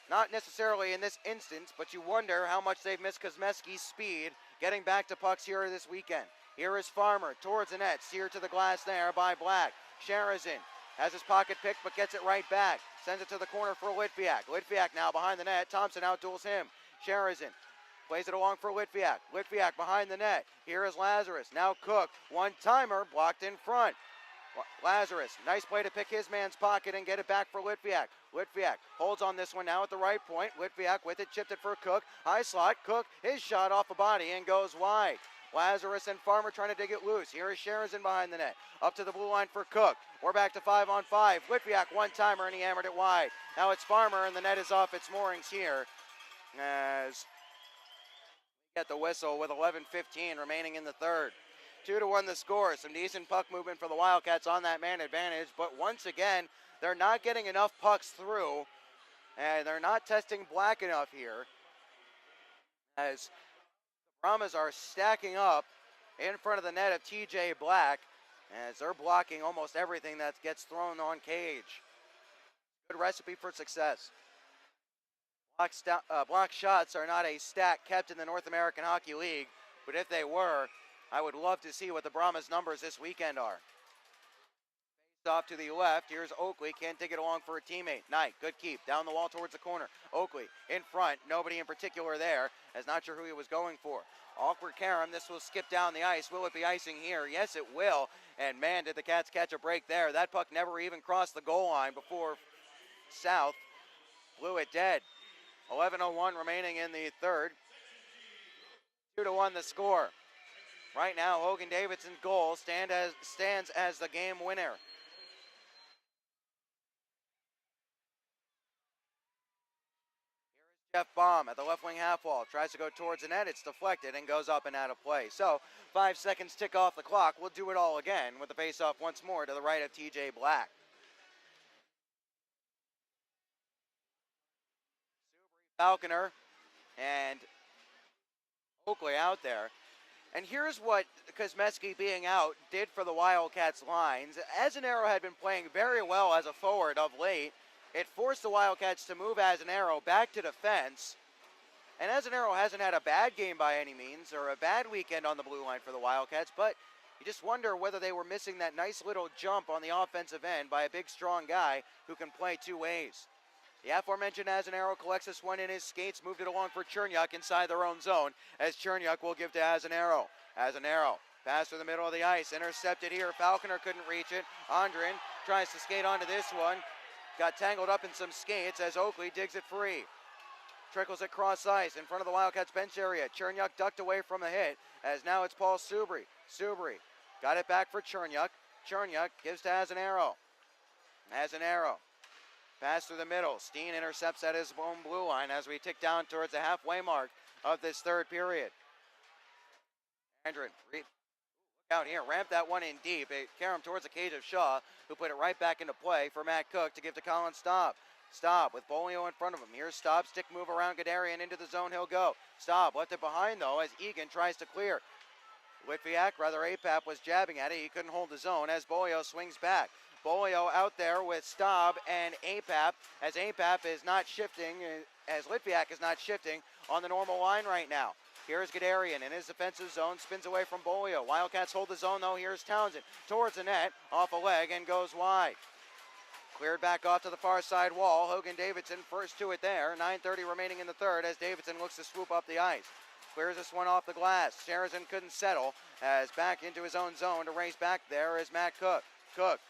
not necessarily in this instance, but you wonder how much they've missed Kosmeski's speed getting back to pucks here this weekend. Here is Farmer towards the net, steered to the glass there by Black. Sherizin has his pocket picked but gets it right back. Sends it to the corner for Litviak. Litviak now behind the net. Thompson outduels him. Sherizin plays it along for Litviak. Litviak behind the net. Here is Lazarus. Now Cook. One-timer blocked in front. Lazarus, nice play to pick his man's pocket and get it back for Litviak. Litviak holds on this one now at the right point. Litviak with it, chipped it for Cook. High slot, Cook, his shot off the body and goes wide. Lazarus and Farmer trying to dig it loose. Here is Sherizin behind the net. Up to the blue line for Cook. We're back to 5-on-5. Litviak one-timer and he hammered it wide. Now it's Farmer and the net is off its moorings here as we get the whistle with 11:15 remaining in the third. 2-1 the score. Some decent puck movement for the Wildcats on that man advantage, but once again, they're not getting enough pucks through, and they're not testing Black enough here as the Brahmas are stacking up in front of the net of TJ Black as they're blocking almost everything that gets thrown on cage. Good recipe for success. Block shots are not a stat kept in the North American Hockey League, but if they were, I would love to see what the Brahmas numbers this weekend are. Face off to the left. Here's Oakley. Can't dig it along for a teammate. Knight, good keep. Down the wall towards the corner. Oakley in front. Nobody in particular there. As not sure who he was going for. Awkward carom. This will skip down the ice. Will it be icing here? Yes, it will. And man, did the Cats catch a break there. That puck never even crossed the goal line before South blew it dead. 11:01 remaining in the third. 2-1 the score. Right now, Hogan Davidson's goal stands as the game winner. Here is Jeff Baum at the left wing half wall. Tries to go towards the net. It's deflected and goes up and out of play. So 5 seconds tick off the clock. We'll do it all again with the face-off once more to the right of TJ Black. Falconer and Oakley out there. And here's what Kosmeski being out did for the Wildcats lines. Azanero had been playing very well as a forward of late. It forced the Wildcats to move Azanero back to defense. And Azanero hasn't had a bad game by any means, or a bad weekend on the blue line for the Wildcats, but you just wonder whether they were missing that nice little jump on the offensive end by a big, strong guy who can play two ways. The aforementioned Azanero collects this one in his skates, moved it along for Chernyuk inside their own zone, as Chernyuk will give to Azanero. Azanero, pass through the middle of the ice, intercepted here. Falconer couldn't reach it. Andrin tries to skate onto this one. Got tangled up in some skates as Oakley digs it free. Trickles it cross ice in front of the Wildcats bench area. Chernyuk ducked away from the hit, as now it's Paul Subri. Subri got it back for Chernyuk. Chernyuk gives to Azanero. Azanero. Pass through the middle. Steen intercepts at his own blue line as we tick down towards the halfway mark of this third period. Andrin, look Out here, ramp that one in deep. It carried him towards the cage of Shaw, who put it right back into play for Matt Cook to give to Colin Staub. Staub with Bolio in front of him. Here's Staub, stick move around Gadarian into the zone. He'll go. Staub left it behind though as Egan tries to clear. Litviak, rather Apap, was jabbing at it. He couldn't hold the zone as Bolio swings back. Bolio out there with Staub and Apap as Apap is not shifting, as Litviak is not shifting on the normal line right now. Here's Gadarian in his defensive zone, spins away from Bolio. Wildcats hold the zone though. Here's Townsend towards the net, off a leg and goes wide. Cleared back off to the far side wall. Hogan Davidson first to it there. 9:30 remaining in the third as Davidson looks to swoop up the ice. Clears this one off the glass. Sheridan couldn't settle as back into his own zone to race back there is Matt Cook. Cook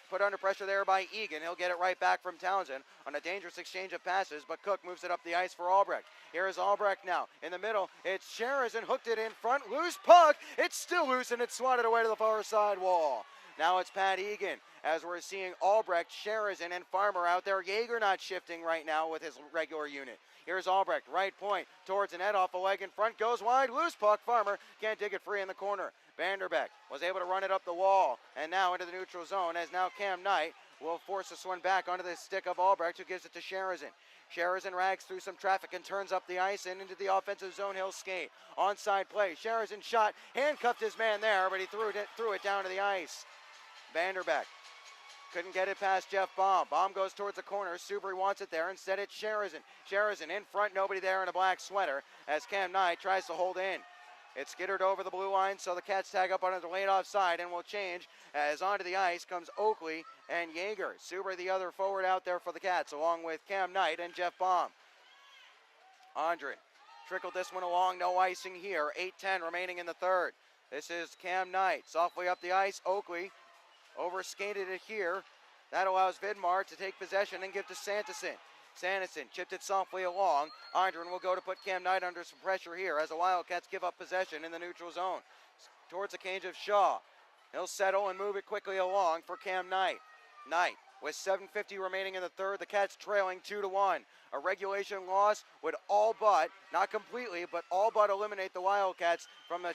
put under pressure there by Egan. He'll get it right back from Townsend on a dangerous exchange of passes, but Cook moves it up the ice for Albrecht. Here is Albrecht now. In the middle, it's Sheridan, hooked it in front. Loose puck. It's still loose, and it's swatted away to the far side wall. Now it's Pat Egan, as we're seeing Albrecht, Sheridan, and Farmer out there. Yeager not shifting right now with his regular unit. Here's Albrecht, right point, towards the net, off a leg in front, goes wide, loose puck. Farmer can't dig it free in the corner. Vanderbeck was able to run it up the wall, and now into the neutral zone, as now Cam Knight will force this one back onto the stick of Albrecht, who gives it to Sheridan. Sheridan rags through some traffic and turns up the ice and into the offensive zone. He'll skate. Onside play. Sheridan shot, handcuffed his man there, but he threw it down to the ice. Vanderbeck couldn't get it past Jeff Baum. Baum goes towards the corner. Subri wants it there. Instead, it's Sheridan. Sheridan in front, nobody there in a black sweater as Cam Knight tries to hold in. It's skittered over the blue line, so the Cats tag up on the late offside and will change as onto the ice comes Oakley and Yeager. Subri, the other forward out there for the Cats, along with Cam Knight and Jeff Baum. Andren trickled this one along, no icing here. 8:10 remaining in the third. This is Cam Knight, softly up the ice. Oakley overskated it here. That allows Vidmar to take possession and give to Sanderson. Sanderson chipped it softly along. Andren will go to put Cam Knight under some pressure here as the Wildcats give up possession in the neutral zone. Towards the cage of Shaw. He'll settle and move it quickly along for Cam Knight. Knight with 7:50 remaining in the third. The Cats trailing 2-1. A regulation loss would all but, not completely, but all but eliminate the Wildcats from a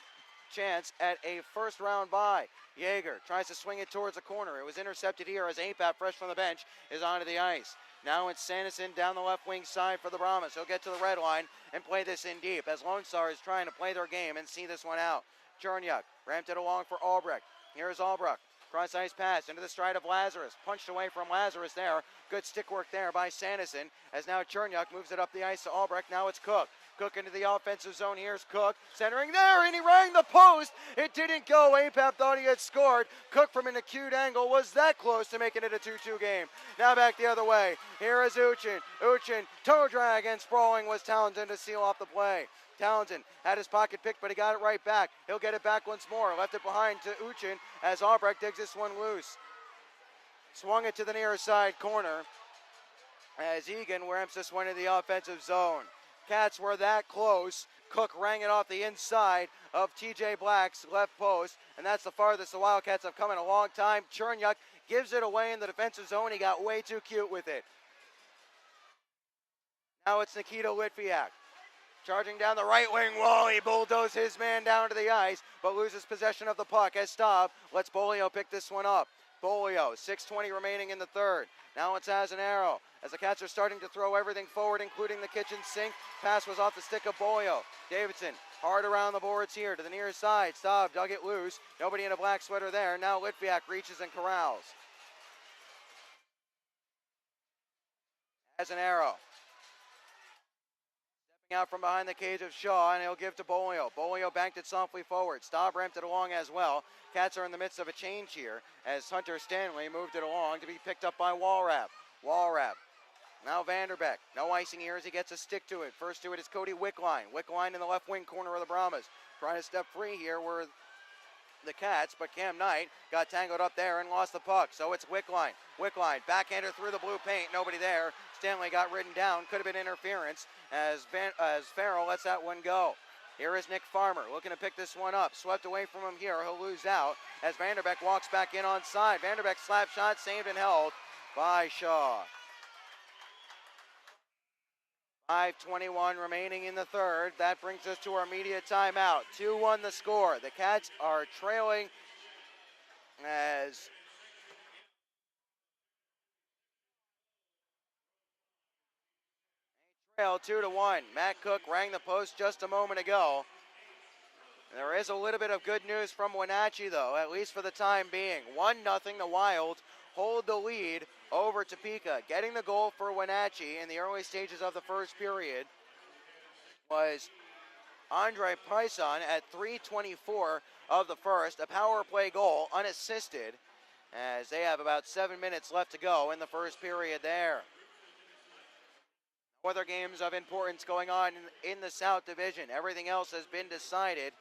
chance at a first round bye. Yeager tries to swing it towards the corner. It was intercepted here as Apap, fresh from the bench, is onto the ice. Now it's Sanderson down the left wing side for the Brahmas. He'll get to the red line and play this in deep as Lone Star is trying to play their game and see this one out. Chernyuk ramped it along for Albrecht. Here's Albrecht. Cross ice pass into the stride of Lazarus. Punched away from Lazarus there. Good stick work there by Sanderson as now Chernyuk moves it up the ice to Albrecht. Now it's Cook. Cook into the offensive zone. Here's Cook centering there, and he rang the post. It didn't go. Apap thought he had scored. Cook from an acute angle was that close to making it a 2-2 game. Now back the other way. Here is Uchin. Uchin, toe drag, and sprawling was Townsend to seal off the play. Townsend had his pocket picked, but he got it right back. He'll get it back once more. Left it behind to Uchin as Albrecht digs this one loose. Swung it to the near side corner as Egan ramps this one in the offensive zone. Cats were that close. Cook rang it off the inside of TJ Black's left post, and that's the farthest the Wildcats have come in a long time. Chernyuk gives it away in the defensive zone. He got way too cute with it. Now it's Nikita Litviak. Charging down the right wing wall, he bulldozed his man down to the ice, but loses possession of the puck as Staub lets Bolio pick this one up. Bolio, 6:20 remaining in the third. Now it's as an arrow. As the Cats are starting to throw everything forward, including the kitchen sink. Pass was off the stick of Bolio. Davidson, hard around the boards here to the near side. Staub dug it loose. Nobody in a black sweater there. Now Litviak reaches and corrals. As an arrow. Out from behind the cage of Shaw, and he'll give to Bolio. Bolio banked it softly forward. Staub ramped it along as well. Cats are in the midst of a change here as Hunter Stanley moved it along to be picked up by Walrap. Walrap. Now Vanderbeck. No icing here as he gets a stick to it. First to it is Cody Wickline. Wickline in the left wing corner of the Brahmas. Trying to step free here were the Cats, but Cam Knight got tangled up there and lost the puck. So it's Wickline. Wickline, backhander through the blue paint. Nobody there. Stanley got ridden down. Could have been interference as Farrell lets that one go. Here is Nick Farmer looking to pick this one up. Swept away from him here. He'll lose out as Vanderbeck walks back in on side. Vanderbeck slap shot saved and held by Shaw. 5:21 remaining in the third. That brings us to our media timeout. 2-1 the score. The Cats are trailing as trail 2-1. Matt Cook rang the post just a moment ago. There is a little bit of good news from Wenatchee, though, at least for the time being. 1-0, the Wild hold the lead over Topeka. Getting the goal for Wenatchee in the early stages of the first period was Andre Pison at 3:24 of the first, a power play goal, unassisted, as they have about 7 minutes left to go in the first period there. No other games of importance going on in the South Division. Everything else has been decided,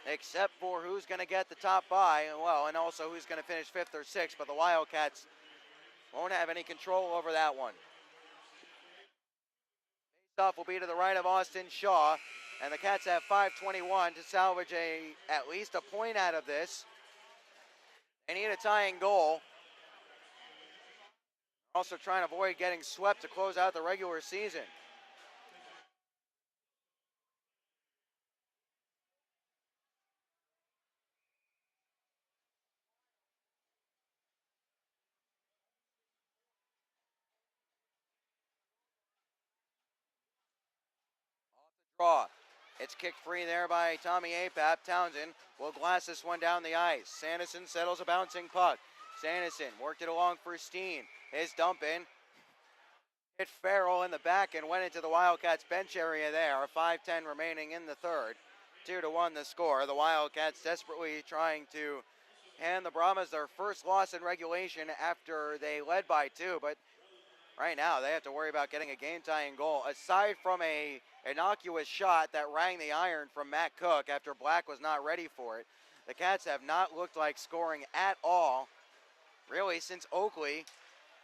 except for who's going to get the top bye, and also who's going to finish 5th or 6th, but the Wildcats won't have any control over that one. Face-off will be to the right of Austin Shaw, and the Cats have 5:21 to salvage at least a point out of this. They need a tying goal. Also trying to avoid getting swept to close out the regular season. Draw. It's kicked free there by Tommy Apap. Townsend will glass this one down the ice. Sanderson settles a bouncing puck. Sanderson worked it along for Steen. His dump in. Hit Farrell in the back and went into the Wildcats bench area there. 5:10 remaining in the third. 2-1 the score. The Wildcats desperately trying to hand the Brahmas their first loss in regulation after they led by 2, but right now they have to worry about getting a game-tying goal. Aside from a innocuous shot that rang the iron from Matt Cook after Black was not ready for it, the Cats have not looked like scoring at all, really, since Oakley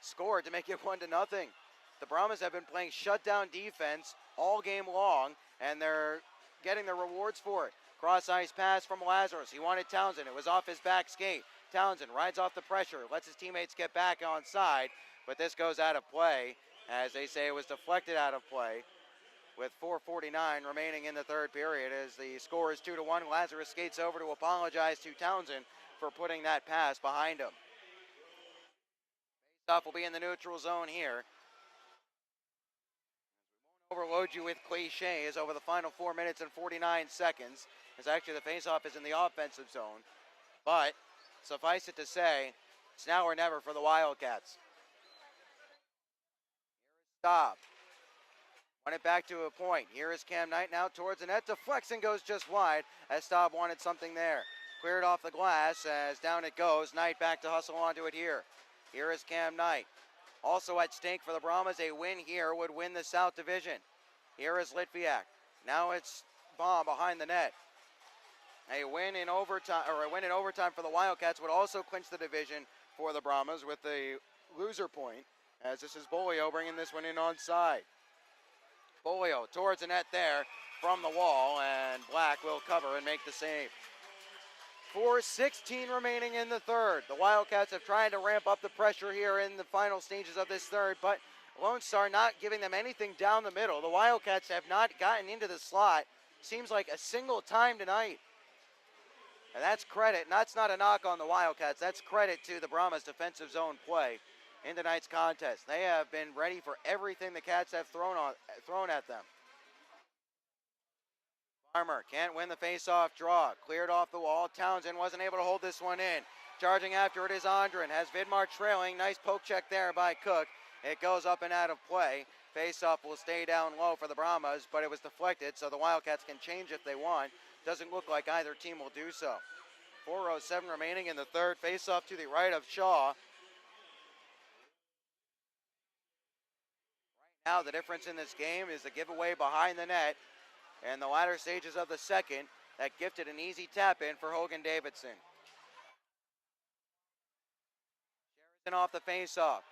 scored to make it 1-0. The Brahmas have been playing shutdown defense all game long, and they're getting the rewards for it. Cross-ice pass from Lazarus. He wanted Townsend. It was off his back skate. Townsend rides off the pressure, lets his teammates get back on side, but this goes out of play. As they say, it was deflected out of play with 4:49 remaining in the third period. As the score is 2-1, Lazarus skates over to apologize to Townsend for putting that pass behind him. Face-off will be in the neutral zone here. We won't overload you with cliches over the final 4 minutes and 49 seconds, as actually the face-off is in the offensive zone. But suffice it to say, it's now or never for the Wildcats. Stop. Won it back to a point. Here is Cam Knight now towards the net. Deflects and goes just wide as Staub wanted something there. Cleared off the glass as down it goes. Knight back to hustle onto it here. Here is Cam Knight. Also at stake for the Brahmas, a win here would win the South Division. Here is Litviak. Now it's Baum behind the net. A win in overtime for the Wildcats would also clinch the division for the Brahmas with the loser point, as this is Bolio bringing this one in onside. Bolio towards the net there from the wall, and Black will cover and make the save. 4:16 remaining in the third. The Wildcats have tried to ramp up the pressure here in the final stages of this third, but Lone Star not giving them anything down the middle. The Wildcats have not gotten into the slot, seems like a single time tonight. And that's credit, and that's not a knock on the Wildcats. That's credit to the Brahmas' defensive zone play in tonight's contest. They have been ready for everything the Cats have thrown at them. Farmer can't win the face-off draw. Cleared off the wall. Townsend wasn't able to hold this one in. Charging after it is Ondren. Has Vidmar trailing. Nice poke check there by Cook. It goes up and out of play. Face-off will stay down low for the Brahmas, but it was deflected, so the Wildcats can change if they want. Doesn't look like either team will do so. 4:07 remaining in the third. Face-off to the right of Shaw. Right now, the difference in this game is the giveaway behind the net. And the latter stages of the second, that gifted an easy tap in for Hogan Davidson. Sheridan off the face-off.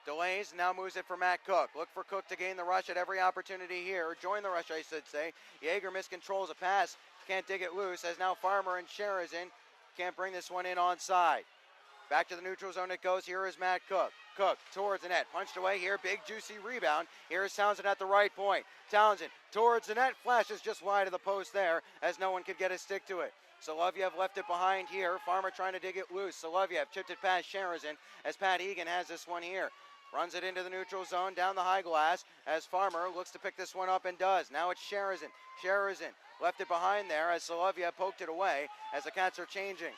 Delays, now moves it for Matt Cook. Look for Cook to gain the rush at every opportunity here, or join the rush, I should say. Yeager miscontrols a pass, can't dig it loose, as now Farmer and Sheridan can't bring this one in onside. Back to the neutral zone it goes. Here is Matt Cook. Cook towards the net, punched away here, big juicy rebound. Here's Townsend at the right point. Townsend towards the net, flashes just wide of the post there as no one could get a stick to it. Solovyev left it behind here. Farmer trying to dig it loose. Solovyev chipped it past Sherazin as Pat Egan has this one here. Runs it into the neutral zone, down the high glass as Farmer looks to pick this one up and does. Now it's Sherazin. Sherazin left it behind there as Solovyev poked it away as the Cats are changing.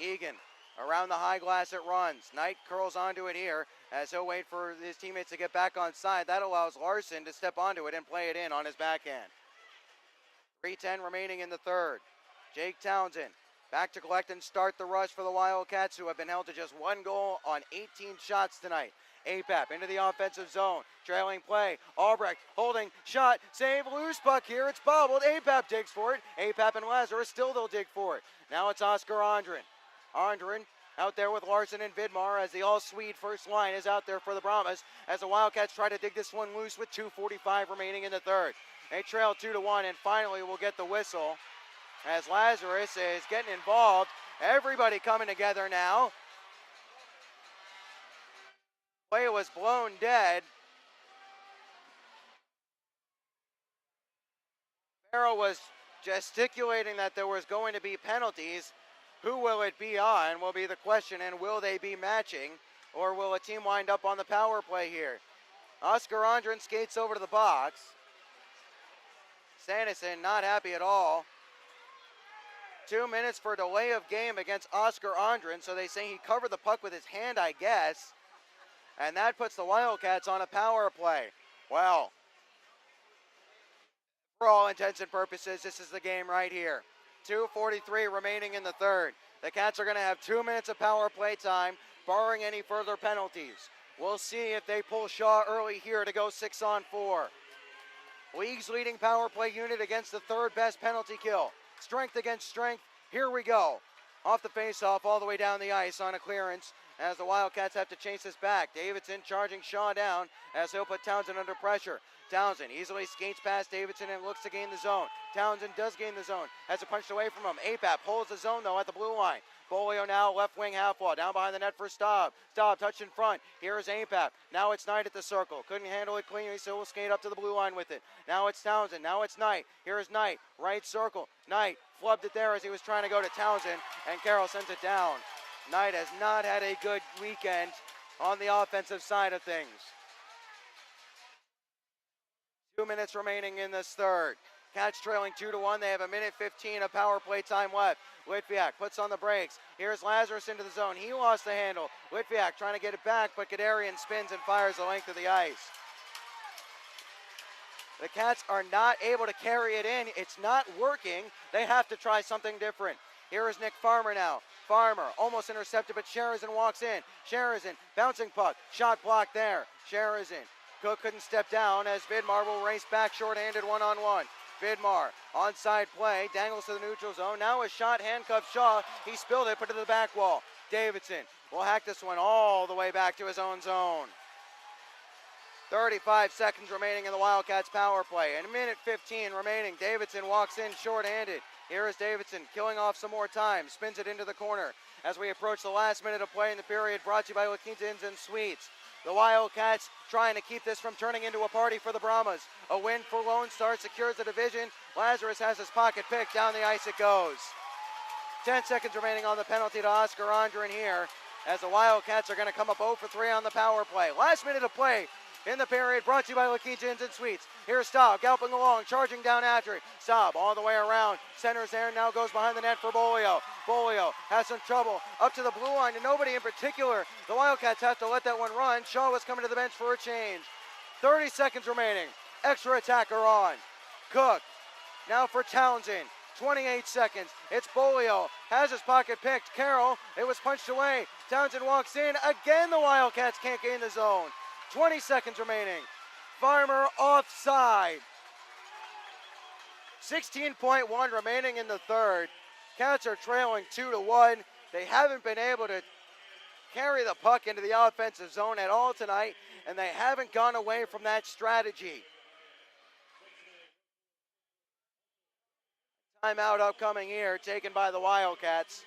Egan around the high glass it runs. Knight curls onto it here as he'll wait for his teammates to get back on side. That allows Larson to step onto it and play it in on his backhand. 3:10 remaining in the third. Jake Townsend back to collect and start the rush for the Wildcats, who have been held to just 1 goal on 18 shots tonight. Apap into the offensive zone, trailing play. Albrecht holding, shot, save, loose puck here. It's bobbled. Apap digs for it. Apap and Lazarus still they'll dig for it. Now it's Oscar Andrin. Andrin out there with Larson and Vidmar as the all-Swede first line is out there for the Brahmas as the Wildcats try to dig this one loose with 2:45 remaining in the third. They trail 2-1 and finally will get the whistle as Lazarus is getting involved. Everybody coming together now. Play was blown dead. Farrell was gesticulating that there was going to be penalties. Who will it be on will be the question, and will they be matching, or will a team wind up on the power play here? Oscar Andrin skates over to the box. Sanderson not happy at all. 2 minutes for delay of game against Oscar Andrin, so they say he covered the puck with his hand, I guess. And that puts the Wildcats on a power play. Well, for all intents and purposes, this is the game right here. 2:43 remaining in the third. The Cats are going to have 2 minutes of power play time, barring any further penalties. We'll see if they pull Shaw early here to go 6-on-4. League's leading power play unit against the third best penalty kill. Strength against strength. Here we go. Off the faceoff all the way down the ice on a clearance as the Wildcats have to chase this back. Davidson charging Shaw down as he'll put Townsend under pressure. Townsend easily skates past Davidson and looks to gain the zone. Townsend does gain the zone. Has it punched away from him. Apap holds the zone though at the blue line. Bolio now left wing half wall. Down behind the net for Staub. Staub touched in front. Here's Apap. Now it's Knight at the circle. Couldn't handle it cleanly, so we'll skate up to the blue line with it. Now it's Townsend. Now it's Knight. Here's Knight. Right circle. Knight flubbed it there as he was trying to go to Townsend, and Carroll sends it down. Knight has not had a good weekend on the offensive side of things. 2 minutes remaining in this third. Cats trailing 2-1. They have 1:15 of power play time left. Litviak puts on the brakes. Here's Lazarus into the zone. He lost the handle. Litviak trying to get it back, but Kadarian spins and fires the length of the ice. The Cats are not able to carry it in. It's not working. They have to try something different. Here is Nick Farmer now. Farmer almost intercepted, but Sherazin walks in. Sherazin bouncing puck. Shot blocked there. Sherazin. Cook couldn't step down as Vidmar will race back shorthanded one-on-one. Vidmar, onside play, dangles to the neutral zone. Now a shot, handcuffed Shaw. He spilled it, put it to the back wall. Davidson will hack this one all the way back to his own zone. 35 seconds remaining in the Wildcats power play. And 1:15 remaining. Davidson walks in shorthanded. Here is Davidson killing off some more time. Spins it into the corner as we approach the last minute of play in the period, brought to you by La Quinta Inns and Suites. The Wildcats trying to keep this from turning into a party for the Brahmas. A win for Lone Star secures the division. Lazarus has his pocket picked. Down the ice it goes. 10 seconds remaining on the penalty to Oscar Andrin here as the Wildcats are going to come up 0 for 3 on the power play. Last minute of play in the period, brought to you by La Quinta Inns and Suites. Here's Staub galloping along, charging down after it. Staub all the way around, centers there, now goes behind the net for Bolio. Bolio has some trouble up to the blue line to nobody in particular. The Wildcats have to let that one run. Shaw was coming to the bench for a change. 30 seconds remaining. Extra attacker on. Cook now for Townsend. 28 seconds. It's Bolio. Has his pocket picked. Carroll. It was punched away. Townsend walks in. Again, the Wildcats can't gain the zone. 20 seconds remaining. Farmer offside. 16.1 remaining in the third. Cats are trailing 2-1. They haven't been able to carry the puck into the offensive zone at all tonight, and they haven't gone away from that strategy. Timeout upcoming here, taken by the Wildcats.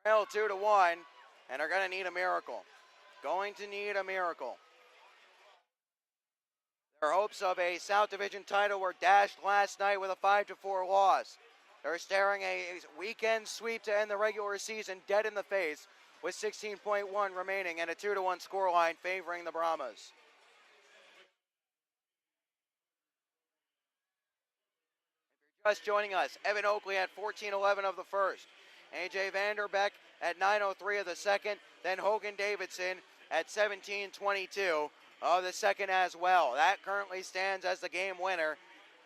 Trail 2-1, and are going to need a miracle. Going to need a miracle. Their hopes of a South Division title were dashed last night with a 5-4 loss. They're staring a weekend sweep to end the regular season dead in the face with 16.1 remaining and a 2-1 scoreline favoring the Brahmas. Just joining us, Evan Oakley at 14-11 of the first. AJ Vanderbeck at 9:03 of the second. Then Hogan Davidson at 17:22 of the second as well. That currently stands as the game winner.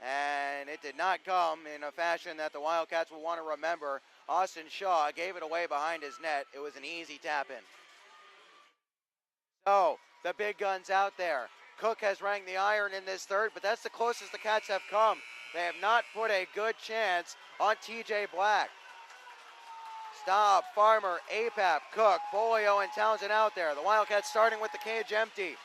And it did not come in a fashion that the Wildcats will want to remember. Austin Shaw gave it away behind his net. It was an easy tap in. So, the big guns out there. Cook has rang the iron in this third, but that's the closest the Cats have come. They have not put a good chance on TJ Black. Staub, Farmer, Apap, Cook, Bolio, and Townsend out there. The Wildcats starting with the cage empty.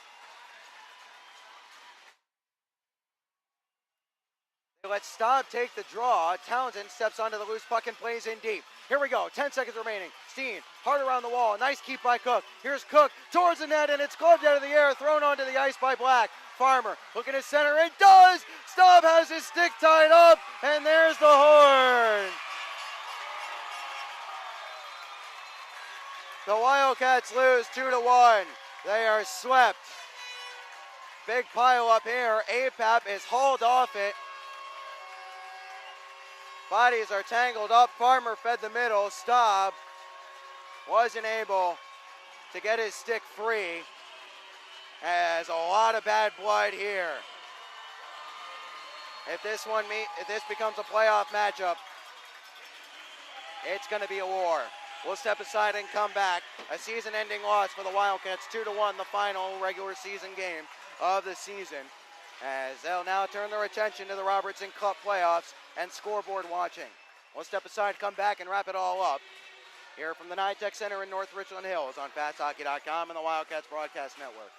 They let Staub take the draw. Townsend steps onto the loose puck and plays in deep. Here we go, 10 seconds remaining. Steen, hard around the wall. Nice keep by Cook. Here's Cook towards the net, and it's gloved out of the air, thrown onto the ice by Black. Farmer looking to center. It does! Staub has his stick tied up, and there's the horn. The Wildcats lose 2-1. They are swept. Big pile up here. Apap is hauled off it. Bodies are tangled up. Farmer fed the middle. Staub wasn't able to get his stick free. Has a lot of bad blood here. If this becomes a playoff matchup, it's going to be a war. We'll step aside and come back. A season-ending loss for the Wildcats, 2-1, the final regular season game of the season, as they'll now turn their attention to the Robertson Cup playoffs and scoreboard watching. We'll step aside, come back, and wrap it all up here from the NYTEX Center in North Richland Hills on FastHockey.com and the Wildcats Broadcast Network.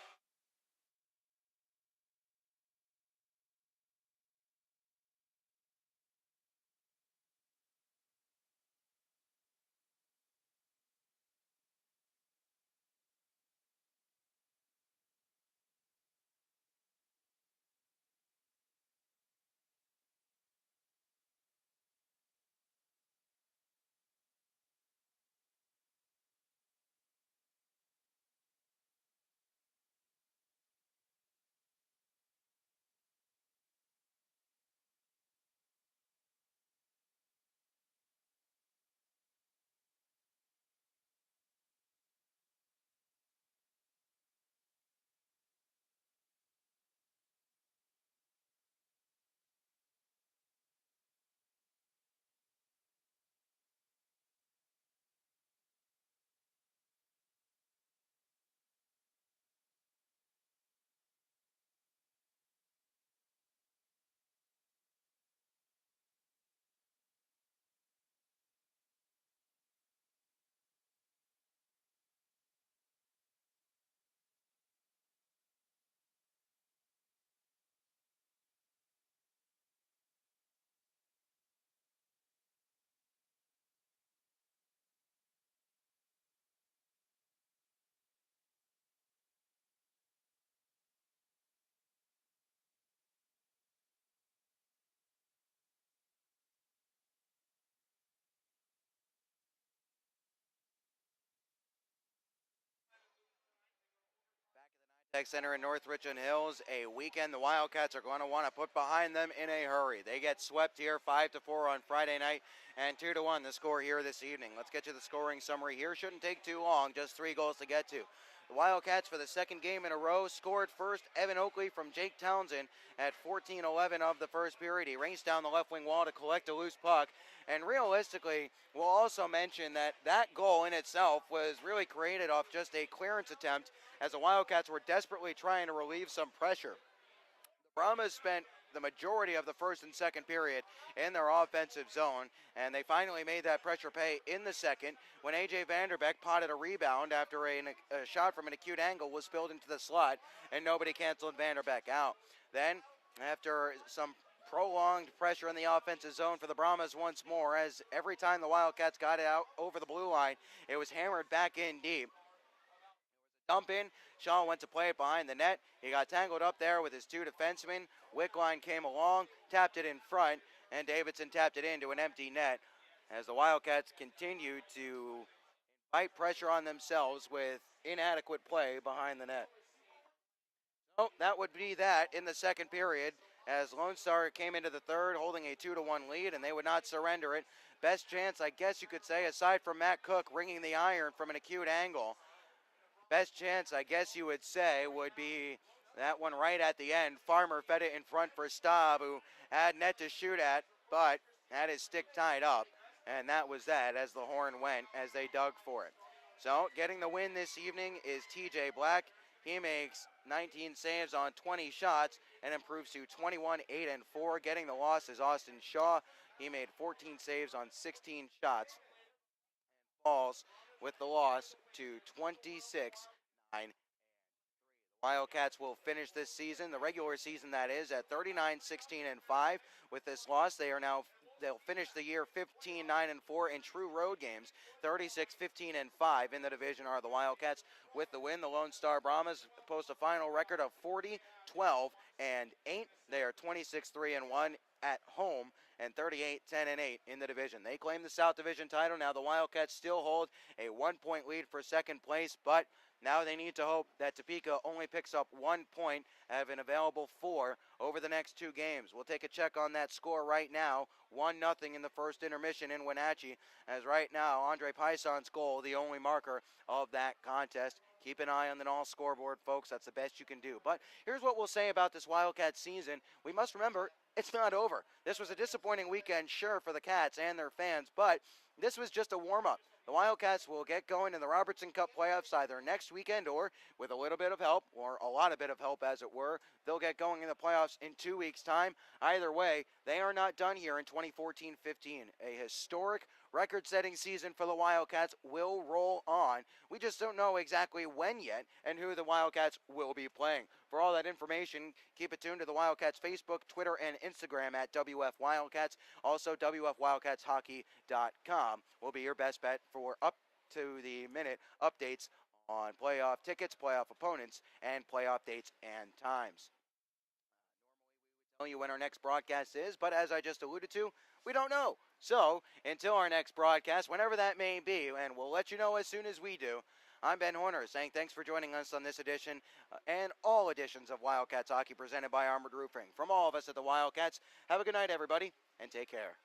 Tech Center in North Richland Hills, a weekend the Wildcats are going to want to put behind them in a hurry. They get swept here 5-4 on Friday night and 2-1 the score here this evening. Let's get to the scoring summary here. Shouldn't take too long, just 3 goals to get to. The Wildcats for the second game in a row scored first. Evan Oakley from Jake Townsend at 14-11 of the first period. He raced down the left wing wall to collect a loose puck. And realistically, we'll also mention that that goal in itself was really created off just a clearance attempt as the Wildcats were desperately trying to relieve some pressure. The Brahmas spent the majority of the first and second period in their offensive zone, and they finally made that pressure pay in the second when A.J. Vanderbeck potted a rebound after a shot from an acute angle was spilled into the slot, and nobody canceled Vanderbeck out. Then, after some prolonged pressure in the offensive zone for the Brahmas once more, as every time the Wildcats got it out over the blue line, it was hammered back in deep. Dump in. Shaw went to play it behind the net. He got tangled up there with his two defensemen. Wickline came along, tapped it in front, and Davidson tapped it into an empty net as the Wildcats continued to fight pressure on themselves with inadequate play behind the net. So that would be that in the second period, as Lone Star came into the third holding a 2-1 lead, and they would not surrender it. Best chance, I guess you could say, aside from Matt Cook ringing the iron from an acute angle, best chance, I guess you would say, would be that one right at the end. Farmer fed it in front for Staub, who had net to shoot at, but had his stick tied up. And that was that as the horn went as they dug for it. So getting the win this evening is TJ Black. He makes 19 saves on 20 shots and improves to 21-8-4. Getting the loss is Austin Shaw. He made 14 saves on 16 shots and falls with the loss to 26-9. Wildcats will finish this season, the regular season that is, at 39-16-5. With this loss, they'll finish the year 15-9-4 in true road games. 36-15-5 in the division are the Wildcats. With the win, the Lone Star Brahmas post a final record of 40-12-8. They are 26-3-1 at home and 38-10-8 in the division. They claim the South Division title. Now the Wildcats still hold a 1-point lead for second place, but now they need to hope that Topeka only picks up 1 point, having available 4 over the next 2 games. We'll take a check on that score right now. 1-0 in the first intermission in Wenatchee, as right now Andre Pison's goal, the only marker of that contest. Keep an eye on the all scoreboard, folks. That's the best you can do. But here's what we'll say about this Wildcat season. We must remember it's not over. This was a disappointing weekend, sure, for the Cats and their fans, but this was just a warm-up. The Wildcats will get going in the Robertson Cup playoffs either next weekend or, with a little bit of help, or a lot of bit of help as it were, they'll get going in the playoffs in 2 weeks' time. Either way, they are not done here in 2014-15. A historic record-setting season for the Wildcats will roll on. We just don't know exactly when yet and who the Wildcats will be playing. For all that information, keep it tuned to the Wildcats Facebook, Twitter, and Instagram at WF Wildcats. Also, WFWildcatsHockey.com will be your best bet for up-to-the-minute updates on playoff tickets, playoff opponents, and playoff dates and times. Normally, we would tell you when our next broadcast is, but as I just alluded to, we don't know. So, until our next broadcast, whenever that may be, and we'll let you know as soon as we do, I'm Ben Horner saying thanks for joining us on this edition and all editions of Wildcats Hockey presented by Armored Roofing. From all of us at the Wildcats, have a good night, everybody, and take care.